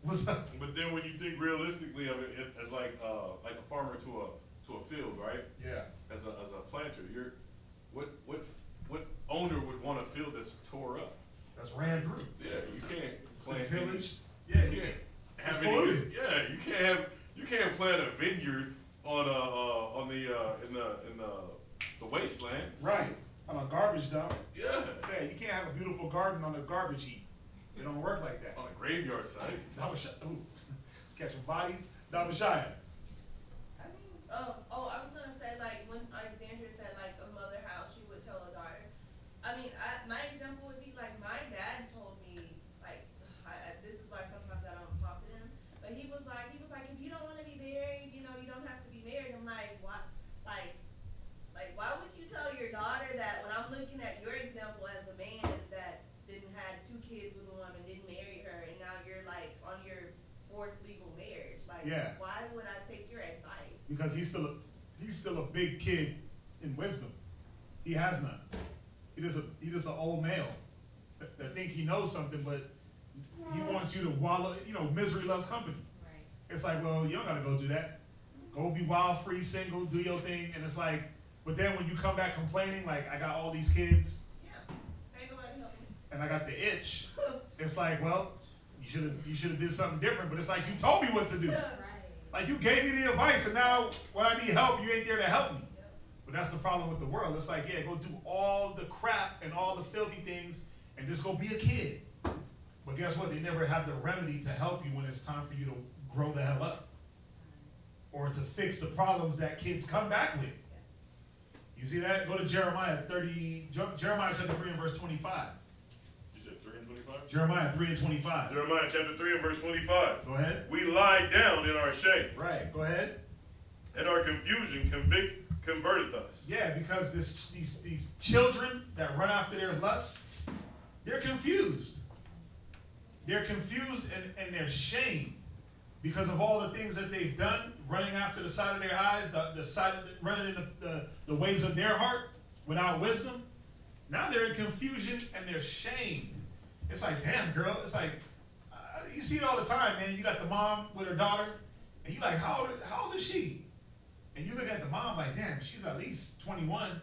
What's up? But then when you think realistically of it as like a farmer to a field, right? Yeah. As a planter, what owner would want a field that's tore up? That's ran through. Yeah, you can't plant pillaged. Yeah, you can't have any. Yeah, you can't plant a vineyard on the wastelands. Right, on a garbage dump. Yeah. Yeah, you can't have a beautiful garden on a garbage heap. It don't work like that. On a graveyard site. catching bodies. Dabashaya. I mean, I was gonna say, like, when Alexandria said, like, a mother how she would tell a daughter. I mean, my example would be, like, my dad told me, like, this is why sometimes I don't talk to him, but he was like, if you don't want to be married, you know, you don't have to be married. I'm like, why, why would you tell your daughter that when I'm looking at your example as a man that didn't have 2 kids with a woman, didn't marry her, and now you're, like, on your 4th legal marriage? Like, Yeah. why would I take your advice? Because he's still a big kid in wisdom. He has none. He just an old male that think he knows something, but he wants you to wallow. You know, misery loves company. Right. It's like, well, you don't gotta go do that. Go be wild, free, single, do your thing. And it's like, but then when you come back complaining, like, I got all these kids, Yeah, ain't nobody helping me. and I got the itch. It's like, well, you should have did something different. But it's like, you told me what to do. Yeah. Right. Like, you gave me the advice, and now when I need help, you ain't there to help me. Yeah. But that's the problem with the world. It's like, yeah, go do all the crap and all the filthy things and just go be a kid. But guess what? They never have the remedy to help you when it's time for you to grow the hell up or to fix the problems that kids come back with. You see that? Go to Jeremiah chapter 3 and verse 25. You said 3 and 25? Jeremiah 3 and 25. Jeremiah chapter 3 and verse 25. Go ahead. We lie down in our shame, Right. Go ahead. and our confusion converteth us. Yeah, because these children that run after their lusts, they're confused. They're confused and they're shamed because of all the things that they've done, running after the side of their eyes, running in the ways of their heart without wisdom. Now they're in confusion and they're shamed. It's like, damn, girl. It's like, you see it all the time, man. You got the mom with her daughter, and you like, how old is she? And you look at the mom like, damn, she's at least 21.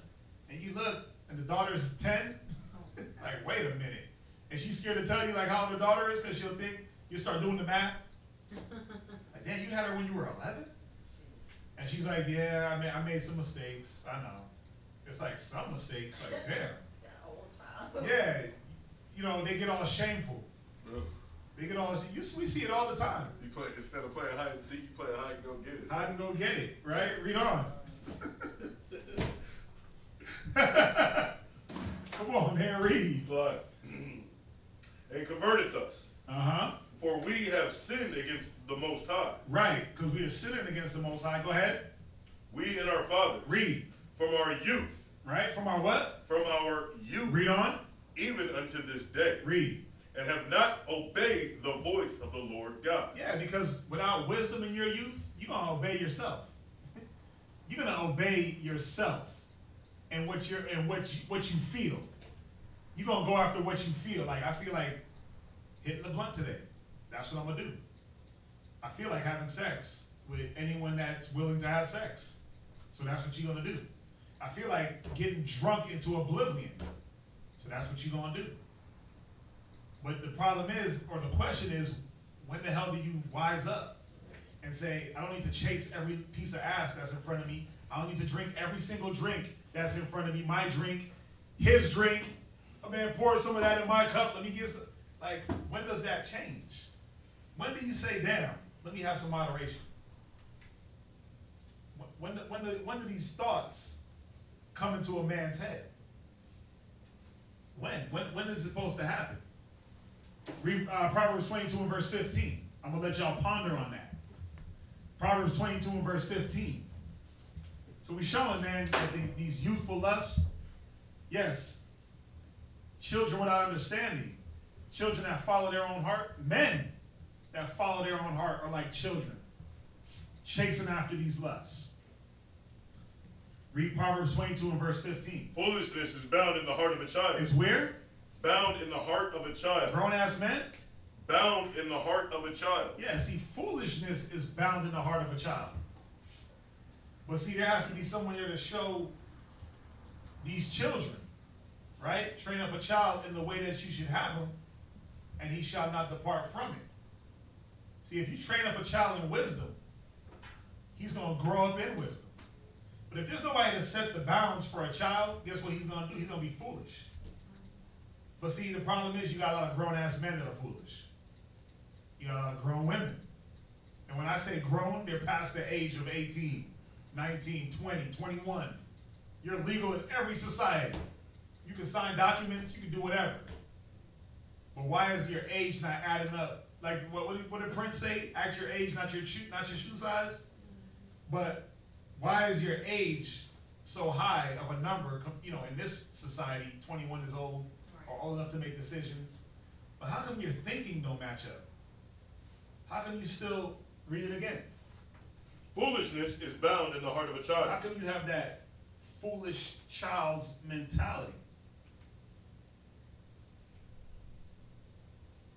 And you look, and the daughter's 10. Like, wait a minute. And she's scared to tell you like how old her daughter is because she'll think you start doing the math. Like, damn, you had her when you were 11? And she's like, yeah, I made some mistakes. I know. It's like some mistakes. Like, damn. That old child. Yeah. You know, they get all shameful. Ugh. They get all, we see it all the time. You play, instead of playing hide and seek, you play hide and go get it. Hide and go get it, right? Read on. Come on, man, read. Slide. And converteth us. Uh-huh. For we have sinned against the Most High. Right, because we are sinning against the Most High. Go ahead. We and our fathers. Read. From our youth. Right, from our what? From our youth. Read on. Even unto this day. Read. And have not obeyed the voice of the Lord God. Yeah, because without wisdom in your youth, you're going to obey yourself. You're going to obey yourself and what you feel. You're going to go after what you feel. Like, I feel like hitting the blunt today. That's what I'm going to do. I feel like having sex with anyone that's willing to have sex. So that's what you're going to do. I feel like getting drunk into oblivion. So that's what you're going to do. But the problem is, or the question is, when the hell do you wise up and say, I don't need to chase every piece of ass that's in front of me. I don't need to drink every single drink that's in front of me. My drink, his drink. Oh man, pour some of that in my cup. Let me get some. Like, when does that change? When do you say, damn, let me have some moderation? When do these thoughts come into a man's head? When is it supposed to happen? Read Proverbs 22 and verse 15. I'm going to let y'all ponder on that. Proverbs 22 and verse 15. So we're showing, man, that these youthful lusts, yes, children without understanding, children that follow their own heart, men that follow their own heart are like children, chasing after these lusts. Read Proverbs 22 and verse 15. Foolishness is bound in the heart of a child. Is where? Bound in the heart of a child. Grown-ass men? Bound in the heart of a child. Yeah, see, foolishness is bound in the heart of a child. But see, there has to be someone there to show these children, right? Train up a child in the way that you should have him, and he shall not depart from it. See, if you train up a child in wisdom, he's going to grow up in wisdom. But if there's nobody to set the bounds for a child, guess what he's going to do? He's going to be foolish. But see, the problem is you got a lot of grown-ass men that are foolish. You got a lot of grown women And when I say grown, they're past the age of 18, 19, 20, 21. You're legal in every society. You can sign documents, you can do whatever. But why is your age not adding up? Like what did Prince say? Act your age, not your shoe size. But why is your age so high of a number? You know, in this society, 21 is old or old enough to make decisions. But how come your thinking don't match up? How come you still read it again? Foolishness is bound in the heart of a child. How come you have that foolish child's mentality?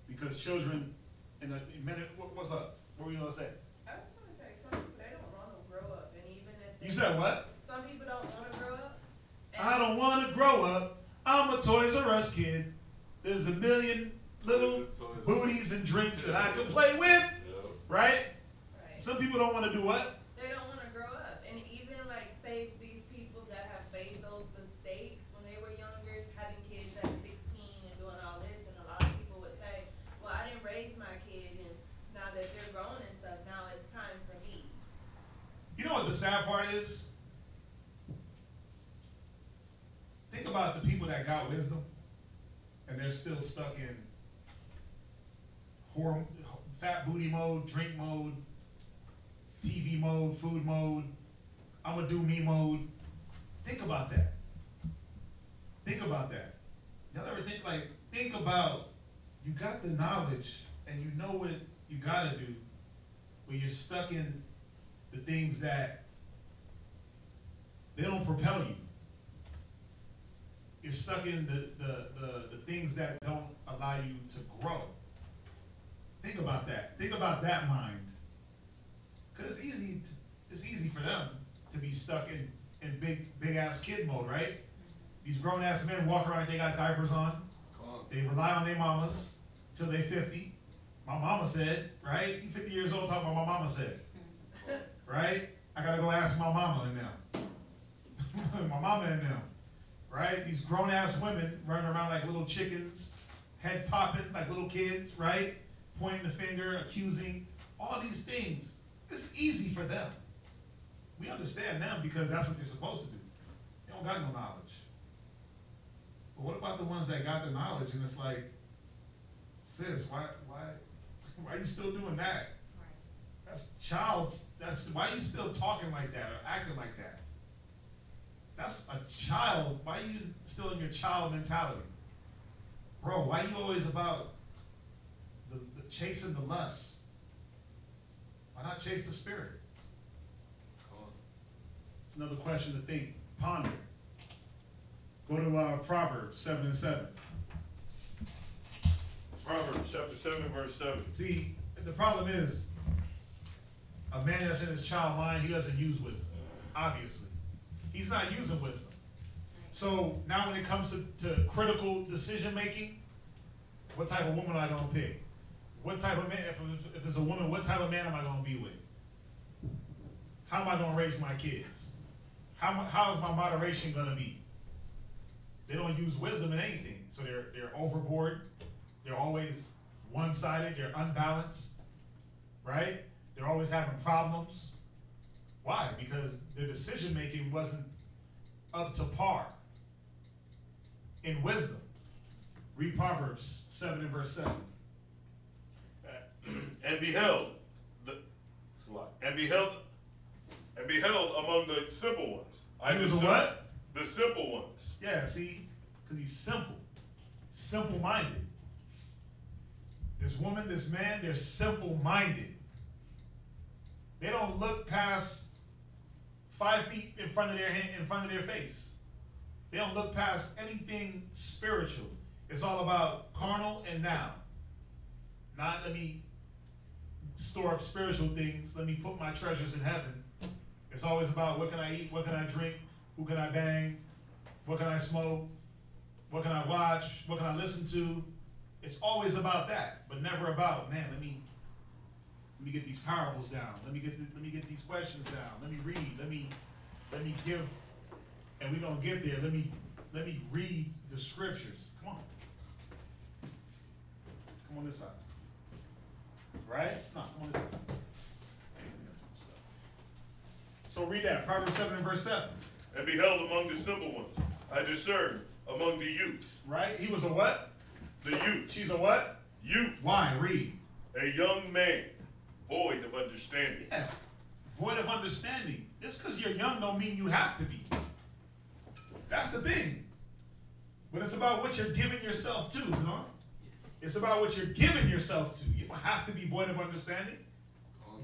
Because children, in a minute, what's up? What were you gonna say? I was gonna say, some people, they don't want to grow up, and even if they, You said what? some people don't want to grow up. I don't want to grow up. I'm a Toys R Us kid. There's a million little booties and drinks that I could play with, right? Right. Some people don't want to do what? They don't want to grow up, and even like say these people that have made those mistakes when they were younger, having kids at 16 and doing all this, and a lot of people would say, "Well, I didn't raise my kid, and now that they're grown and stuff, now it's time for me." You know what the sad part is? Think about the people that got wisdom and they're still stuck in fat booty mode, drink mode, TV mode, food mode, I'm gonna do me mode. Think about that. Think about that. Y'all ever think about, you got the knowledge and you know what you gotta do, but you're stuck in the things that they don't propel you. You're stuck in the things that don't allow you to grow. Think about that. Think about that mind. Because it's easy for them to be stuck in big ass kid mode, right? These grown ass men walk around, they got diapers on. They rely on their mamas till they 50. My mama said, right? You 50 years old talking about my mama said. Right? I gotta go ask my mama and them. My mama and them. Right? These grown ass women running around like little chickens, head popping like little kids, right? Pointing the finger, accusing, all these things. It's easy for them. We understand them because that's what they're supposed to do. They don't got no knowledge. But what about the ones that got the knowledge and it's like, sis, why are you still doing that? That's why are you still talking like that or acting like that? That's a child. Why are you still in your child mentality? Bro, why are you always about the chasing the lust? Why not chase the spirit? It's another question to think, ponder. Go to Proverbs 7:7. Proverbs chapter 7, verse 7. See, the problem is, a man that's in his child mind, he doesn't use wisdom, obviously. He's not using wisdom. So now when it comes to critical decision making, what type of woman am I going to pick? What type of man, if it's a woman, what type of man am I going to be with? How am I going to raise my kids? How is my moderation going to be? They don't use wisdom in anything. So they're overboard. They're always one-sided. They're unbalanced, right? They're always having problems. Why? Because their decision making wasn't up to par in wisdom. Read Proverbs 7 and verse 7. And beheld among the simple ones. He was a what? The simple ones. Yeah, see, because he's simple, simple-minded. This woman, this man, they're simple-minded. They don't look past 5 feet in front of their face. They don't look past anything spiritual. It's all about carnal and now. Not let me store up spiritual things. Let me put my treasures in heaven. It's always about what can I eat, what can I drink, who can I bang, what can I smoke, what can I watch, what can I listen to. It's always about that, but never about, man, let me get these parables down. Let me get these questions down. Let me read. Let me give, and we're gonna get there. Let me read the scriptures. Come on this side. Right? No, come on this side. So read that. Proverbs 7 and verse 7. And beheld among the simple ones, I discerned among the youths. Right? He was a what? The youths. She's a what? Youth. Why? Read. A young man, void of understanding. Yeah. Void of understanding. Just because you're young don't mean you have to be. That's the thing. But it's about what you're giving yourself to, you know? It's about what you're giving yourself to. You don't have to be void of understanding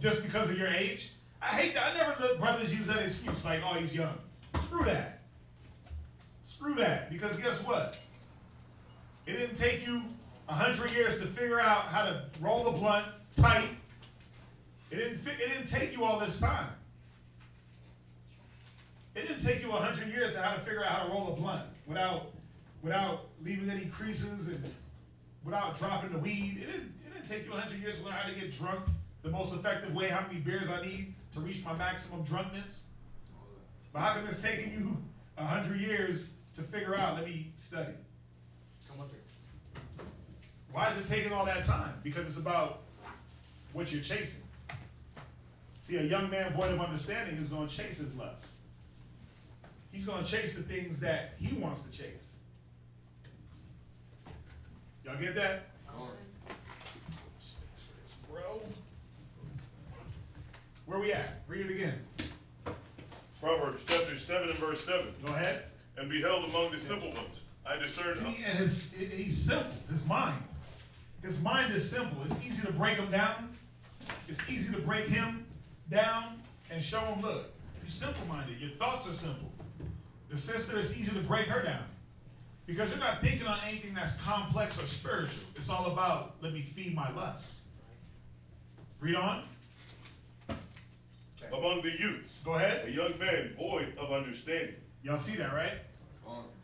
just because of your age. I hate that. I never let brothers use that excuse like, oh, he's young. Screw that. Screw that. Because guess what? It didn't take you 100 years to figure out how to roll a blunt tight. It didn't take you all this time. It didn't take you 100 years to how to figure out how to roll a blunt without leaving any creases and without dropping the weed. It didn't take you 100 years to learn how to get drunk the most effective way, how many beers I need to reach my maximum drunkenness. But how come it's taking you 100 years to figure out, let me study? Come up here. Why is it taking all that time? Because it's about what you're chasing. See, a young man void of understanding is going to chase his lust. He's going to chase the things that he wants to chase. Y'all get that? Space for this, bro. Where we at? Read it again. Proverbs chapter 7 and verse 7. Go ahead. And beheld among the simple ones, I discerned. See, and he's simple. His mind. His mind is simple. It's easy to break him down. It's easy to break him down and show him, look, you're simple-minded. Your thoughts are simple. The sister, it's easy to break her down. Because you're not thinking on anything that's complex or spiritual. It's all about, let me feed my lust. Read on. Okay. Among the youths. Go ahead. A young man void of understanding. Y'all see that, right?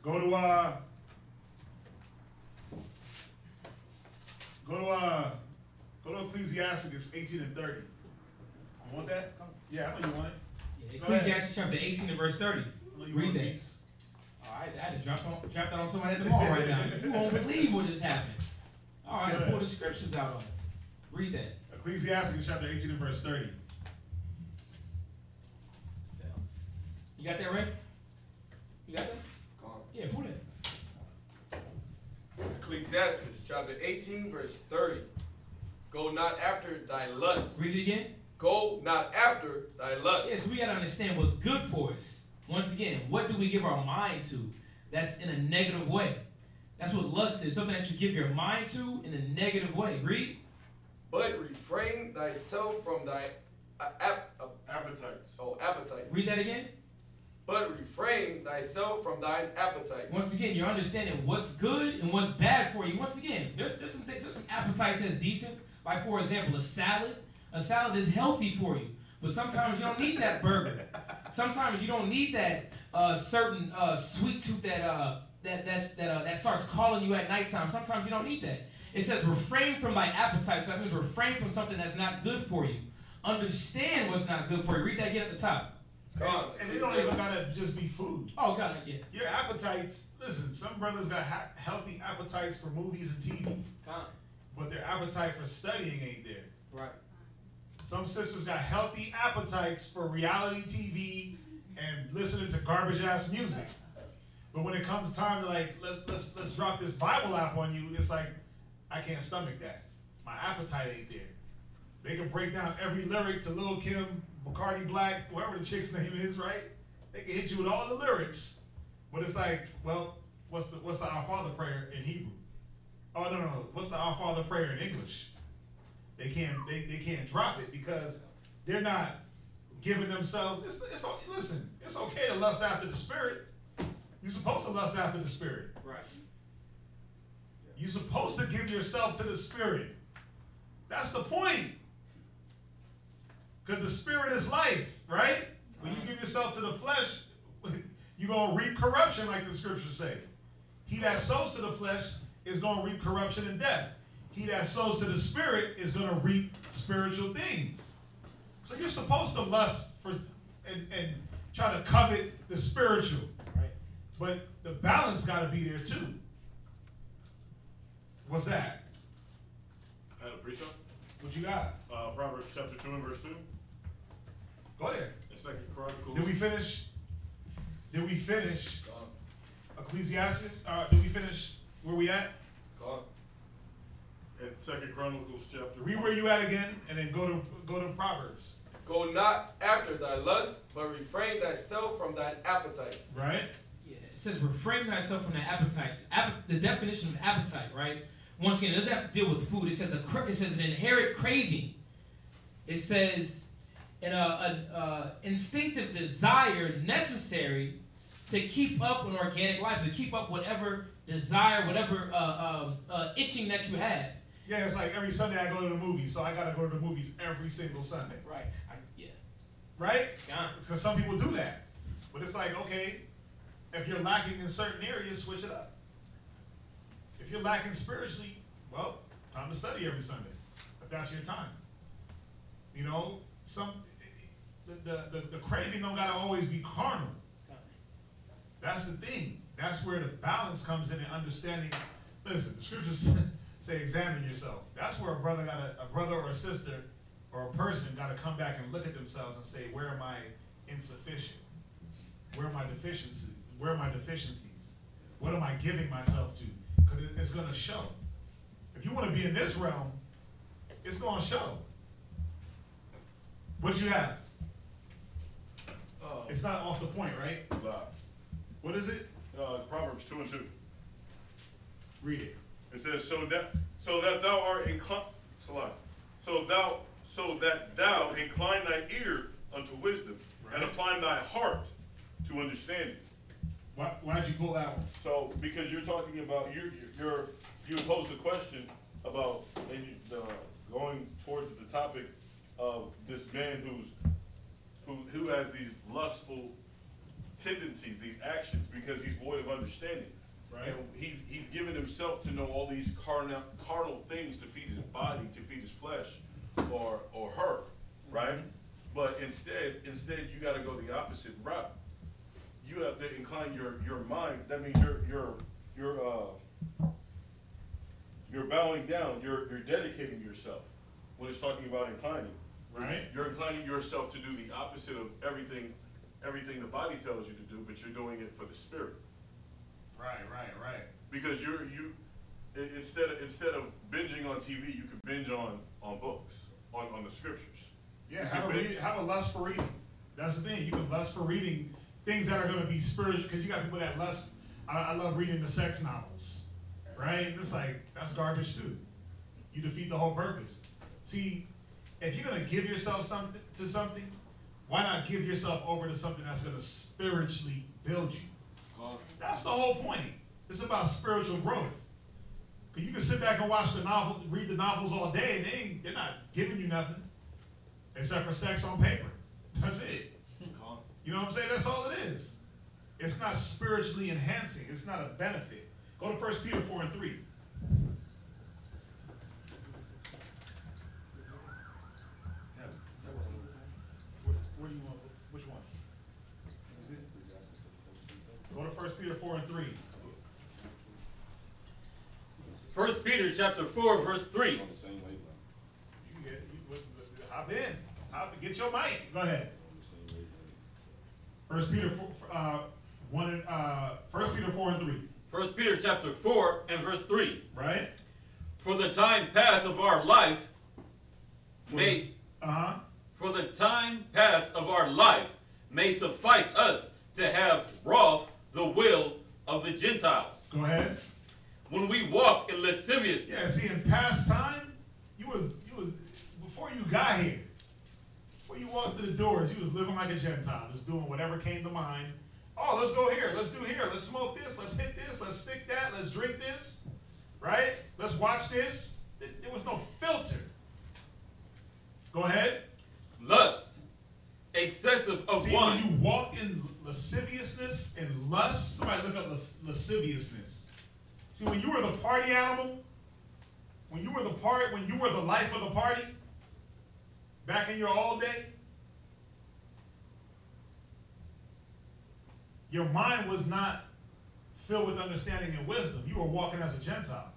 Go to Ecclesiastes 18 and 30. You want that? Yeah, I know you want it. Yeah, Ecclesiastes chapter 18 and verse 30. Read that. All right, I had to drop that on someone at the mall right now. You won't believe what just happened. All right, pull the scriptures out on it. Read that. Ecclesiastes chapter 18 and verse 30. You got that right? You got that? Yeah, pull that. Ecclesiastes chapter 18 verse 30. Go not after thy lust. Read it again. Go not after thy lust. Yes, we got to understand what's good for us. Once again, what do we give our mind to? That's in a negative way. That's what lust is, something that you give your mind to in a negative way. Read. But refrain thyself from thy Appetites. appetite. Read that again. But refrain thyself from thine appetite. Once again, you're understanding what's good and what's bad for you. Once again, there's some things, there's some appetites that's decent. Like, for example, a salad. A salad is healthy for you. But sometimes you don't need that burger. Sometimes you don't need that certain sweet tooth that starts calling you at nighttime. Sometimes you don't need that. It says refrain from thy appetite. So that means refrain from something that's not good for you. Understand what's not good for you. Read that again at the top. And it don't even gotta just be food. Oh, God, yeah. Your appetites, listen, some brothers got healthy appetites for movies and TV. But their appetite for studying ain't there. Right. Some sisters got healthy appetites for reality TV and listening to garbage ass music. But when it comes time to like, let's drop this Bible app on you, it's like, I can't stomach that. My appetite ain't there. They can break down every lyric to Lil' Kim, Bacardi Black, whoever the chick's name is, right? They can hit you with all the lyrics, but it's like, well, what's the Our Father prayer in Hebrew? Oh no, what's the Our Father prayer in English? They can't drop it because they're not giving themselves. Listen, it's okay to lust after the spirit. You're supposed to lust after the spirit. Right. You're supposed to give yourself to the spirit. That's the point. Because the spirit is life, right? When you give yourself to the flesh, you're going to reap corruption, like the scriptures say. He that sows to the flesh is going to reap corruption and death. He that sows to the spirit is going to reap spiritual things. So you're supposed to lust for and try to covet the spiritual. Right. But the balance got to be there too. What's that? I had a pre-show. What you got? Proverbs chapter 2 and verse 2. Go there. In 2 Chronicles. Did we finish? Gone. Ecclesiastes? Did we finish where we at? Gone. In 2 Chronicles chapter Read 1. where you at again, and then go to Proverbs. Go not after thy lust, but refrain thyself from thine appetites. Right? Yeah, it says refrain thyself from the appetites. The definition of appetite, right? Once again, it doesn't have to deal with food. It says an inherent craving. It says an instinctive desire necessary to keep up an organic life, to keep up whatever desire, whatever itching that you have. Yeah, it's like every Sunday I go to the movies, so I gotta go to the movies every single Sunday. Right. Yeah. Right? Yeah. Because some people do that. But it's like, okay, if you're lacking in certain areas, switch it up. If you're lacking spiritually, well, time to study every Sunday. If that's your time. You know, the craving don't gotta always be carnal. That's the thing. That's where the balance comes in and understanding. Listen, the scriptures say examine yourself. That's where a brother or a sister or a person gotta come back and look at themselves and say, where am I insufficient? Where are my deficiencies? Where are my deficiencies? What am I giving myself to? Because it's gonna show. If you want to be in this realm, it's gonna show. What you have? It's not off the point, right? What is it? Proverbs 2:2. Read it. It says, so that thou art inclined, so that thou incline thy ear unto wisdom, Right. and apply thy heart to understanding. Why'd you pull that one? So, because you're talking about, you posed a question about, and going towards the topic of this man who has these lustful tendencies, these actions, because he's void of understanding. Right. And he's given himself to know all these carnal things to feed his body, to feed his flesh, or her, right? But instead you got to go the opposite route. You have to incline your mind. That means you're bowing down. You're dedicating yourself. When it's talking about inclining, Right. You're inclining yourself to do the opposite of everything the body tells you to do, but you're doing it for the spirit. Right. Because instead of binging on TV, you can binge on books, on the scriptures. Yeah, have a lust for reading. That's the thing. You can lust for reading things that are going to be spiritual, because you got people that lust. I love reading the sex novels, right? And it's like, that's garbage too. You defeat the whole purpose. See, if you're going to give yourself to something, why not give yourself over to something that's going to spiritually build you? That's the whole point. It's about spiritual growth. Because you can sit back and read the novels all day, and they're not giving you nothing except for sex on paper. That's it. You know what I'm saying? That's all it is. It's not spiritually enhancing. It's not a benefit. Go to 1 Peter 4:3. Where do you want? Which one? Is it? Go to 1 Peter 4:3. 1 Peter chapter 4, verse 3. Hop in. Get your mic. Go ahead. 1 Peter 4:3. 1 Peter chapter 4 and verse 3. Right? For the time past of our life may suffice us to have wrought the will of the Gentiles. Go ahead. When we walk in lasciviousness. Yeah, see, in past time, you was before you got here, before you walked through the doors, you was living like a Gentile, just doing whatever came to mind. Oh, let's go here, let's do here, let's smoke this, let's hit this, let's stick that, let's drink this, right? Let's watch this. There was no filter. Go ahead. Lust, excessive of see, wine. when you walk in lasciviousness and lust, somebody look up lasciviousness. See, when you were the party animal, when you were the life of the party, back in your all day, your mind was not filled with understanding and wisdom. You were walking as a Gentile.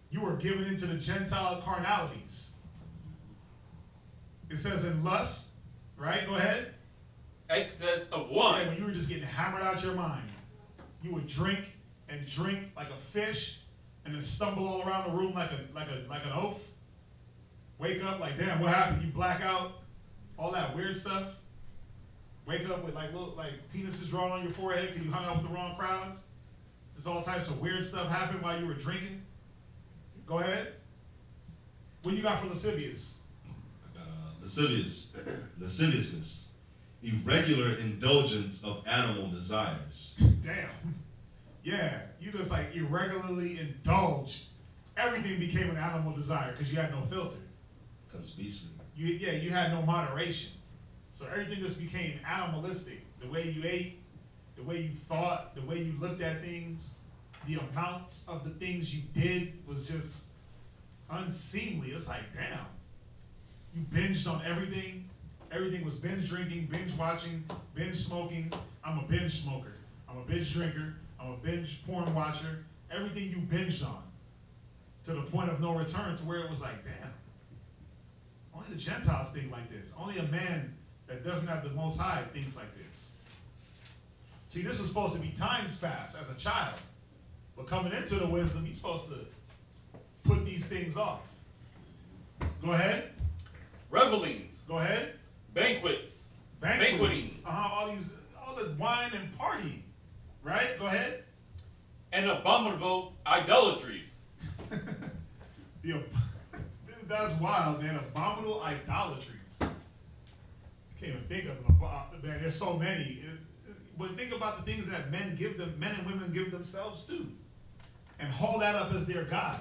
You were given into the Gentile carnalities. It says in lust, Right? Go ahead. Excess of Yeah, wine. when you were just getting hammered out your mind. You would drink and drink like a fish and then stumble all around the room like an oaf. Wake up like, damn, what happened? You black out, all that weird stuff. Wake up with like little penises drawn on your forehead because you hung out with the wrong crowd. There's all types of weird stuff happened while you were drinking. Go ahead. What you got for lascivious? I got lasciviousness, irregular indulgence of animal desires. Damn. Yeah, you just like irregularly indulged. Everything became an animal desire because you had no filter. Comes beastly. You had no moderation. So everything just became animalistic. The way you ate, the way you thought, the way you looked at things, the amount of the things you did was just unseemly. It's like, damn. You binged on everything. Everything was binge drinking, binge watching, binge smoking. I'm a binge smoker. I'm a binge drinker. I'm a binge porn watcher. Everything you binged on to the point of no return, to where it was like, damn. Only the Gentiles think like this. Only a man that doesn't have the Most High thinks like this. See, this was supposed to be times past as a child. But coming into the wisdom, you're supposed to put these things off. Go ahead. Revelings. Go ahead. Banquets. Banquetings. All the wine and party. Right? Go ahead. And abominable idolatries. That's wild, man. Abominable idolatries. I can't even think of them. Man, there's so many. But think about the things that men and women give themselves to. And hold that up as their God.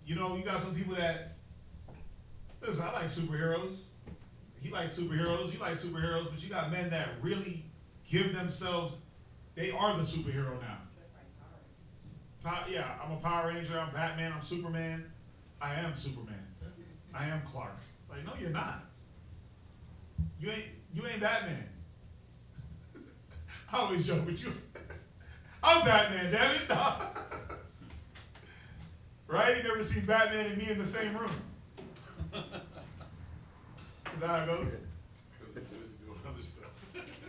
You know, you got some people that, listen, I like superheroes. He likes superheroes. You like superheroes. But you got men that really give themselves, they are the superhero now. Yeah, I'm a Power Ranger, I'm Batman, I'm Superman. I am Superman. I am Clark. Like, no, you're not. You ain't Batman. I always joke with you. I'm Batman, damn it. No. Right? You never seen Batman and me in the same room. Is that how it goes?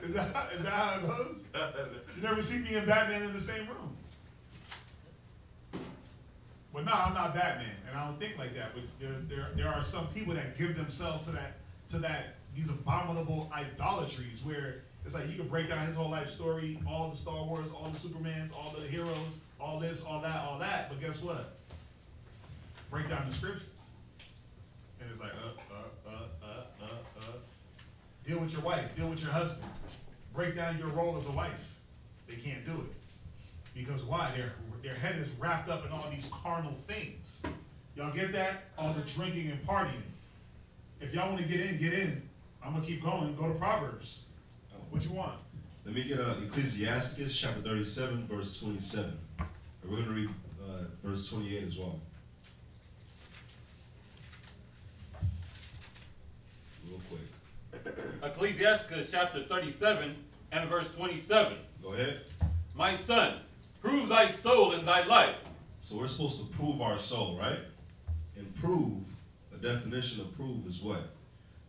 Is that how it goes? You never see me and Batman in the same room. But no, I'm not Batman, and I don't think like that. But there are some people that give themselves to these abominable idolatries, where it's like you can break down his whole life story, all the Star Wars, all the Supermans, all the heroes, all this, all that. But guess what? Break down the scripture, and it's like deal with your wife, deal with your husband, break down your role as a wife. They can't do it. Because why? Their head is wrapped up in all these carnal things. Y'all get that? All the drinking and partying. If y'all want to get in. I'm going to keep going. Go to Proverbs. What you want? Let me get Ecclesiastes chapter 37, verse 27. And we're going to read verse 28 as well. Real quick. Ecclesiastes chapter 37 and verse 27. Go ahead. My son, prove thy soul in thy life. So we're supposed to prove our soul, right? And prove, a definition of prove is what?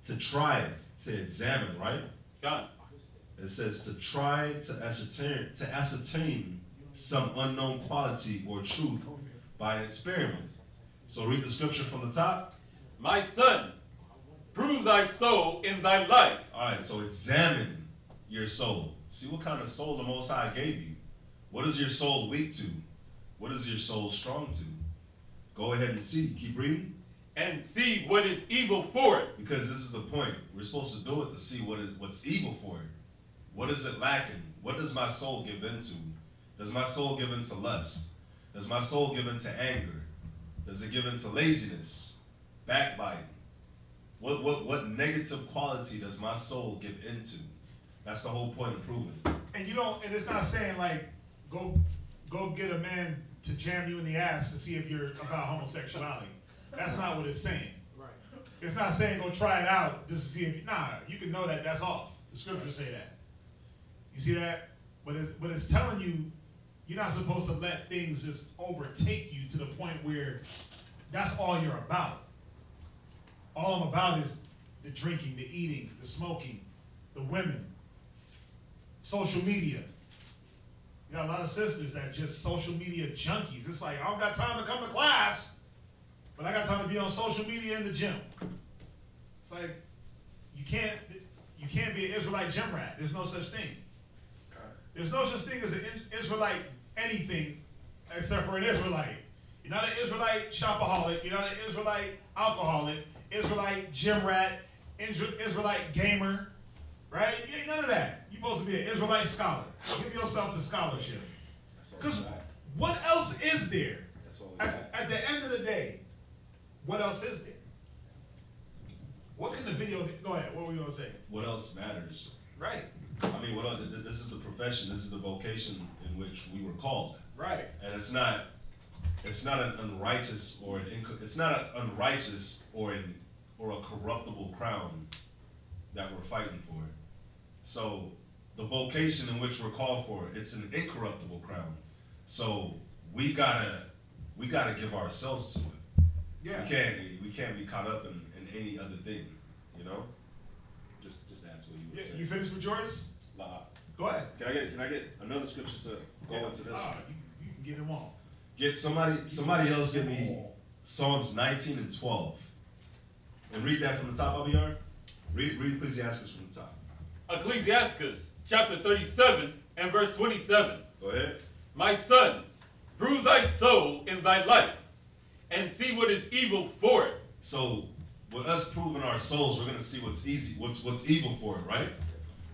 To try, to examine, right? God. It says to try to ascertain some unknown quality or truth by an experiment. So read the scripture from the top. My son, prove thy soul in thy life. All right, so examine your soul. See what kind of soul the Most High gave you. What is your soul weak to? What is your soul strong to? Go ahead and see. Keep reading. And see what is evil for it. Because this is the point. We're supposed to do it to see what's evil for it. What is it lacking? What does my soul give into? Does my soul give into lust? Does my soul give into anger? Does it give into laziness? Backbiting? What negative quality does my soul give into? That's the whole point of proving it. And it's not saying like, go get a man to jam you in the ass to see if you're about homosexuality. That's not what it's saying. Right. It's not saying go try it out just to see if you can know that that's off. The scriptures say that. You see that? But it's telling you you're not supposed to let things just overtake you to the point where that's all you're about. All I'm about is the drinking, the eating, the smoking, the women, social media. You got a lot of sisters that just social media junkies. It's like, I don't got time to come to class, but I got time to be on social media in the gym. It's like, you can't be an Israelite gym rat. There's no such thing. There's no such thing as an Israelite anything except for an Israelite. You're not an Israelite shopaholic. You're not an Israelite alcoholic. Israelite gym rat. Israelite gamer. Right? You ain't none of that. You're supposed to be an Israelite scholar. Give yourself the scholarship. Because what else is there? At the end of the day, what else is there? What can the video go ahead? What were we going to say? What else matters? Right. I mean, this is the profession, this is the vocation in which we were called. Right. And it's not an unrighteous or a corruptible crown that we're fighting for. So the vocation in which we're called for, it's an incorruptible crown. So we gotta give ourselves to it. Yeah. We can't be caught up in any other thing, you know? Just that's what you would say. You finished with yours? Go ahead. Can I get another scripture to go into this? You can get them all. Get somebody else give me Psalms 19 and 12. And read that from the top, Abiyar. Read Ecclesiastes from the top. Ecclesiastes chapter 37 and verse 27. Go ahead. My son, prove thy soul in thy life, and see what is evil for it. So with us proving our souls, we're gonna see what's evil for it, right?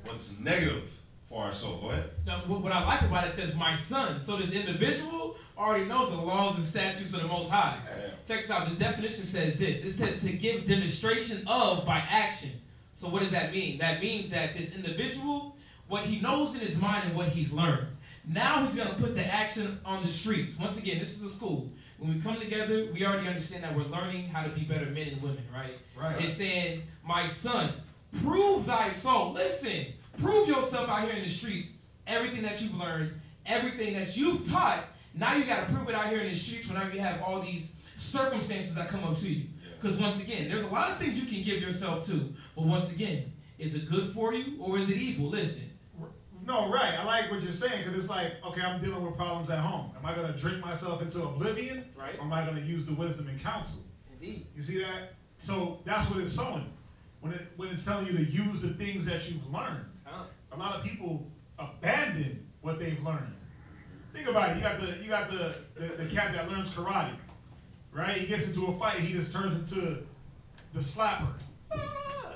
What's negative for our soul. Go ahead. Now, what I like about it says, my son. So this individual already knows the laws and statutes of the Most High. Yeah. Check this out. This definition says this. It says to give demonstration of by action. So what does that mean? That means that this individual, what he knows in his mind and what he's learned, now he's going to put the action on the streets. Once again, this is a school. When we come together, we already understand that we're learning how to be better men and women, right? Right. It's saying, my son, prove thy soul. Listen, prove yourself out here in the streets. Everything that you've learned, everything that you've taught, now you got to prove it out here in the streets whenever you have all these circumstances that come up to you. Because once again, there's a lot of things you can give yourself to. But once again, is it good for you or is it evil? Listen. No, right. I like what you're saying because it's like, okay, I'm dealing with problems at home. Am I going to drink myself into oblivion? Right. Or am I going to use the wisdom and counsel? Indeed. You see that? So that's what it's showing. When it's telling you to use the things that you've learned. A lot of people abandon what they've learned. Think about it. You got the cat that learns karate, right? He gets into a fight. He just turns into the slapper.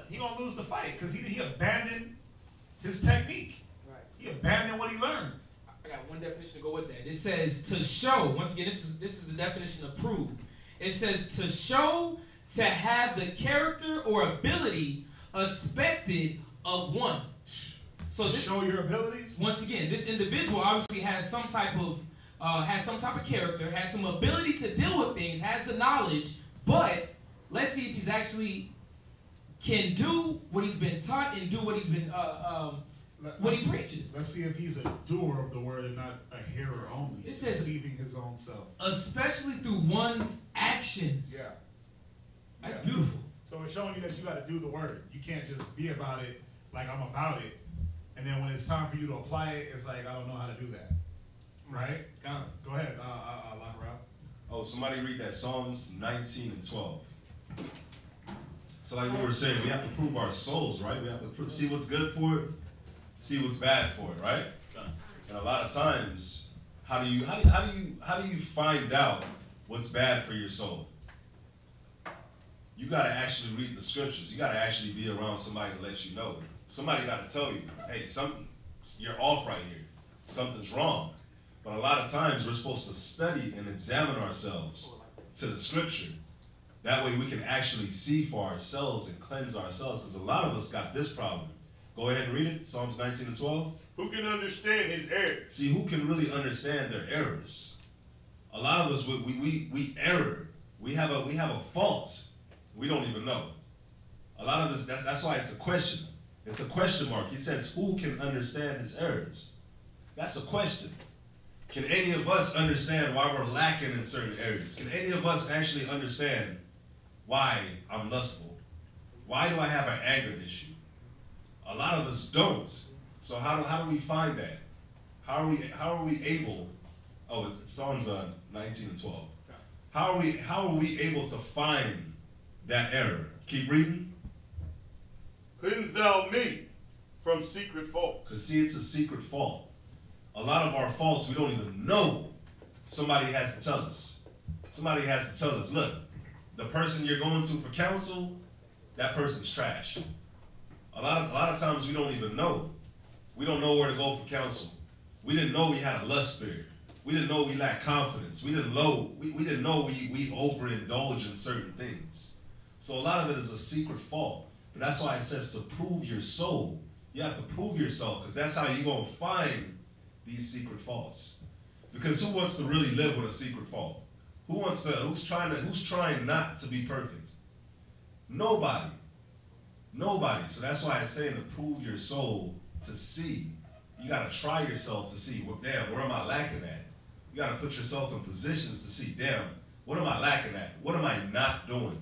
He gonna lose the fight because he abandoned his technique. Right. He abandoned what he learned. I got one definition to go with that. It says to show. Once again, this is the definition of prove. It says to show, to have the character or ability expected of one. So this, show your abilities. Once again, this individual obviously has some type of character, has some ability to deal with things, has the knowledge. But let's see if he's actually can do what he's been taught and do what he's been what he preaches. Let's see if he's a doer of the word and not a hearer only. It says deceiving his own self, especially through one's actions. Yeah, that's beautiful. So it's showing you that you got to do the word. You can't just be about it like I'm about it. And then when it's time for you to apply it, it's like, I don't know how to do that. Right? Go ahead, lock her out. Oh, somebody read that Psalms 19 and 12. So like we were saying, we have to prove our souls, right? We have to see what's good for it, see what's bad for it, right? And a lot of times, how do you find out what's bad for your soul? You got to actually read the scriptures. You got to actually be around somebody to let you know. Somebody got to tell you, hey, you're off right here. Something's wrong. But a lot of times we're supposed to study and examine ourselves to the scripture. That way we can actually see for ourselves and cleanse ourselves, because a lot of us got this problem. Go ahead and read it, Psalms 19 and 12. Who can understand his errors? See, who can really understand their errors? A lot of us, we error. We have a fault. We don't even know. A lot of us, that's why it's a question. It's a question mark. He says, who can understand his errors? That's a question. Can any of us understand why we're lacking in certain areas? Can any of us actually understand why I'm lustful? Why do I have an anger issue? A lot of us don't. So how do we find that? How are we able? Oh, it's Psalms 19 and 12. How are we able to find that error? Keep reading. Cleanse thou me from secret faults. Because see, it's a secret fault. A lot of our faults we don't even know. Somebody has to tell us. Somebody has to tell us, look, the person you're going to for counsel, that person's trash. A lot of times we don't even know. We don't know where to go for counsel. We didn't know we had a lust spirit. We didn't know we lacked confidence. We didn't know we overindulge in certain things. So a lot of it is a secret fault. But that's why it says to prove your soul. You have to prove yourself, because that's how you're going to find these secret faults. Because who wants to really live with a secret fault? Who's trying not to be perfect? Nobody. Nobody. So that's why it's saying to prove your soul, to see. You got to try yourself to see, well, damn, where am I lacking at? You got to put yourself in positions to see, damn, what am I lacking at? What am I not doing?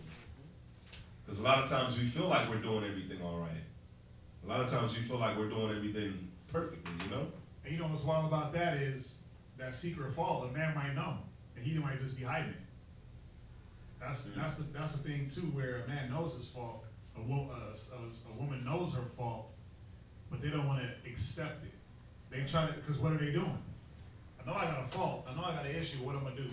Because a lot of times we feel like we're doing everything all right. A lot of times we feel like we're doing everything perfectly, you know? And you know what's wild about that is that secret fault, a man might know, and he might just be hiding it. That's the thing too, where a man knows his fault, a woman knows her fault, but they don't want to accept it. They try to, because what are they doing? I know I got a fault. I know I got an issue. What I'm gonna do?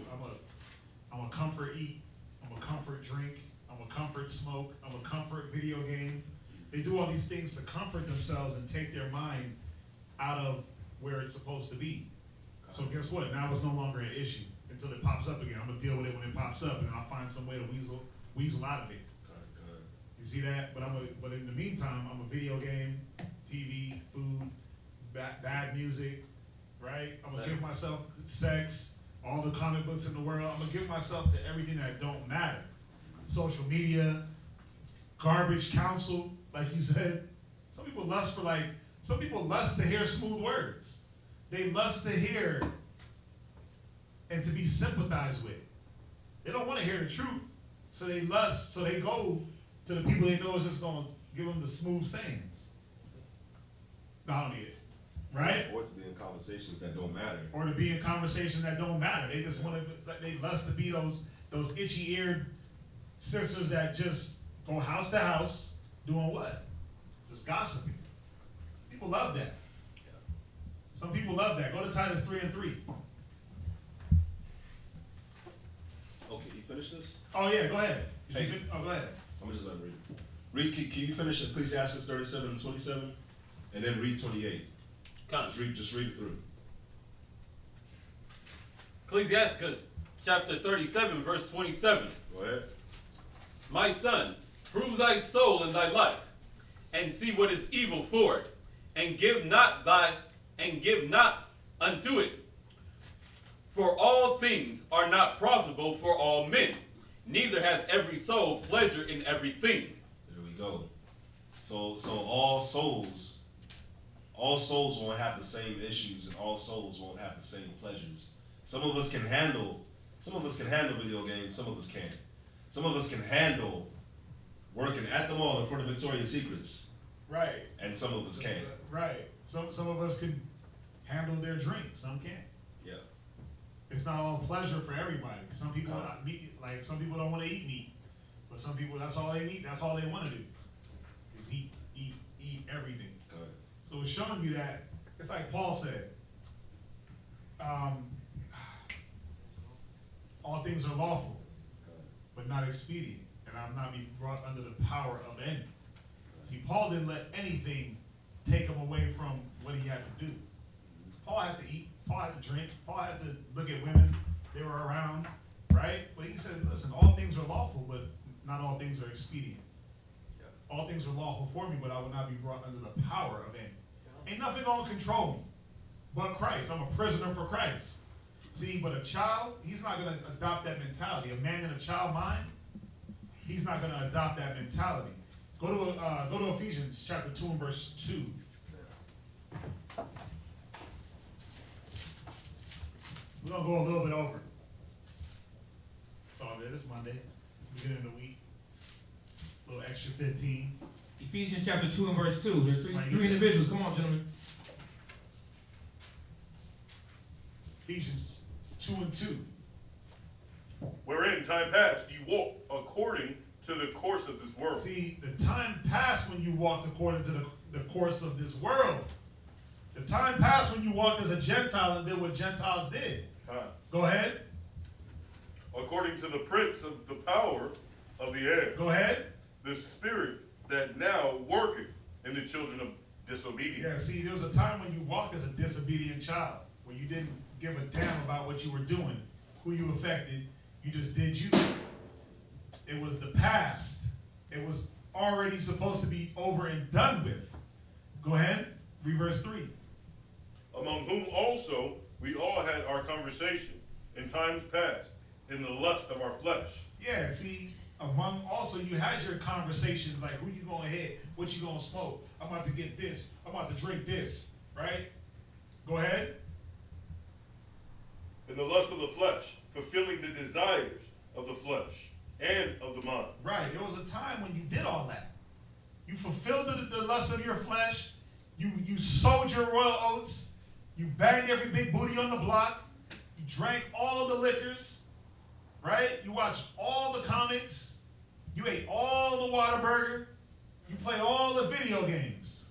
I'm a comfort eat. I'm a comfort drink. I'm a comfort smoke. I'm a comfort video game. They do all these things to comfort themselves and take their mind out of where it's supposed to be. So guess what? Now it's no longer an issue until it pops up again. I'm gonna deal with it when it pops up, and I'll find some way to weasel out of it. You see that? But in the meantime, I'm a video game, TV, food, bad music, right? I'm gonna give myself sex, all the comic books in the world. I'm gonna give myself to everything that don't matter. Social media, garbage counsel, like you said. Some people lust to hear smooth words. They lust to hear and to be sympathized with. They don't want to hear the truth, so they go to the people they know is just gonna give them the smooth sayings. No, I don't need it. Right? Or to be in conversations that don't matter. Or to be in conversations that don't matter. They just want to, they lust to be those itchy-eared sisters that just go house to house doing what? Just gossiping. Some people love that. Some people love that. Go to Titus 3:3. Okay, you finish this? Oh yeah, go ahead. Hey. Go ahead. I'm just letting read. Can you finish Ecclesiastes 37 and 27? And then read 28. Just read it through. Ecclesiastes chapter 37, verse 27. Go ahead. My son, prove thy soul in thy life, and see what is evil for it, and give not unto it. For all things are not profitable for all men, neither hath every soul pleasure in everything. There we go. So all souls won't have the same issues, and all souls won't have the same pleasures. Some of us can handle video games, some of us can't. Some of us can handle working at the mall in front of Victoria's Secrets. Right. And some of us can't. Right. Some of us can handle their drink, some can't. Yeah. It's not all pleasure for everybody. Some people some people don't want to eat meat. But some people, that's all they need, that's all they want to do. Is eat everything. Good. So it's showing you that, it's like Paul said, all things are lawful, but not expedient, and I'll not be brought under the power of any. See, Paul didn't let anything take him away from what he had to do. Paul had to eat, Paul had to drink, Paul had to look at women, they were around, right? But he said, listen, all things are lawful, but not all things are expedient. All things are lawful for me, but I will not be brought under the power of any. Ain't nothing gonna control me but Christ. I'm a prisoner for Christ. See, but a child, he's not gonna adopt that mentality. A man in a child mind, he's not gonna adopt that mentality. Go to Ephesians chapter 2 and verse 2. We're gonna go a little bit over. It's all good. It's Monday. It's the beginning of the week. A little extra 15. Ephesians chapter 2 and verse 2. There's three individuals. Come on, gentlemen. Ephesians 2 and 2. Wherein time past you walked according to the course of this world. See, the time passed when you walked according to the course of this world. The time passed when you walked as a Gentile and did what Gentiles did. Go ahead. According to the prince of the power of the air. Go ahead. The spirit that now worketh in the children of disobedience. Yeah, see, there was a time when you walked as a disobedient child, where you didn't give a damn about what you were doing, who you affected. You just did you. It was the past. It was already supposed to be over and done with. Go ahead. Read verse 3. Among whom also we all had our conversation in times past, in the lust of our flesh. Yeah, see, among also you had your conversations like who you gonna hit, what you gonna smoke, I'm about to get this, I'm about to drink this, right? Go ahead. In the lust of the flesh, fulfilling the desires of the flesh and of the mind. Right, there was a time when you did all that. You fulfilled the lust of your flesh, you sowed your royal oats, you banged every big booty on the block, you drank all of the liquors, right? You watched all the comics, you ate all the Whataburger, you played all the video games.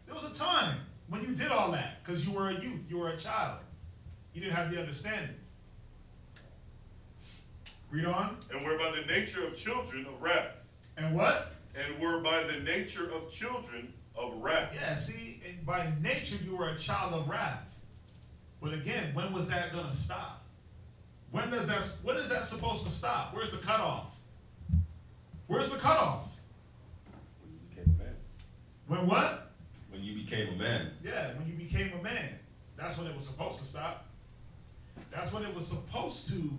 There was a time when you did all that because you were a youth, you were a child. You didn't have the understanding. Read on. And were by the nature of children of wrath. And what? And were by the nature of children of wrath. Yeah, see, and by nature you were a child of wrath. But again, when was that going to stop? When is that supposed to stop? Where's the cutoff? Where's the cutoff? When you became a man. When what? When you became a man. Yeah, when you became a man. That's when it was supposed to stop. That's when it was supposed to.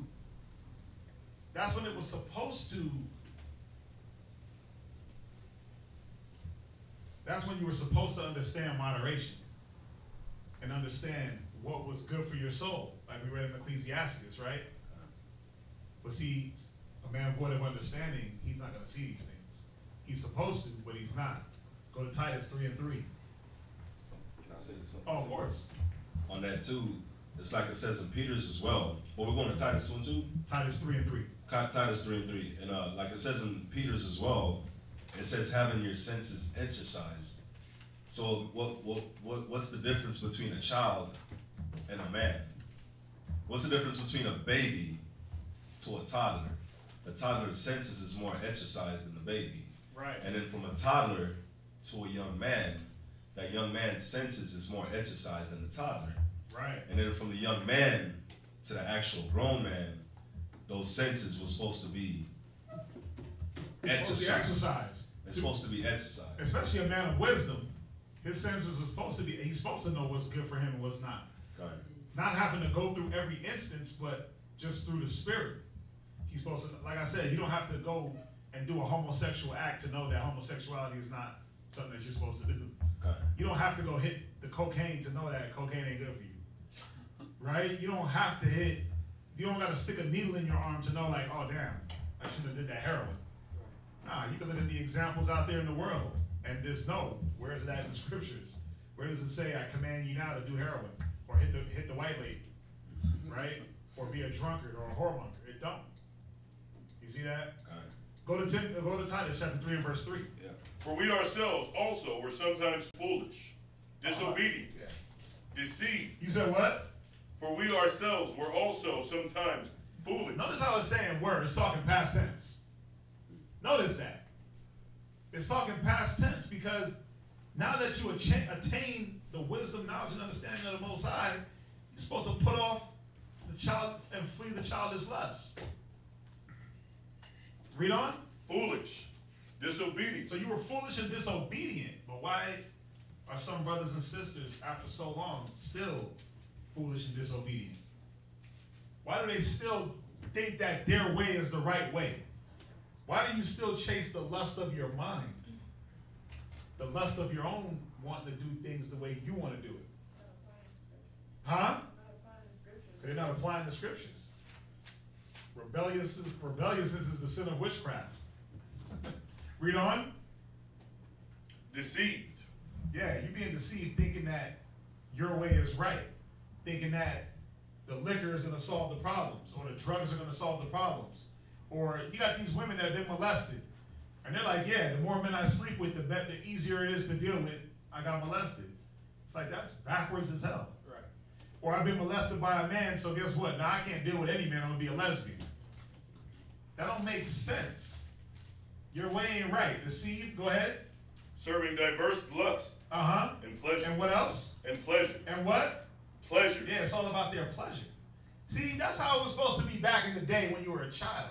That's when it was supposed to. That's when you were supposed to understand moderation and understand what was good for your soul, like we read in Ecclesiastes, right? But see, a man void of understanding, he's not going to see these things. He's supposed to, but he's not. Go to Titus 3 and 3. Can I say something? Oh, of course. On that too, it's like it says in Peter's as well. But we're going to Titus 2 and 2? Titus 3 and 3. Titus 3 and 3. And like it says in Peter's as well, it says having your senses exercised. So what's the difference between a child and a man? What's the difference between a baby to a toddler? A toddler's senses is more exercised than the baby. Right. And then from a toddler to a young man, that young man's senses is more exercised than the toddler. Right. And then from the young man to the actual grown man, those senses were supposed to be exercised. It's supposed to be exercised. Especially a man of wisdom, his senses are supposed to be, he's supposed to know what's good for him and what's not. Right. Not having to go through every instance, but just through the spirit. He's supposed to, like I said, you don't have to go and do a homosexual act to know that homosexuality is not something that you're supposed to do. Okay. You don't have to go hit the cocaine to know that cocaine ain't good for you. Right? You don't have to you don't got to stick a needle in your arm to know like, oh damn, I shouldn't have did that heroin. Nah, you can look at the examples out there in the world and just know, where is that in the scriptures? Where does it say, I command you now to do heroin or hit the white lady, right? Or be a drunkard or a whoremonger? It don't. You see that? Okay. Go to Titus chapter 3 and verse 3. Yeah. For we ourselves also were sometimes foolish, disobedient, deceived. You said what? For we ourselves were also sometimes foolish. Notice how it's saying were. It's talking past tense. Notice that. It's talking past tense because now that you attain the wisdom, knowledge, and understanding of the Most High, you're supposed to put off the child and flee the childish lust. Read on. Foolish, disobedient. So you were foolish and disobedient. But why are some brothers and sisters, after so long, still foolish and disobedient? Why do they still think that their way is the right way? Why do you still chase the lust of your mind? The lust of your own wanting to do things the way you want to do it. Huh? They're not applying the scriptures. Rebelliousness is the sin of witchcraft. Read on. Deceived. Yeah, you're being deceived thinking that your way is right. Thinking that the liquor is going to solve the problems, or the drugs are going to solve the problems. Or you got these women that have been molested, and they're like, yeah, the more men I sleep with, the easier it is to deal with. I got molested. It's like, that's backwards as hell. Right. Or I've been molested by a man, so guess what? Now I can't deal with any man, I'm going to be a lesbian. That don't make sense. Your way ain't right. Deceived, go ahead. Serving diverse lust. Uh-huh. And pleasure. And what else? And pleasure. And what? Pleasure. Yeah, it's all about their pleasure. See, that's how it was supposed to be back in the day when you were a child.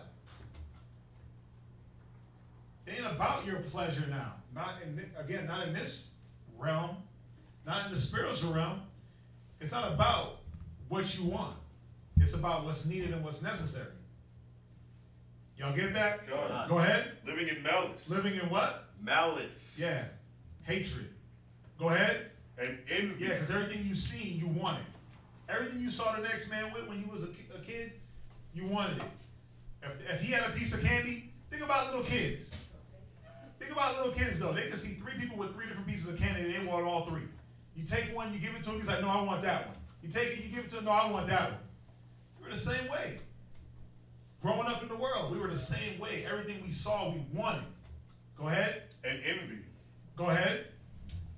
It ain't about your pleasure now. Not in this realm, not in the spiritual realm. It's not about what you want. It's about what's needed and what's necessary. Y'all get that? God. Go ahead. Living in malice. Living in what? Malice. Yeah. Hatred. Go ahead. And envy. Yeah, because everything you seen, you wanted. Everything you saw the next man with when you was a kid, you wanted it. If he had a piece of candy, think about little kids. Think about little kids, though. They can see 3 people with 3 different pieces of candy, and they want all 3. You take one, you give it to him, he's like, no, I want that one. You take it, you give it to him, no, I want that one. We were the same way. Growing up in the world, we were the same way. Everything we saw, we wanted. Go ahead. And envy. Go ahead.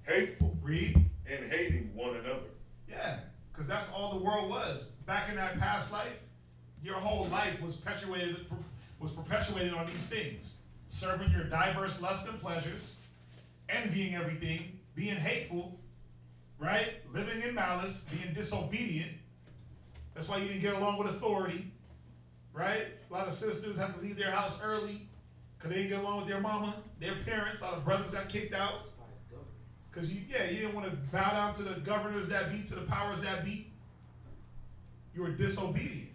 Hateful. Read. And hating one another. Yeah, because that's all the world was. Back in that past life, your whole life was perpetuated on these things. Serving your diverse lusts and pleasures, envying everything, being hateful, right? Living in malice, being disobedient. That's why you didn't get along with authority, right? A lot of sisters have to leave their house early because they didn't get along with their mama, their parents. A lot of brothers got kicked out. Because you didn't want to bow down to the governors that be, to the powers that be. You were disobedient,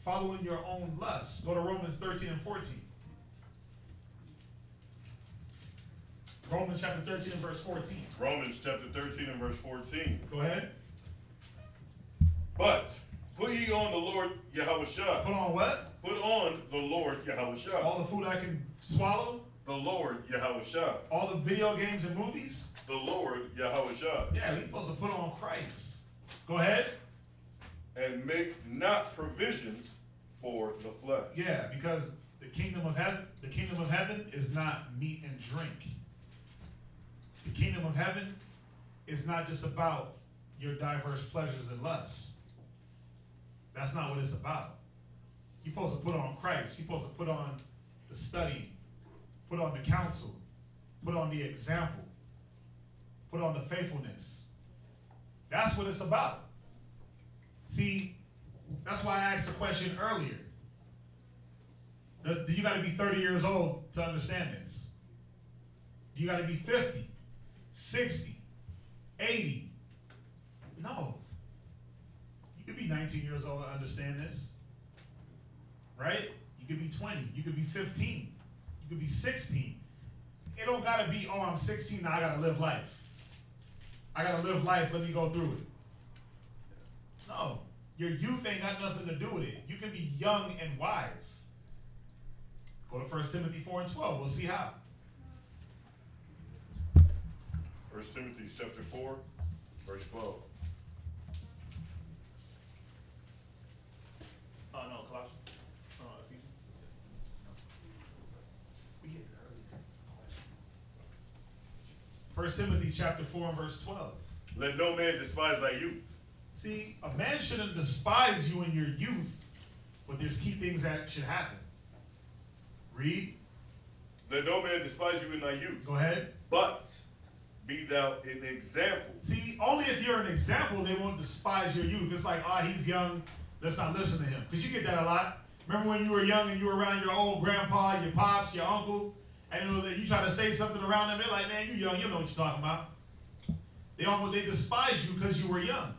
following your own lusts. Go to Romans 13 and 14. Romans chapter 13 and verse 14. Romans chapter 13 and verse 14. Go ahead. But put ye on the Lord Yahushua. Put on what? Put on the Lord Yahushua. All the food I can swallow? The Lord Yahushua. All the video games and movies? The Lord Yahushua. Yeah, we're supposed to put on Christ. Go ahead. And make not provisions for the flesh. Yeah, because the kingdom of heaven is not meat and drink. The kingdom of heaven is not just about your diverse pleasures and lusts. That's not what it's about. You're supposed to put on Christ. You're supposed to put on the study, put on the counsel, put on the example, put on the faithfulness. That's what it's about. See, that's why I asked the question earlier. Do you got to be 30 years old to understand this? You got to be 50, 60, 80. No. You could be 19 years old to understand this. Right? You could be 20. You could be 15. You could be 16. It don't got to be, oh, I'm 16, now I got to live life. I got to live life, let me go through it. No. Your youth ain't got nothing to do with it. You can be young and wise. Go to 1 Timothy 4 and 12. We'll see how. 1 Timothy chapter 4, verse 12. Oh, no, Colossians. Oh, Ephesians. We hit it early. 1 Timothy chapter 4 and verse 12. Let no man despise thy youth. See, a man shouldn't despise you in your youth, but there's key things that should happen. Read. Let no man despise you in thy youth. Go ahead. But be thou an example. See, only if you're an example, they won't despise your youth. It's like, he's young, let's not listen to him. Because you get that a lot. Remember when you were young and you were around your old grandpa, your pops, your uncle, and you try to say something around them, they're like, man, you young, you don't know what you're talking about. They despise you because you were young.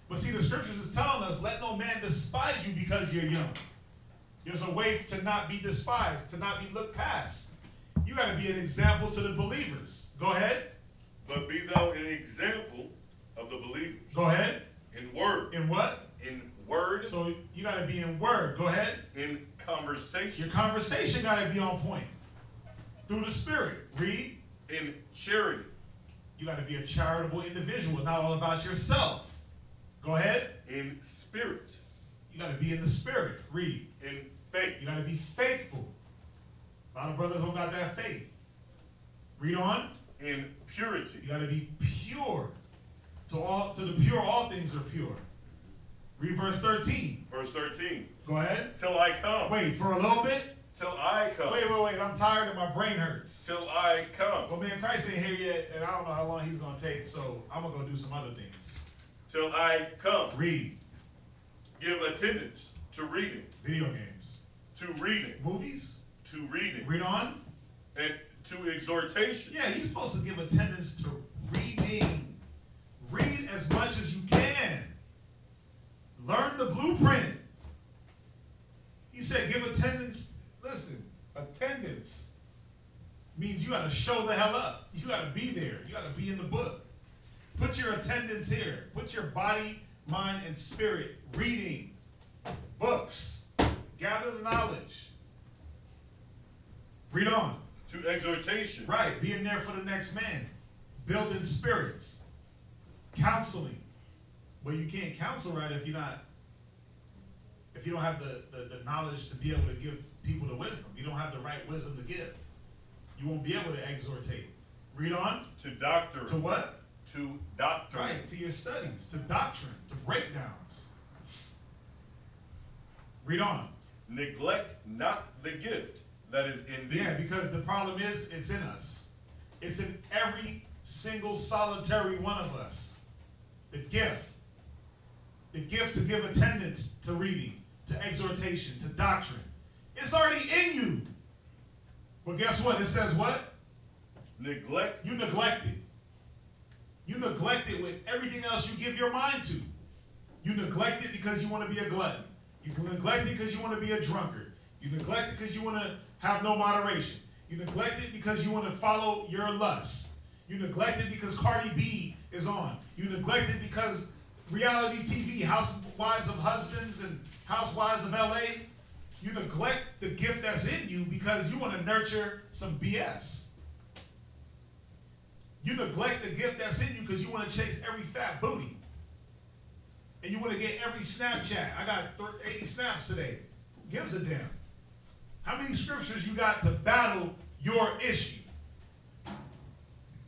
But see, the scriptures is telling us, let no man despise you because you're young. There's a way to not be despised, to not be looked past. You got to be an example to the believers. Go ahead. But be thou an example of the believers. Go ahead. In word. In what? In word. So you got to be in word. Go ahead. In conversation. Your conversation got to be on point. Through the Spirit. Read. In charity. You got to be a charitable individual, not all about yourself. Go ahead. In spirit. You got to be in the Spirit. Read. In faith. You got to be faithful. A lot of brothers don't got that faith. Read on. In purity. You got to be pure. To the pure, all things are pure. Read verse 13. Verse 13. Go ahead. Till I come. Wait, for a little bit. Till I come. Wait. I'm tired and my brain hurts. Till I come. Well, man, Christ ain't here yet, and I don't know how long he's going to take, so I'm going to go do some other things. Till I come. Read. Give attendance to reading. Video games. To reading. Movies. To reading. Read on. And to exhortation. Yeah, you're supposed to give attendance to reading. Read as much as you can. Learn the blueprint. He said give attendance. Listen, attendance means you got to show the hell up. You got to be there. You got to be in the book. Put your attendance here. Put your body, mind, and spirit reading books. Gather the knowledge. Read on. To exhortation. Right. Being there for the next man. Building spirits. Counseling. Well, you can't counsel right if you don't have the knowledge to be able to give people the wisdom. You don't have the right wisdom to give. You won't be able to exhortate. Read on. To doctrine. To what? To doctrine. Right, to your studies, to doctrine, to breakdowns. Read on. Neglect not the gift that is in thee. Yeah, because the problem is, it's in us. It's in every single solitary one of us. The gift. The gift to give attendance to reading, to exhortation, to doctrine. It's already in you. But guess what? It says what? Neglect. You neglect it. You neglect it with everything else you give your mind to. You neglect it because you want to be a glutton. You neglect it because you want to be a drunkard. You neglect it because you want to have no moderation. You neglect it because you want to follow your lust. You neglect it because Cardi B is on. You neglect it because reality TV, Housewives of Husbands and Housewives of LA. You neglect the gift that's in you because you want to nurture some BS. You neglect the gift that's in you because you want to chase every fat booty. And you want to get every Snapchat. I got 80 snaps today. Who gives a damn? How many scriptures you got to battle your issue?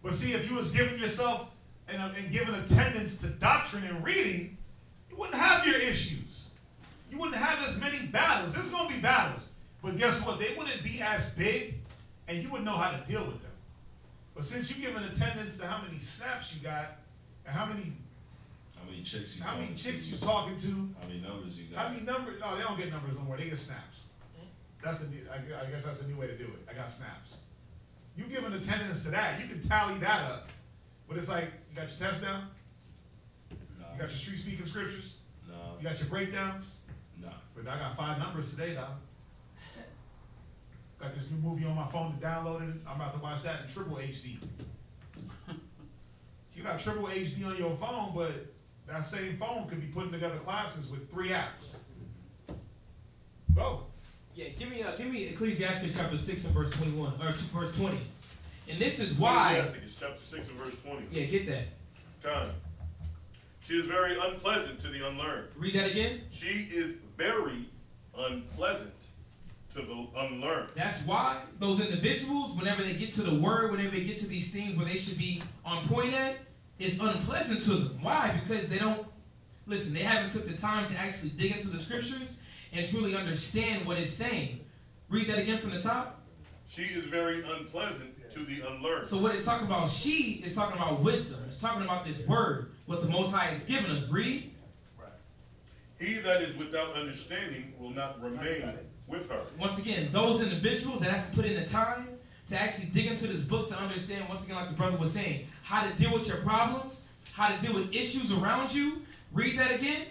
But see, if you was giving yourself and giving attendance to doctrine and reading, you wouldn't have your issues. You wouldn't have as many battles. There's going to be battles. But guess what? They wouldn't be as big, and you would know how to deal with them. But since you're giving attendance to how many snaps you got, and how many chicks you talking to, how many numbers you got. how many numbers? No, they don't get numbers no more. They get snaps. I guess that's a new way to do it. I got snaps. You giving attendance to that, you can tally that up. But it's like, you got your test down? No. You got your street speaking scriptures? No. You got your breakdowns? No. But I got 5 numbers today, dog. Got this new movie on my phone to download it. I'm about to watch that in triple HD. You got triple HD on your phone, but that same phone could be putting together classes with 3 apps. Go. Yeah, give me Ecclesiastes chapter 6 and verse 21 or verse 20. And this is why. Ecclesiastes chapter 6 and verse 20. Yeah, get that. Come. She is very unpleasant to the unlearned. Read that again. She is very unpleasant to the unlearned. That's why those individuals, whenever they get to the word, whenever they get to these things where they should be on point at, it's unpleasant to them. Why? Because they don't, listen, they haven't took the time to actually dig into the scriptures and truly understand what it's saying. Read that again from the top. She is very unpleasant to the unlearned. So what it's talking about, she is talking about wisdom. It's talking about this word, what the Most High has given us. Read. Right. He that is without understanding will not remain with her. Once again, those individuals that have to put in the time to actually dig into this book to understand, once again, like the brother was saying, how to deal with your problems, how to deal with issues around you. Read that again.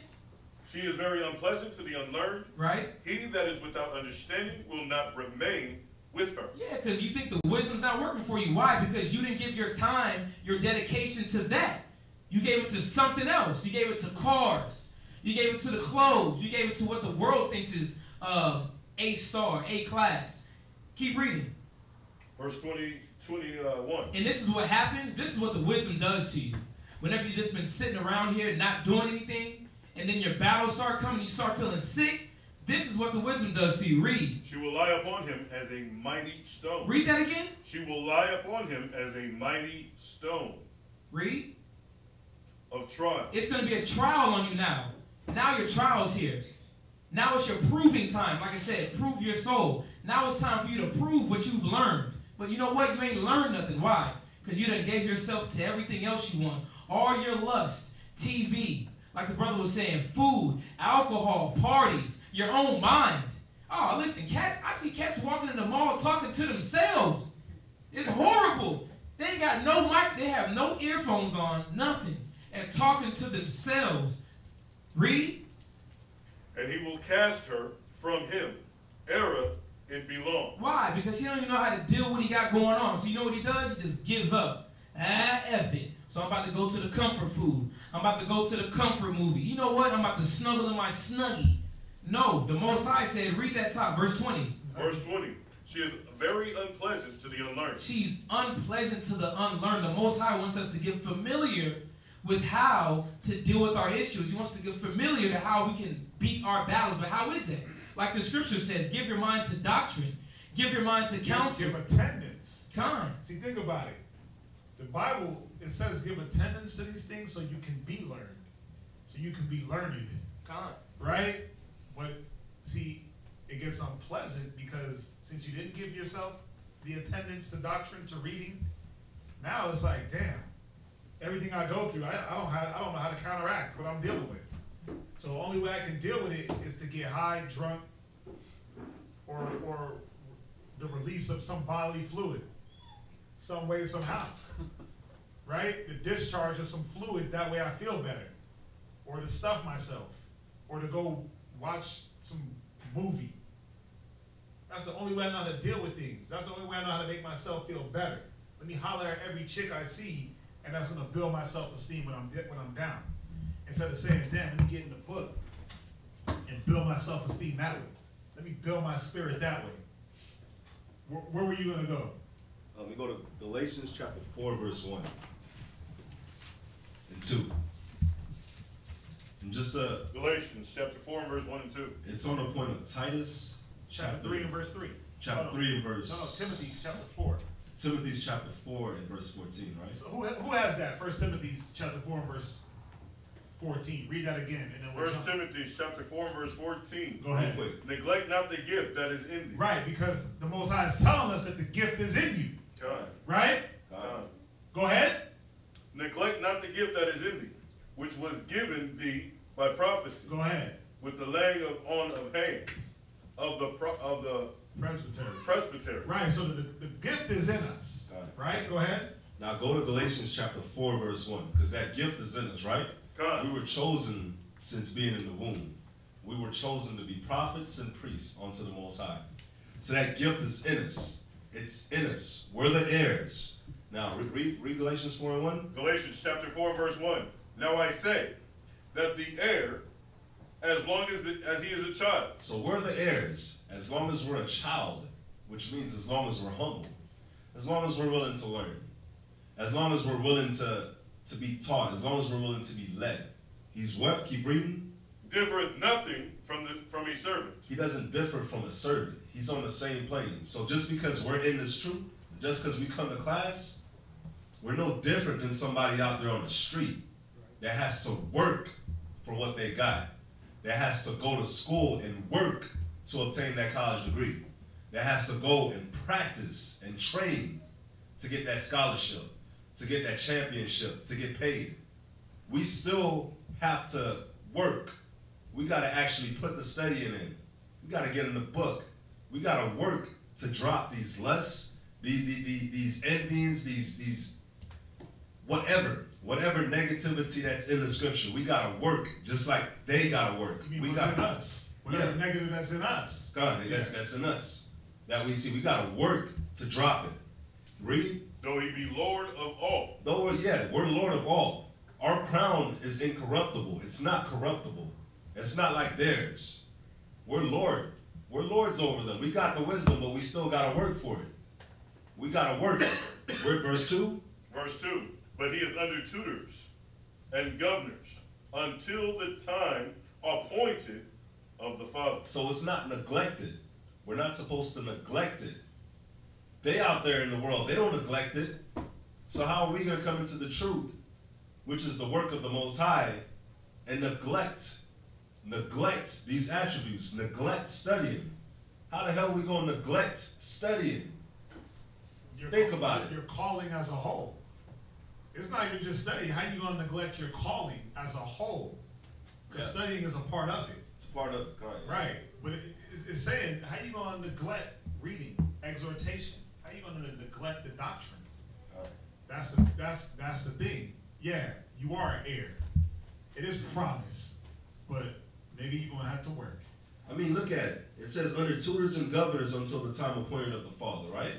She is very unpleasant to the unlearned. Right. He that is without understanding will not remain with her. Yeah, because you think the wisdom's not working for you. Why? Because you didn't give your time, your dedication to that. You gave it to something else. You gave it to cars. You gave it to the clothes. You gave it to what the world thinks is A star, A class. Keep reading. Verse 21. And this is what happens. This is what the wisdom does to you. Whenever you've just been sitting around here not doing anything, and then your battles start coming, you start feeling sick, this is what the wisdom does to you. Read. She will lie upon him as a mighty stone. Read that again. She will lie upon him as a mighty stone. Read. Of trial. It's going to be a trial on you now. Now your trial's here. Now it's your proving time. Like I said, prove your soul. Now it's time for you to prove what you've learned. But you know what? You ain't learned nothing. Why? Because you done gave yourself to everything else you want. All your lust, TV, like the brother was saying, food, alcohol, parties, your own mind. Oh, listen, cats, I see cats walking in the mall talking to themselves. It's horrible. They ain't got no mic, they have no earphones on, nothing, and talking to themselves. Read. And he will cast her from him, ere it be long. Why? Because he don't even know how to deal with what he got going on. So you know what he does? He just gives up. F it. So I'm about to go to the comfort food. I'm about to go to the comfort movie. You know what? I'm about to snuggle in my Snuggie. No, the Most High said, read that top, verse 20. Verse 20. She is very unpleasant to the unlearned. She's unpleasant to the unlearned. The Most High wants us to get familiar with how to deal with our issues. He wants to get familiar to how we can beat our battles. But how is that? Like the scripture says, give your mind to doctrine. Give your mind to counsel. Give attendance. Kind. See, think about it. The Bible, it says give attendance to these things so you can be learned. So you can be learned. Kind. Right? But see, it gets unpleasant because since you didn't give yourself the attendance to doctrine, to reading, now it's like, damn, everything I go through, I don't know how to counteract what I'm dealing with. So the only way I can deal with it is to get high, drunk, or the release of some bodily fluid, some way, somehow. Right? The discharge of some fluid, that way I feel better. Or to stuff myself. Or to go watch some movie. That's the only way I know how to deal with things. That's the only way I know how to make myself feel better. Let me holler at every chick I see, and that's gonna build my self-esteem when I'm down. Instead of saying, damn, let me get in the book and build my self-esteem that way. Let me build my spirit that way. Where were you gonna go? We go to Galatians chapter 4, verse 1 and 2. And just Galatians chapter 4 and verse 1 and 2. It's on the point of Titus Chapter 3 and verse 3. Chapter 3 and verse. No, Timothy chapter 4. Timothy's chapter 4 and verse 14, right? So who has that? 1 Timothy's chapter 4 and verse 14. Read that again. And then we'll 1 Timothy chapter 4 and verse 14. Go ahead. Quick. Neglect not the gift that is in thee. Right, because the Most High is telling us that the gift is in you. God. Right? God. Go ahead. Neglect not the gift that is in thee, which was given thee by prophecy. Go ahead. With the laying on of hands of the presbytery. Right, so the gift is in us. Right? Go ahead. Now go to Galatians chapter 4, verse 1, because that gift is in us, right? God. We were chosen since being in the womb. We were chosen to be prophets and priests unto the Most High. So that gift is in us. It's in us. We're the heirs. Now, read Galatians 4 and 1. Galatians chapter 4, verse 1. Now I say that the heir, as long as he is a child. So we're the heirs as long as we're a child, which means as long as we're humble, as long as we're willing to learn, as long as we're willing to be taught, as long as we're willing to be led. He's what? Keep reading. Differeth nothing from a servant. He doesn't differ from a servant. He's on the same plane. So just because we're in this truth, just because we come to class, we're no different than somebody out there on the street that has to work for what they got, that has to go to school and work to obtain that college degree, that has to go and practice and train to get that scholarship, to get that championship, to get paid. We still have to work. We got to actually put the studying in. We got to get in the book. We got to work to drop these lusts, these envyings, these whatever negativity that's in the scripture. We got to work just like they got to work. We got in us. Whatever negative that's in us. God, that's in us. That we see. We got to work to drop it. Read. Though he be Lord of all. We're Lord of all. Our crown is incorruptible. It's not corruptible. It's not like theirs. We're Lord. We're lords over them. We got the wisdom, but we still got to work for it. We gotta work. We're verse 2. Verse 2. But he is under tutors and governors until the time appointed of the father. So it's not neglected. We're not supposed to neglect it. They out there in the world, they don't neglect it. So how are we going to come into the truth, which is the work of the Most High, and neglect these attributes, neglect studying? How the hell are we going to neglect studying? Think about it. Your calling as a whole. It's not even just studying. How you going to neglect your calling as a whole? Because studying is a part of it. It's a part of it. Right. But it's saying, how you going to neglect reading, exhortation? How you going to neglect the doctrine? That's the thing. Yeah, you are an heir. It is promised, but maybe you're going to have to work. I mean, look at it. It says under tutors and governors until the time appointed of the Father, right?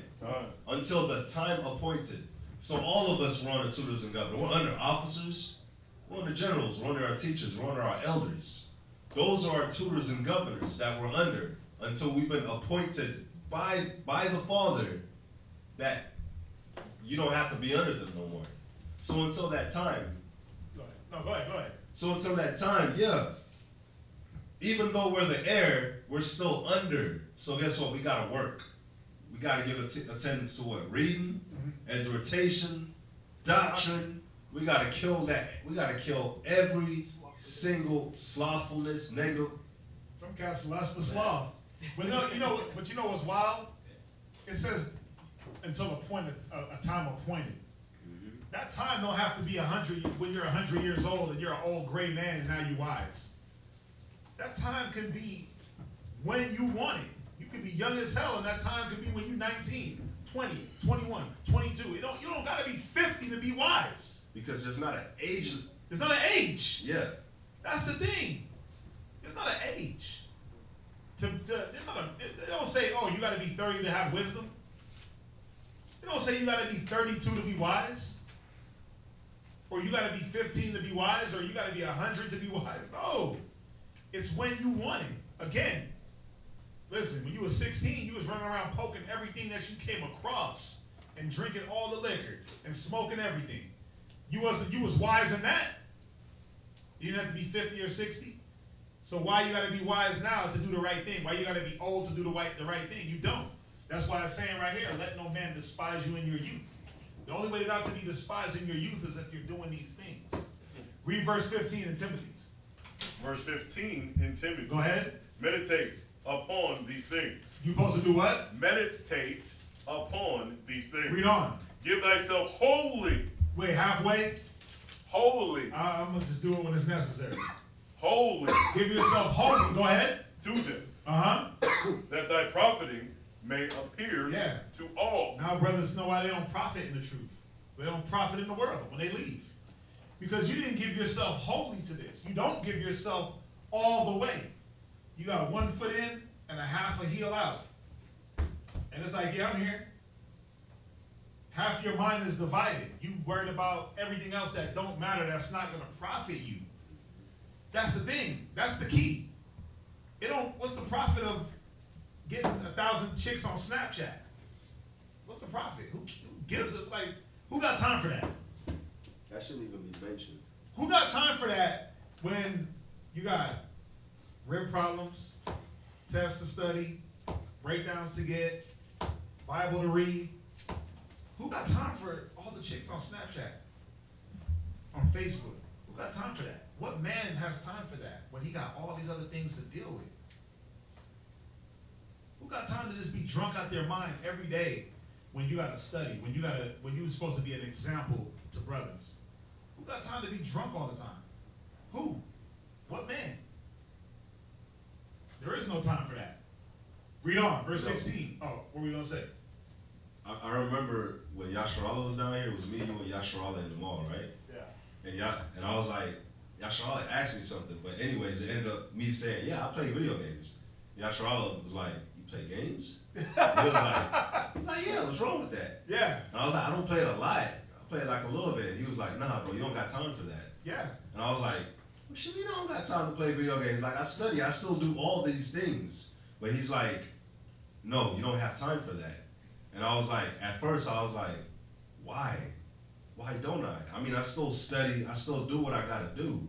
Until the time appointed. So all of us were under tutors and governors. We're under officers. We're under generals. We're under our teachers. We're under our elders. Those are our tutors and governors that we're under until we've been appointed by the Father that you don't have to be under them no more. So until that time. Go ahead. So until that time, yeah. Even though we're the heir, we're still under. So guess what? We got to work. We got to give attendance to what? Reading, exhortation, doctrine. We got to kill that. We got to kill every single slothfulness, negative. Some cats lust the sloth. But you know what's wild? It says until a time appointed. That time don't have to be 100 when you're 100 years old and you're an old gray man and now you're wise. That time can be when you want it. You could be young as hell, and that time could be when you're 19, 20, 21, 22. You don't gotta be 50 to be wise. Because there's not an age. There's not an age. Yeah. That's the thing. There's not an age. They don't say, oh, you gotta be 30 to have wisdom. They don't say you gotta be 32 to be wise. Or you gotta be 15 to be wise, or you gotta be 100 to be wise. No. It's when you want it. Again, listen, when you were 16, you was running around poking everything that you came across and drinking all the liquor and smoking everything. You was wise in that. You didn't have to be 50 or 60. So why you gotta be wise now to do the right thing? Why you gotta be old to do the right thing? You don't. That's why it's saying right here, let no man despise you in your youth. The only way not to be despised in your youth is if you're doing these things. Read verse 15 in Timothy's. Verse 15 in Timothy. Go ahead. Meditate upon these things. You supposed to do what? Meditate upon these things. Read on. Give thyself wholly. Wait, halfway? Wholly. I'm going to just do it when it's necessary. Wholly. Give yourself wholly. Go ahead. To them. That thy profiting may appear to all. Now brothers know why they don't profit in the truth. They don't profit in the world when they leave. Because you didn't give yourself wholly to this. You don't give yourself all the way. You got 1 foot in and a half a heel out. And it's like, yeah, I'm here. Half your mind is divided. You worried about everything else that don't matter, that's not going to profit you. That's the thing. That's the key. What's the profit of getting 1,000 chicks on Snapchat? What's the profit? Who gives it? Like, who got time for that? That shouldn't even be mentioned. Who got time for that when you got rib problems, tests to study, breakdowns to get, Bible to read? Who got time for all the chicks on Snapchat, on Facebook? Who got time for that? What man has time for that when he got all these other things to deal with? Who got time to just be drunk out their mind every day when you got to study, when you were supposed to be an example to brothers? Who got time to be drunk all the time? Who? What man? There is no time for that. Read on, verse 16. Oh, what were we going to say? I remember when Yasharala was down here, it was me, you, and Yasharala in the mall, right? Yeah. And I was like, Yasharala asked me something, but anyways, it ended up me saying, yeah, I play video games. Yasharala was like, you play games? He was like, yeah, what's wrong with that? Yeah. And I was like, I don't play it a lot. I play it like a little bit. He was like, nah, bro, you don't got time for that. Yeah. And I was like, well, shit, you don't got time to play video games. Like, I study, I still do all these things. But he's like, no, you don't have time for that. And I was like, at first I was like, why? Why don't I? I mean, I still study, I still do what I gotta do.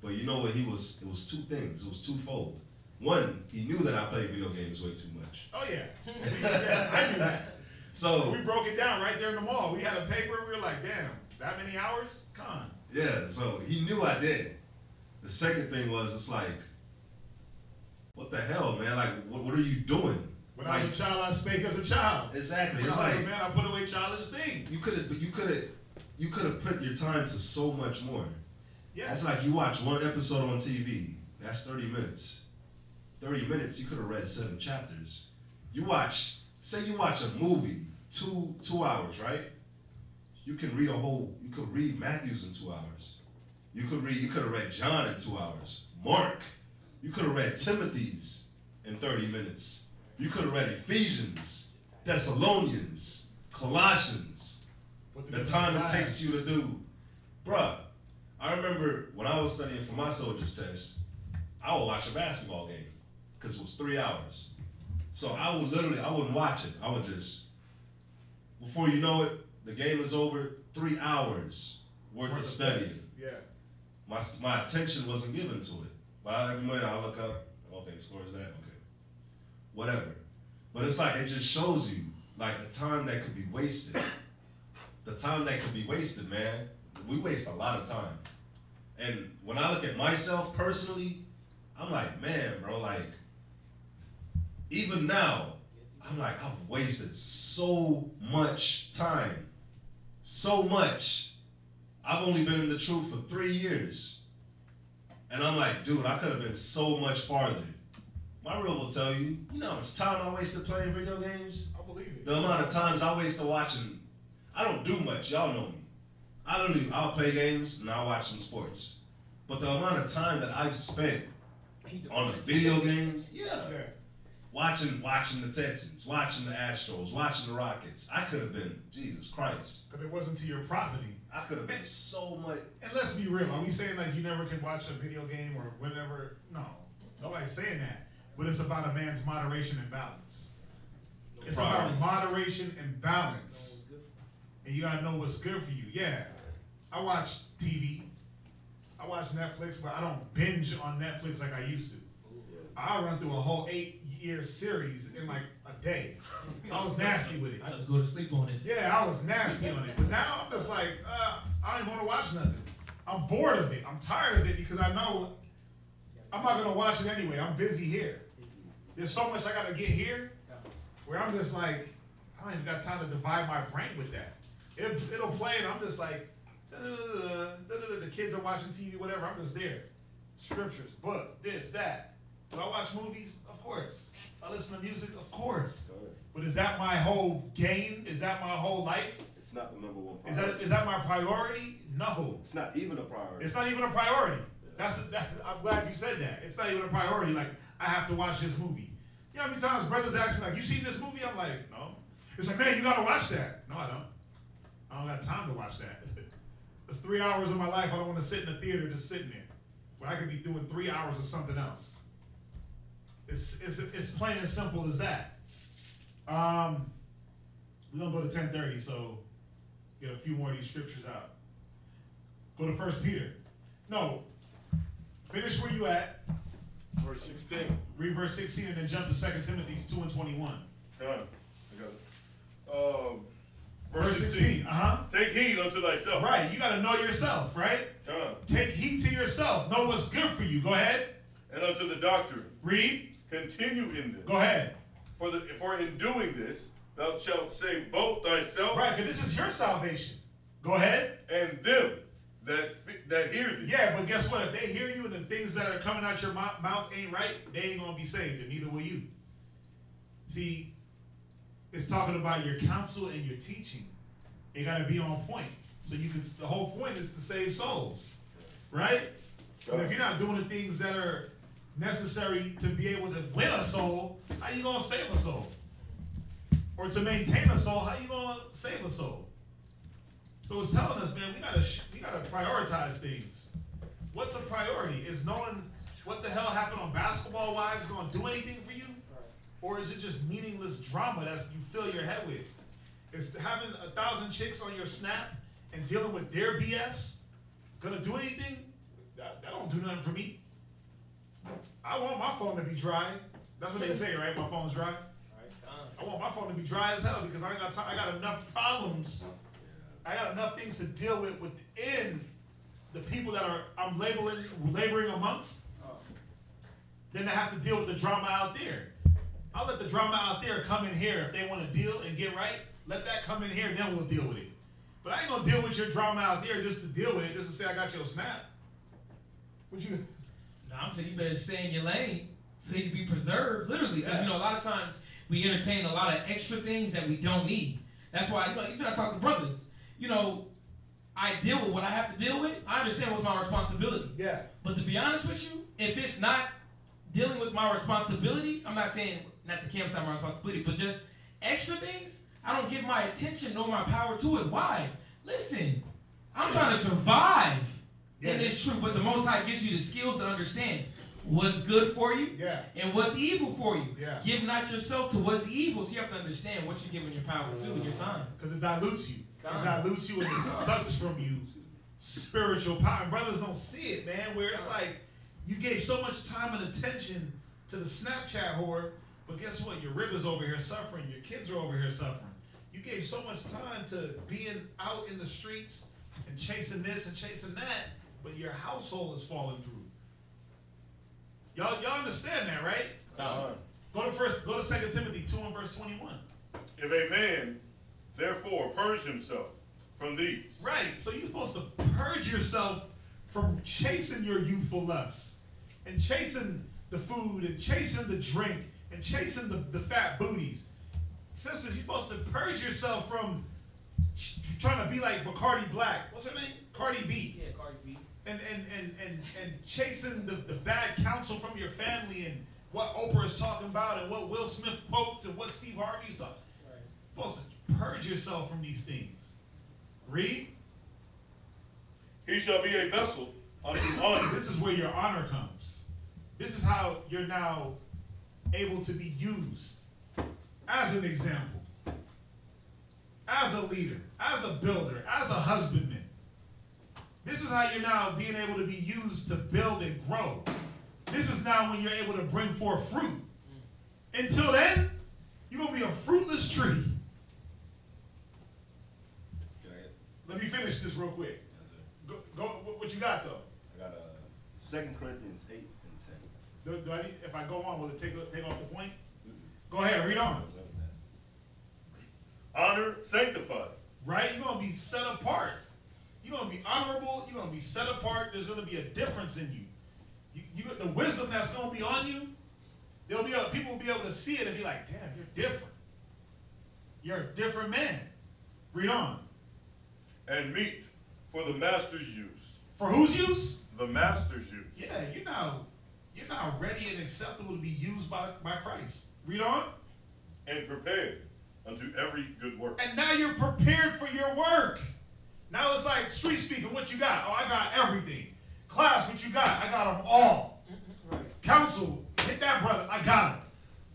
But you know what, it was two things, it was twofold. One, he knew that I played video games way too much. Oh yeah, yeah, I knew that. So we broke it down right there in the mall. We had a paper, we were like, damn, that many hours? Come on. Yeah, so he knew I did. The second thing was, it's like, what the hell, man? Like, what are you doing? When I was a child, I spake as a child. Exactly. When it's I was like, a man, I put away childish things. You could have put your time to so much more. Yeah. It's like you watch one episode on TV. That's 30 minutes. 30 minutes, you could have read 7 chapters. Say you watch a movie, 2 hours, right? You can read you could read Matthew's in 2 hours. You could have read John in 2 hours. Mark. You could have read Timothy's in 30 minutes. You could have read Ephesians, Thessalonians, Colossians. The time it takes you to do. Bruh, I remember when I was studying for my soldier's test, I would watch a basketball game because it was 3 hours. So I wouldn't watch it. I would just, before you know it, the game is over, 3 hours worth of studying. Yeah. My attention wasn't given to it. But every minute I look up, okay, score is that? Okay. Whatever. But it's like, it just shows you, like, the time that could be wasted. The time that could be wasted, man. We waste a lot of time. And when I look at myself personally, I'm like, man, bro, like, even now, I'm like, I've wasted so much time. So much. I've only been in the truth for 3 years. And I'm like, dude, I could have been so much farther. My reel will tell you, you know how much time I wasted playing video games? I believe it. The amount of times I wasted watching, I don't do much, y'all know me. I'll play games and I'll watch some sports. But the amount of time that I've spent on the video games, yeah. Watching the Texans, watching the Astros, watching the Rockets. I could have been, Jesus Christ. Because it wasn't to your profiting. I could have been so much. And let's be real. Are we saying like you never can watch a video game or whatever? No. Nobody's saying that. But it's about a man's moderation and balance. It's about moderation and balance. And you gotta know what's good for you. Yeah. I watch TV. I watch Netflix, but I don't binge on Netflix like I used to. I run through a whole 8-year series in like a day. I was nasty with it. I just go to sleep on it. Yeah, I was nasty on it. But now I'm just like, I don't even want to watch nothing. I'm bored of it. I'm tired of it because I know I'm not going to watch it anyway. I'm busy here. There's so much I got to get here where I'm just like, I don't even got time to divide my brain with that. It'll play and I'm just like, the kids are watching TV, whatever. I'm just there. Scriptures, book, this, that. Do I watch movies? Of course. I listen to music? Of course. But is that my whole game? Is that my whole life? It's not the number one priority. Is that my priority? No. It's not even a priority. It's not even a priority. That's I'm glad you said that. It's not even a priority. Like, I have to watch this movie. You know how many times brothers ask me, like, you seen this movie? I'm like, no. It's like, man, you gotta watch that. No, I don't. I don't got time to watch that. It's 3 hours of my life. I don't want to sit in the theater just sitting there. Where I could be doing 3 hours of something else. It's plain and simple as that. We're gonna go to 10:30, so get a few more of these scriptures out. Go to 1 Peter. No, finish where you at. Verse 16. Read verse 16 and then jump to 2 Timothy 2 and 21. I got it. Verse 16. Take heed unto thyself. Right, you gotta know yourself, right? Take heed to yourself. Know what's good for you. Go ahead. And unto the doctrine. Read. Continue in this. Go ahead. For in doing this, thou shalt save both thyself. Right, because this is your salvation. Go ahead. And them that hear thee. Yeah, but guess what? If they hear you and the things that are coming out your mouth ain't right, they ain't going to be saved, and neither will you. See, it's talking about your counsel and your teaching. It got to be on point. So you can. The whole point is to save souls, right? But if you're not doing the things that are necessary to be able to win a soul, how you gonna save a soul? Or to maintain a soul, how you gonna save a soul? So it's telling us, man, we gotta prioritize things. What's a priority? Is knowing what the hell happened on Basketball Wives gonna do anything for you? Or is it just meaningless drama that you fill your head with? Is having 1,000 chicks on your Snap and dealing with their BS gonna do anything? That don't do nothing for me. I want my phone to be dry. That's what they say, right? My phone's dry. I want my phone to be dry as hell because I ain't got time. I got enough problems. I got enough things to deal with within the people that I'm laboring amongst. Then to have to deal with the drama out there. I'll let the drama out there come in here if they want to deal and get right. Let that come in here, then we'll deal with it. But I ain't gonna deal with your drama out there just to deal with it, just to say I got your Snap. What you? No, I'm saying you better stay in your lane so you can be preserved, literally. Because you know, a lot of times we entertain a lot of extra things that we don't need. That's why, you know, even I talk to brothers. You know, I deal with what I have to deal with. I understand what's my responsibility. Yeah. But to be honest with you, if it's not dealing with my responsibilities, I'm not saying not the camp's not my responsibility, but just extra things, I don't give my attention nor my power to it. Why? Listen, I'm trying to survive in this truth, but the Most High gives you the skills to understand what's good for you and what's evil for you. Give not yourself to what's evil, so you have to understand what you're giving your power to with your time. Because it dilutes you. It dilutes you and it sucks from you spiritual power. And brothers don't see it, man, where it's like you gave so much time and attention to the Snapchat whore, but guess what? Your rib is over here suffering. Your kids are over here suffering. You gave so much time to being out in the streets and chasing this and chasing that, but your household is falling through. Y'all understand that, right? Go to 2 Timothy 2 and verse 21. If a man therefore purge himself from these. Right. So you're supposed to purge yourself from chasing your youthful lusts and chasing the food and chasing the drink and chasing the fat booties. Sisters, you're supposed to purge yourself from trying to be like Bacardi Black. What's her name? Cardi B. Yeah, Cardi B. And chasing the bad counsel from your family and what Oprah is talking about and what Will Smith quotes and what Steve Harvey's talking. Right. You're supposed to purge yourself from these things. Read. He shall be a vessel unto honor. This is where your honor comes. This is how you're now able to be used as an example, as a leader, as a builder, as a husbandman. This is how you're now being able to be used to build and grow. This is now when you're able to bring forth fruit. Until then, you're going to be a fruitless tree. Let me finish this real quick. Yes, Go, what you got, though? I got 2 Corinthians 8 and 10. Do I need, if I go on, will it take off the point? Go ahead, read on. Honor, sanctified. Right? You're going to be set apart. You're going to be honorable. You're going to be set apart. There's going to be a difference in you. The wisdom that's going to be on you, people will be able to see it and be like, damn, you're different. You're a different man. Read on. And meet for the master's use. For whose use? The master's use. Yeah, you're now ready and acceptable to be used by Christ. Read on. And prepared unto every good work. And now you're prepared for your work. Now it's like street speaking, what you got? Oh, I got everything. Class, what you got? I got them all. Right. Counsel, hit that brother. I got him.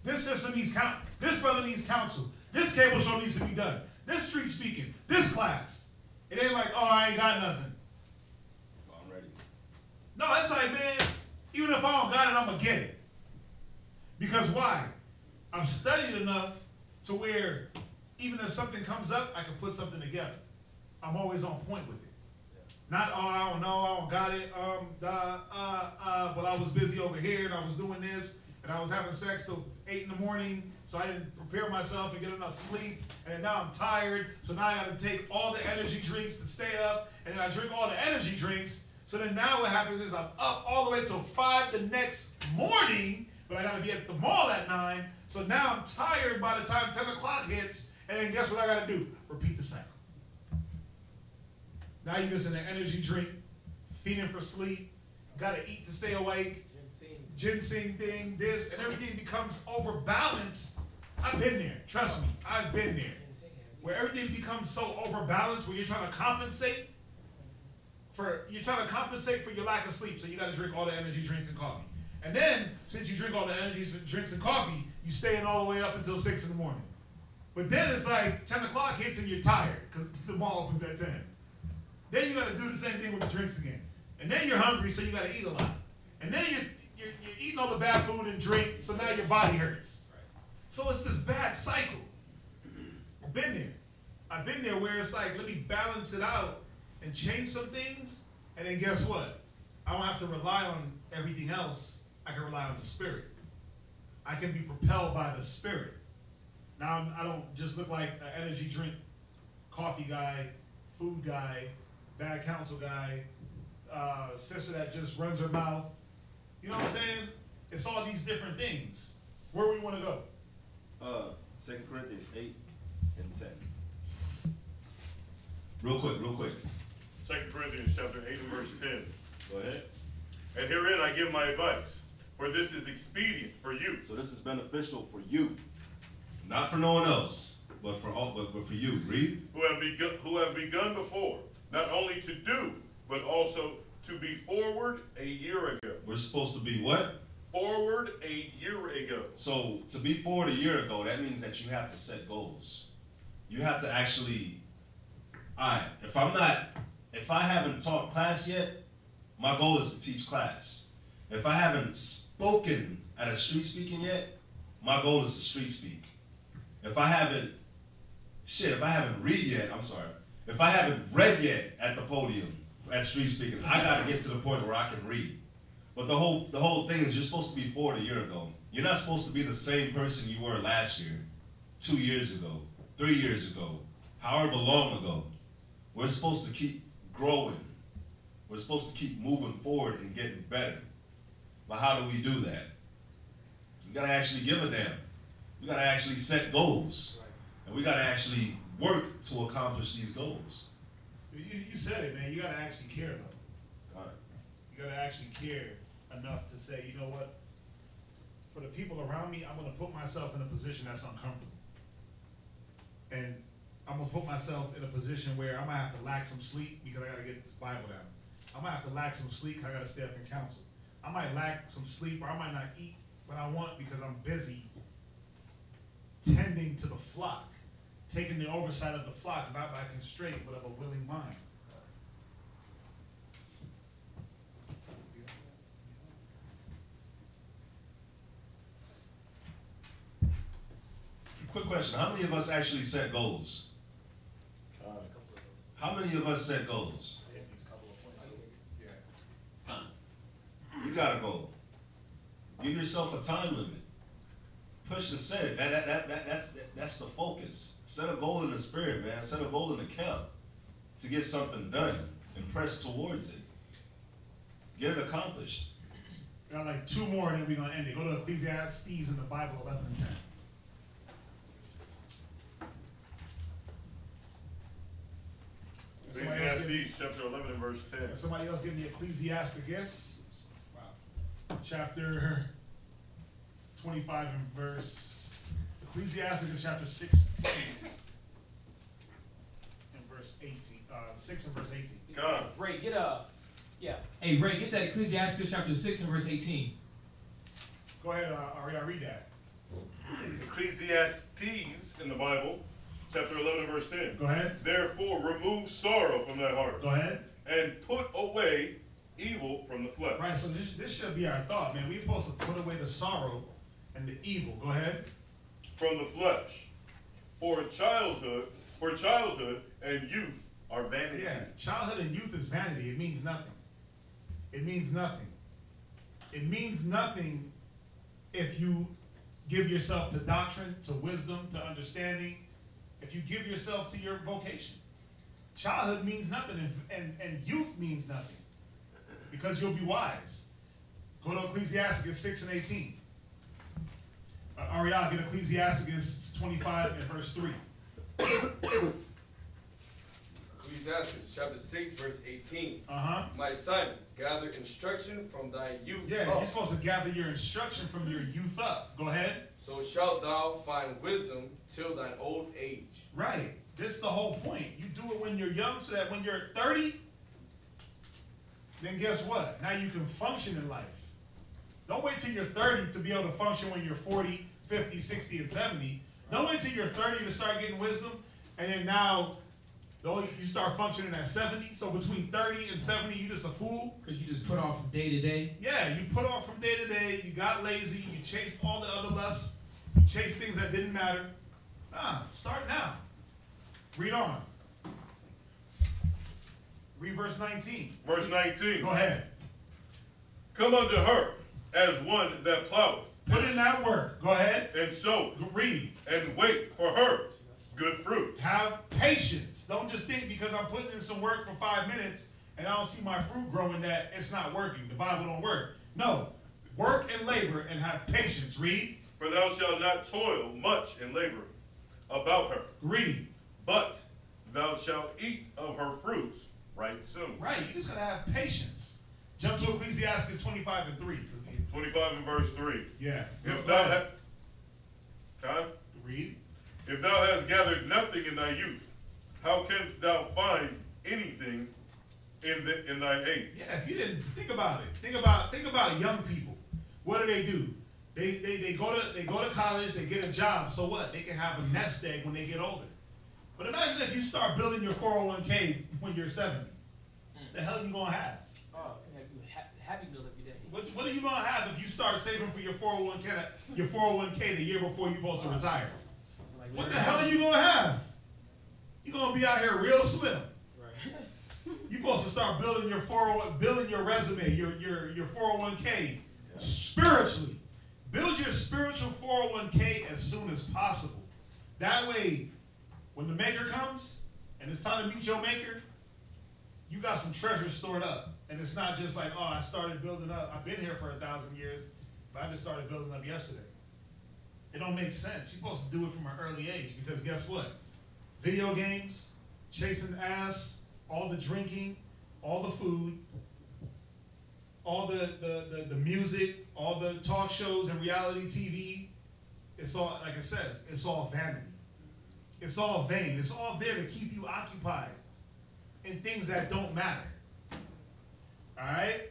This system needs counsel. This brother needs counsel. This cable show needs to be done. This street speaking. This class. It ain't like, oh, I ain't got nothing. Well, I'm ready. No, it's like, man, even if I don't got it, I'm going to get it. Because why? I've studied enough to where even if something comes up, I can put something together. I'm always on point with it. Not, oh, I don't know, I don't got it, but I was busy over here and I was doing this and I was having sex till 8 in the morning, so I didn't prepare myself and get enough sleep, and now I'm tired, so now I got to take all the energy drinks to stay up, and then I drink all the energy drinks, so then now what happens is I'm up all the way till 5 the next morning, but I got to be at the mall at 9, so now I'm tired by the time 10 o'clock hits, and then guess what I got to do? Repeat the cycle. Now you're just in an energy drink, feeding for sleep, got to eat to stay awake, ginseng thing, this, and everything becomes overbalanced. I've been there. Trust me, I've been there. Where everything becomes so overbalanced where you're trying to compensate for your lack of sleep, so you got to drink all the energy drinks and coffee. And then, since you drink all the energy drinks and coffee, you staying all the way up until 6 in the morning. But then it's like 10 o'clock hits and you're tired because the mall opens at 10. Then you got to do the same thing with the drinks again. And then you're hungry, so you got to eat a lot. And then you're eating all the bad food and drink, so now your body hurts. So it's this bad cycle. I've been there. I've been there where it's like, let me balance it out and change some things, and then guess what? I don't have to rely on everything else. I can rely on the Spirit. I can be propelled by the Spirit. Now I don't just look like an energy drink, coffee guy, food guy, bad counsel guy, sister that just runs her mouth. You know what I'm saying? It's all these different things. Where we want to go? 2 Corinthians 8 and 10. Real quick. 2 Corinthians chapter 8 and verse 10. Go ahead. And herein I give my advice, for this is expedient for you. So this is beneficial for you. Not for no one else, but for you. Read. Who have begun before, not only to do, but also to be forward a year ago. We're supposed to be what? Forward a year ago. So to be forward a year ago, that means that you have to set goals. You have to actually, if I haven't taught class yet, my goal is to teach class. If I haven't spoken at a street speaking yet, my goal is to street speak. If I haven't read yet, if I haven't read yet at the podium, at street speaking, I gotta get to the point where I can read. But the whole thing is you're supposed to be forward a year ago. You're not supposed to be the same person you were last year, 2 years ago, 3 years ago, however long ago. We're supposed to keep growing. We're supposed to keep moving forward and getting better. But how do we do that? We gotta actually give a damn. We gotta actually set goals. And we gotta actually work to accomplish these goals. You said it, man. You gotta actually care, though. All right. You gotta actually care enough to say, you know what? For the people around me, I'm gonna put myself in a position that's uncomfortable. And I'm gonna put myself in a position where I might have to lack some sleep because I gotta get this Bible down. I might have to lack some sleep because I gotta stay up in counsel. I might lack some sleep, or I might not eat what I want because I'm busy tending to the flock, taking the oversight of the flock, not by constraint, but of a willing mind. Quick question, how many of us actually set goals? How many of us set goals? You got a goal. Give yourself a time limit. Push to set it. That's the focus. Set a goal in the spirit, man. Set a goal in the camp to get something done and press towards it. Get it accomplished. We got like 2 more and then we're going to end it. Go to Ecclesiastes in the Bible, 11 and 10. Ecclesiastes chapter 11 and verse 10. Somebody else give me Ecclesiastes. Wow. Chapter 25 and verse. Ecclesiastes chapter 16 and verse 18. 6 and verse 18. God. Ray, Hey, Ray, get that Ecclesiastes chapter 6 and verse 18. Go ahead, Ariel, read that. Ecclesiastes in the Bible, chapter 11 and verse 10. Go ahead. Therefore, remove sorrow from thy heart. Go ahead. And put away evil from the flesh. Right, so this should be our thought, man. We're supposed to put away the sorrow and the evil. Go ahead. From the flesh. For childhood and youth are vanity. Yeah, childhood and youth is vanity. It means nothing. It means nothing. It means nothing if you give yourself to doctrine, to wisdom, to understanding, if you give yourself to your vocation. Childhood means nothing, and youth means nothing, because you'll be wise. Go to Ecclesiastes 6 and 18. Ariel, get Ecclesiastes 25 and verse 3. Ecclesiastes chapter 6 verse 18. My son, gather instruction from thy youth Yeah, up. you're supposed to gather your instruction from your youth up. Go ahead. So shalt thou find wisdom till thine old age. Right. This is the whole point. You do it when you're young so that when you're 30, then guess what? Now you can function in life. Don't wait till you're 30 to be able to function when you're 40, 50, 60, and 70. Don't wait till you're 30 to start getting wisdom, and then now you start functioning at 70. So between 30 and 70, you just a fool. Because you just put off from day to day. Yeah, you put off from day to day. You got lazy. You chased all the other lusts. You chased things that didn't matter. Start now. Read on. Read verse 19. Verse 19. Go ahead. Come unto her as one that ploweth. Put in that work. Go ahead. And soweth. Read. And wait for her good fruit. Have patience. Don't just think because I'm putting in some work for 5 minutes and I don't see my fruit growing that it's not working. The Bible don't work. No. Work and labor and have patience. Read. For thou shalt not toil much in labor about her. Read. But thou shalt eat of her fruits right soon. Right. You just got to have patience. Jump to Ecclesiastes 25 and 3. 25 and verse 3. Yeah. If thou Read. If thou hast gathered nothing in thy youth, how canst thou find anything in thine age? Yeah, if you didn't think about it. Think about young people. What do? They go to college, they get a job. So what? They can have a nest egg when they get older. But imagine if you start building your 401k when you're 70. The hell are you gonna have? Oh, happy meal every day. What are you gonna have if you start saving for your 401k the year before you're supposed to retire? What the hell are you gonna have? You're gonna be out here real slim. Right. You're supposed to start building your resume, your 401k spiritually. Build your spiritual 401k as soon as possible. That way, when the maker comes and it's time to meet your maker, you got some treasure stored up. And it's not just like, oh, I started building up. I've been here for 1,000 years, but I just started building up yesterday. It don't make sense. You're supposed to do it from an early age because guess what? Video games, chasing ass, all the drinking, all the food, all the music, all the talk shows and reality TV, it's all, like it says, it's all vanity. It's all vain. It's all there to keep you occupied in things that don't matter. All right?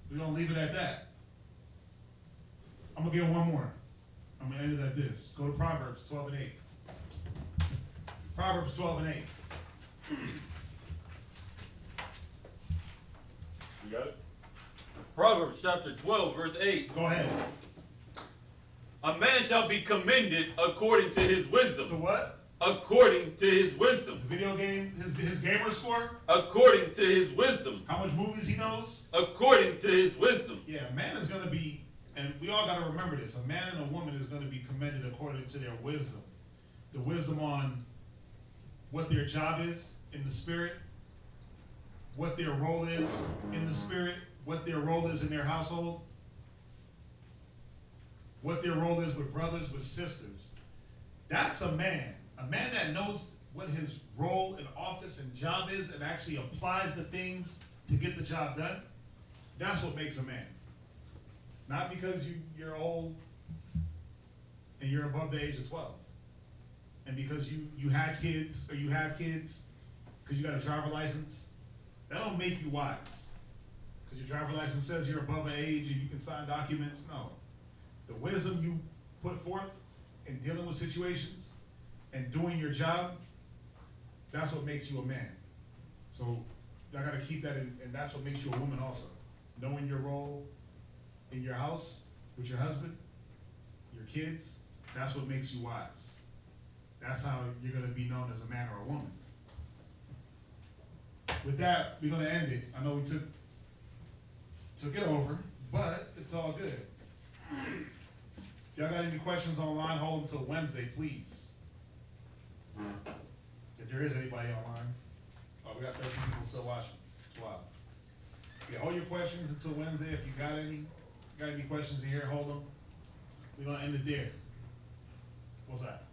We're going to leave it at that. I'm going to get one more. I'm going to end it at this. Go to Proverbs 12 and 8. Proverbs 12 and 8. You got it? Proverbs chapter 12, verse 8. Go ahead. A man shall be commended according to his wisdom. To what? According to his wisdom. The video game, his gamer score? According to his wisdom. How much movies he knows? According to his wisdom. Yeah, a man is going to be, and we all got to remember this, a man and a woman is going to be commended according to their wisdom. The wisdom on what their job is in the spirit, what their role is in the spirit, what their role is in their household, what their role is with brothers, with sisters. That's a man. A man that knows what his role in office and job is and actually applies the things to get the job done. That's what makes a man. Not because you're old and you're above the age of 12. And because you had kids or you have kids, because you got a driver license, that don't make you wise. Because your driver license says you're above an age and you can sign documents. No. The wisdom you put forth in dealing with situations and doing your job, that's what makes you a man. So I got to keep that in, and that's what makes you a woman also. Knowing your role in your house, with your husband, your kids, that's what makes you wise. That's how you're going to be known as a man or a woman. With that, we're going to end it. I know we took it over, but it's all good. If y'all got any questions online, hold them till Wednesday, please. If there is anybody online. Oh, we got 13 people still watching. It's wild. Yeah, hold your questions until Wednesday. If you got any questions in here, hold them. We're going to end it there. What's that?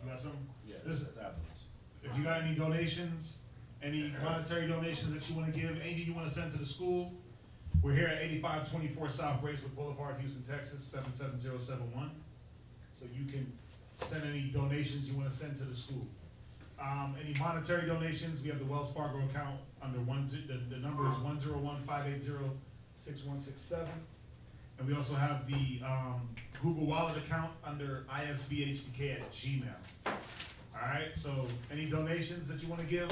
You got something? Yeah, Listen, that's evidence. if you got any donations, any monetary donations that you want to give, anything you want to send to the school, we're here at 8524 South Bracewood Boulevard, Houston, Texas, 77071. So you can send any donations you want to send to the school. Any monetary donations, we have the Wells Fargo account under the number is 101-580-6167. And we also have the Google Wallet account under isbhbk@gmail. All right, so any donations that you want to give,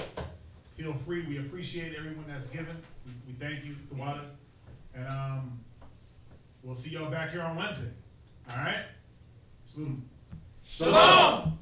feel free. We appreciate everyone that's given. We thank you, Tawada. And we'll see y'all back here on Wednesday. All right? Salute. Shalom!